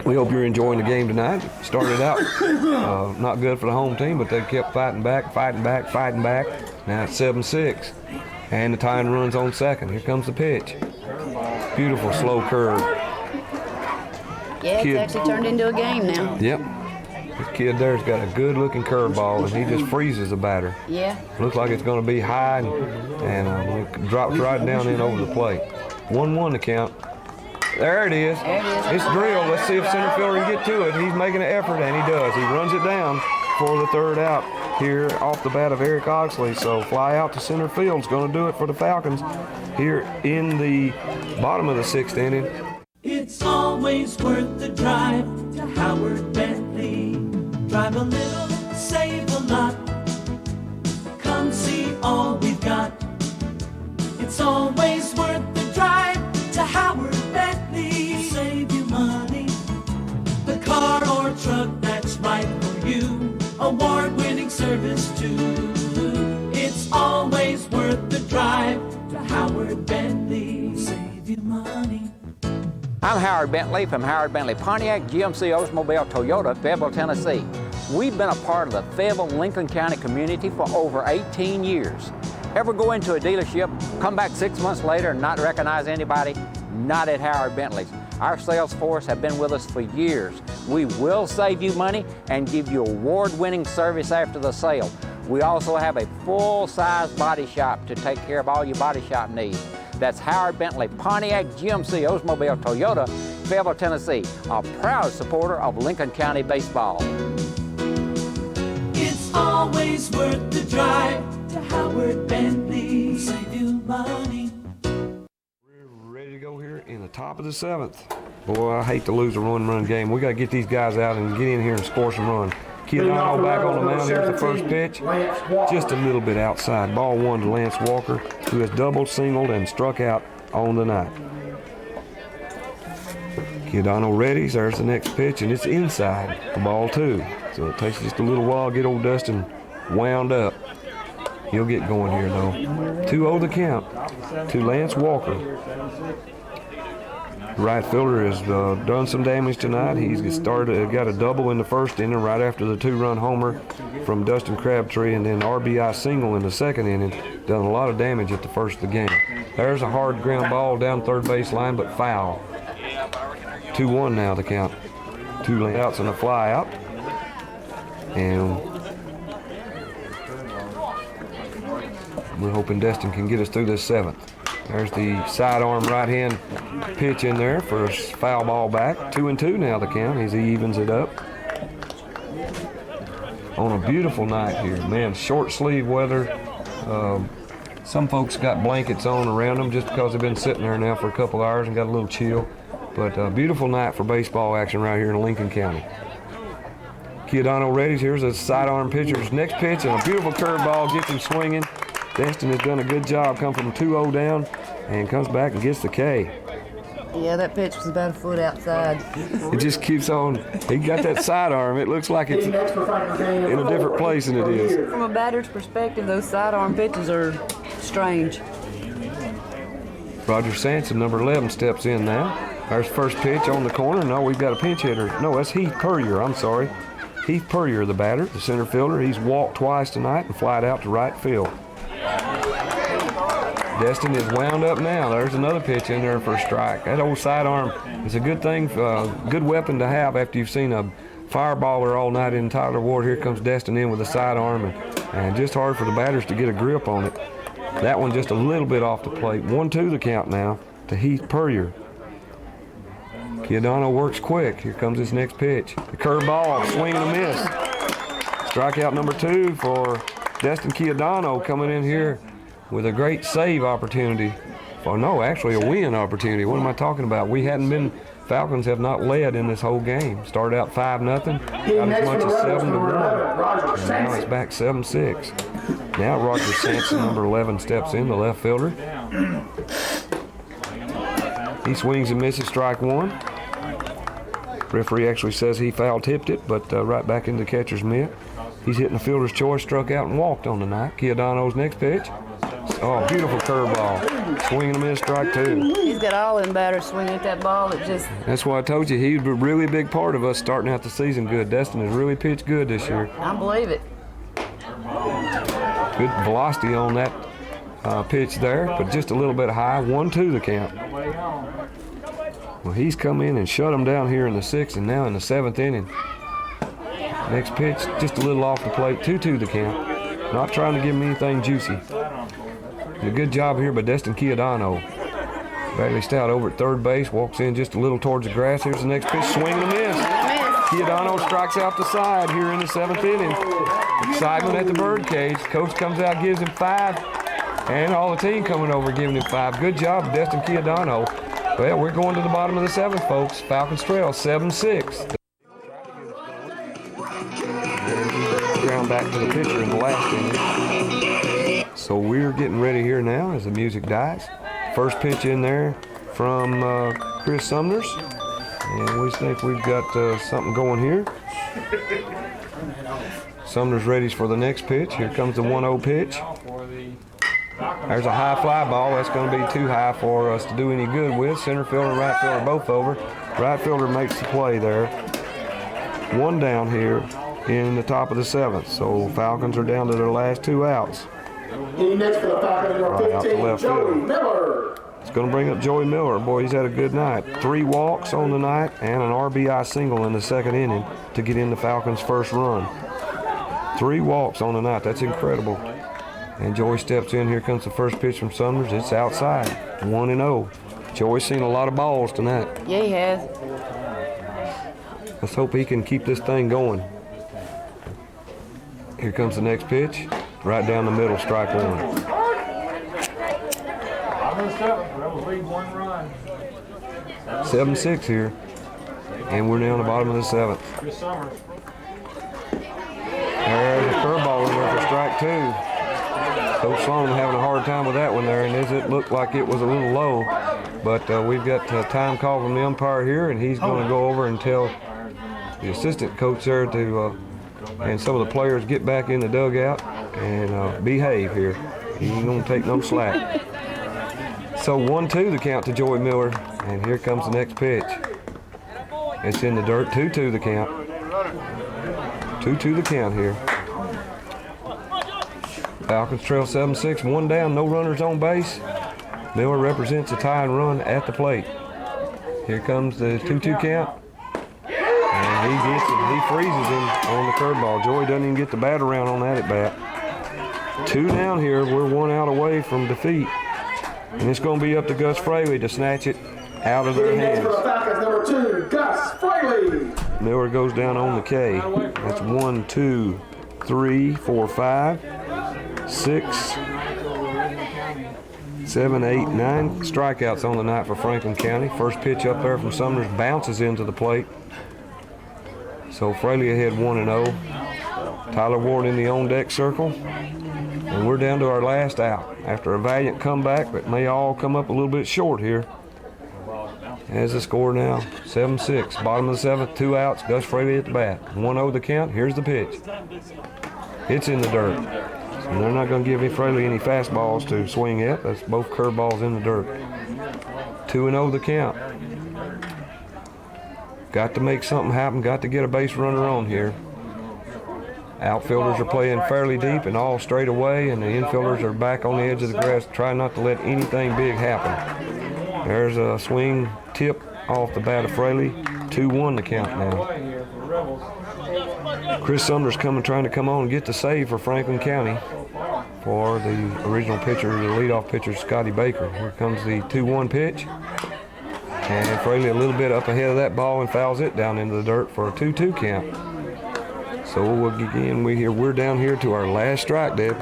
We hope you're enjoying the game tonight. Started out not good for the home team, but they kept fighting back. Now it's 7-6. And the tying run's on second. Here comes the pitch. Beautiful slow curve.
Yeah, it's actually turned into a game now.
Yep. This kid there's got a good-looking curveball, and he just freezes the batter.
Yeah.
Looks like it's going to be high, and it drops right down in over the plate. 1-1 to count. There it is. It's drilled. Let's see if center fielder can get to it. He's making an effort, and he does. He runs it down for the third out here off the bat of Eric Oxley. So fly out to center field is going to do it for the Falcons here in the bottom of the 6th inning.
It's always worth the drive to Howard Bentley. Drive a little, save a lot. Come see all we've got. It's always worth the drive to Howard Bentley. Save you money. The car or truck that's right for you. Award-winning service too. It's always worth the drive to Howard Bentley. Save you money.
I'm Howard Bentley from Howard Bentley Pontiac, GMC Oldsmobile Toyota, Fayetteville, Tennessee. We've been a part of the Fayetteville, Lincoln County community for over 18 years. Ever go into a dealership, come back 6 months later and not recognize anybody? Not at Howard Bentley's. Our sales force have been with us for years. We will save you money and give you award-winning service after the sale. We also have a full-size body shop to take care of all your body shop needs. That's Howard Bentley Pontiac GMC Oldsmobile Toyota, Fayetteville, Tennessee, a proud supporter of Lincoln County baseball.
It's always worth the drive to Howard Bentley. Save you money.
We're ready to go here in the top of the 7th. Boy, I hate to lose a run game. We got to get these guys out and get in here and score some runs. Chiodano back on the mound. Here's the first pitch. Just a little bit outside. Ball 1 to Lance Walker, who has doubled, singled, and struck out on the night. Chiodano readies. There's the next pitch, and it's inside for ball 2. So it takes just a little while to get old Dustin wound up. He'll get going here, though. 2-0 the count to Lance Walker. Right fielder has done some damage tonight. He's got a double in the first inning right after the 2-run homer from Dustin Crabtree, and then RBI single in the second inning. Done a lot of damage at the first of the game. There's a hard ground ball down third base line, but foul. 2-1 now the count. 2 outs and a fly out. And we're hoping Destin can get us through this 7th.
There's the sidearm right-hand pitch in there for a foul ball back. 2-2 now the count as he evens it up. On a beautiful night here. Man, short sleeve weather. Some folks got blankets on around them just because they've been sitting there now for a couple hours and got a little chill. But a beautiful night for baseball action right here in Lincoln County. Chiodano ready. Here's a sidearm pitcher's next pitch, and a beautiful curveball gets him swinging. Destin has done a good job, come from 2-0 down, and comes back and gets the K.
Yeah, that pitch was about a foot outside.
It just keeps on. He got that sidearm. It looks like it's in a different place than it is.
From a batter's perspective, those sidearm pitches are strange.
Roger Sampson, number 11, steps in now. There's first pitch on the corner. No, we've got a pinch hitter. No, that's Heath Puryear. I'm sorry. Heath Puryear, the batter, the center fielder. He's walked twice tonight and flied out to right field. Destin is wound up now. There's another pitch in there for a strike. That old sidearm is a good thing, good weapon to have after you've seen a fireballer all night in Tyler Ward. Here comes Destin in with a sidearm, and just hard for the batters to get a grip on it. That one just a little bit off the plate. 1-2 the count now to Heath Puryear. Chiodano works quick. Here comes his next pitch. The curveball, swing and a miss. Strikeout number 2 for Destin Chiodano, coming in here with a great save opportunity. Well, no, actually a win opportunity. What am I talking about? We hadn't been, Falcons have not led in this whole game. Started out 5-0, got as much as 7-1, and now it's back 7-6. Now Roger Sampson, number 11, steps in, the left fielder. He swings and misses, strike 1. Referee actually says he foul tipped it, but right back into the catcher's mitt. He's hitting the fielder's choice, struck out and walked on the night. Chiodano's next pitch. Oh, beautiful curveball. Swing and a miss, strike 2.
He's got all them batters swinging at that ball. It just.
That's why I told you he's a really big part of us starting out the season good. Destin has really pitched good this year.
I believe it.
Good velocity on that pitch there, but just a little bit high. 1-2 the count. Well, he's come in and shut him down here in the 6th and now in the 7th inning. Next pitch, just a little off the plate. 2-2 the count. Not trying to give him anything juicy. A good job here by Destin Chiodano. Bradley Stout over at third base, walks in just a little towards the grass. Here's the next pitch, swing and a miss. Chiodano strikes out the side here in the 7th inning. Excitement at the birdcage. Coach comes out, gives him 5, and all the team coming over giving him 5. Good job, Destin Chiodano. Well, we're going to the bottom of the 7th, folks. Falcons trail 7-6. Ground back to the pitcher in the last inning. So we're getting ready here now as the music dies. First pitch in there from Chris Sumners. And we think we've got something going here. Sumner's ready for the next pitch. Here comes the 1-0 pitch. There's a high fly ball. That's going to be too high for us to do any good with. Center fielder and right fielder both over. Right fielder makes the play there. 1 down here in the top of the 7th. So Falcons are down to their last 2 outs.
Next for the Falcons, number 15, Joey Miller.
It's going to bring up Joey Miller. Boy, he's had a good night. 3 walks on the night and an RBI single in the 2nd inning to get in the Falcons' first run. 3 walks on the night. That's incredible. And Joey steps in. Here comes the first pitch from Summers. It's outside. 1-0. Joey's seen a lot of balls tonight.
Yeah, he has.
Let's hope he can keep this thing going. Here comes the next pitch. Right down the middle, strike 1. 7-6 here. And we're now on the bottom of the 7th. There's a curveball in there for strike 2. Coach Sloan having a hard time with that one there, and it looked like it was a little low. But we've got a time call from the umpire here, and he's going to go over and tell the assistant coach there to, and some of the players get back in the dugout and behave here. He ain't going to take no slack. So 1-2 the count to Joey Miller, and here comes the next pitch. It's in the dirt. 2-2 the count. 2-2 the count here. Falcons trail 7-6, 1 down, no runners on base. Miller represents a tie and run at the plate. Here comes the 2-2 count. And he gets it. He freezes him on the curveball. Joey doesn't even get the bat around on that at bat. 2 down here. We're 1 out away from defeat.
And it's going to be up to Gus Fraley to snatch it out of their
Getting next
hands.
for the Falcons, number 2, Gus Fraley.
Miller goes down on the K. That's 1, 2, 3, 4, 5, 6, 7, 8, 9 strikeouts on the night for Franklin County. First pitch up there from Summers bounces into the plate. So Fraley ahead 1-0. Tyler Ward in the on-deck circle. And we're down to our last out. After a valiant comeback that may all come up a little bit short here. As the score now, 7-6. Bottom of the 7th, 2 outs. Gus Fraley at the bat. 1-0 the count. Here's the pitch. It's in the dirt. And they're not going to give Fraley any fastballs to swing at. That's both curveballs in the dirt. 2-0 the count. Got to make something happen. Got to get a base runner on here. Outfielders are playing fairly deep and all straight away, and the infielders are back on the edge of the grass trying not to let anything big happen. There's a swing tip off the bat of Fraley. 2-1 the count now. Chris Summers trying to come on and get the save for Franklin County for the original pitcher, the leadoff pitcher, Scotty Baker. Here comes the 2-1 pitch. And Fraley a little bit up ahead of that ball and fouls it down into the dirt for a 2-2 count. So again, we're down here to our last strike, Deb.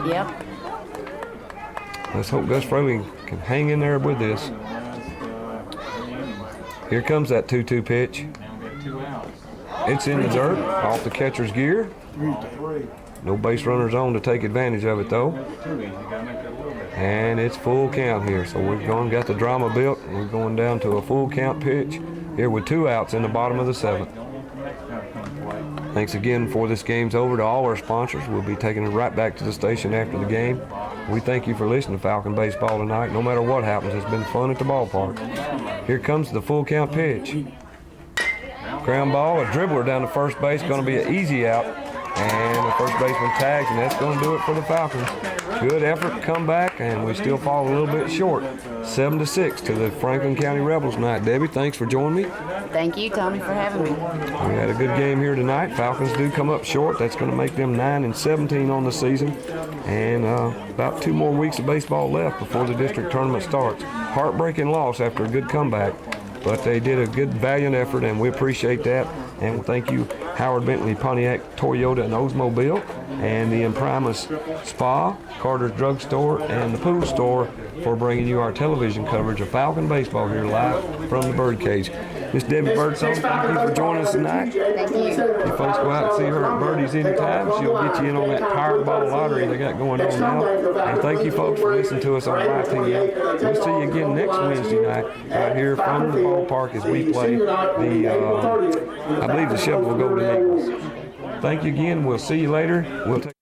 Yep.
Let's hope Gus Fraley can hang in there with this. Here comes that 2-2 pitch. It's in the dirt, off the catcher's gear. No base runners on to take advantage of it though. And it's full count here. So we've got the drama built. We're going down to a full count pitch here with 2 outs in the bottom of the 7th. Thanks again before this game's over to all our sponsors. We'll be taking it right back to the station after the game. We thank you for listening to Falcon Baseball tonight. No matter what happens, it's been fun at the ballpark. Here comes the full count pitch. Ground ball, a dribbler down to first base, going to be an easy out. And the first baseman tags, and that's going to do it for the Falcons. Good effort, come back, and we still fall a little bit short. 7-6 to the Franklin County Rebels tonight. Debbie, thanks for joining me.
Thank you, Tommy, for having me.
We had a good game here tonight. Falcons do come up short. That's going to make them 9-17 on the season. And about 2 more weeks of baseball left before the district tournament starts. Heartbreaking loss after a good comeback. But they did a good, valiant effort, and we appreciate that. And thank you, Howard Bentley, Pontiac, Toyota, and Oldsmobile, and the Imprimus Spa, Carter's Drug Store, and the Pool Store for bringing you our television coverage of Falcon baseball here live from the Birdcage. Miss Debbie Birdsong, thank you for joining us tonight.
Thank you.
You folks go out and see her at Birdie's anytime. She'll get you in on that Powerball lottery they got going on now. And thank you folks for listening to us on YTM. We'll see you again next Wednesday night right here from the ballpark as we play the, I believe the Chevrolet Golden Eagles. Thank you again. We'll see you later. We'll take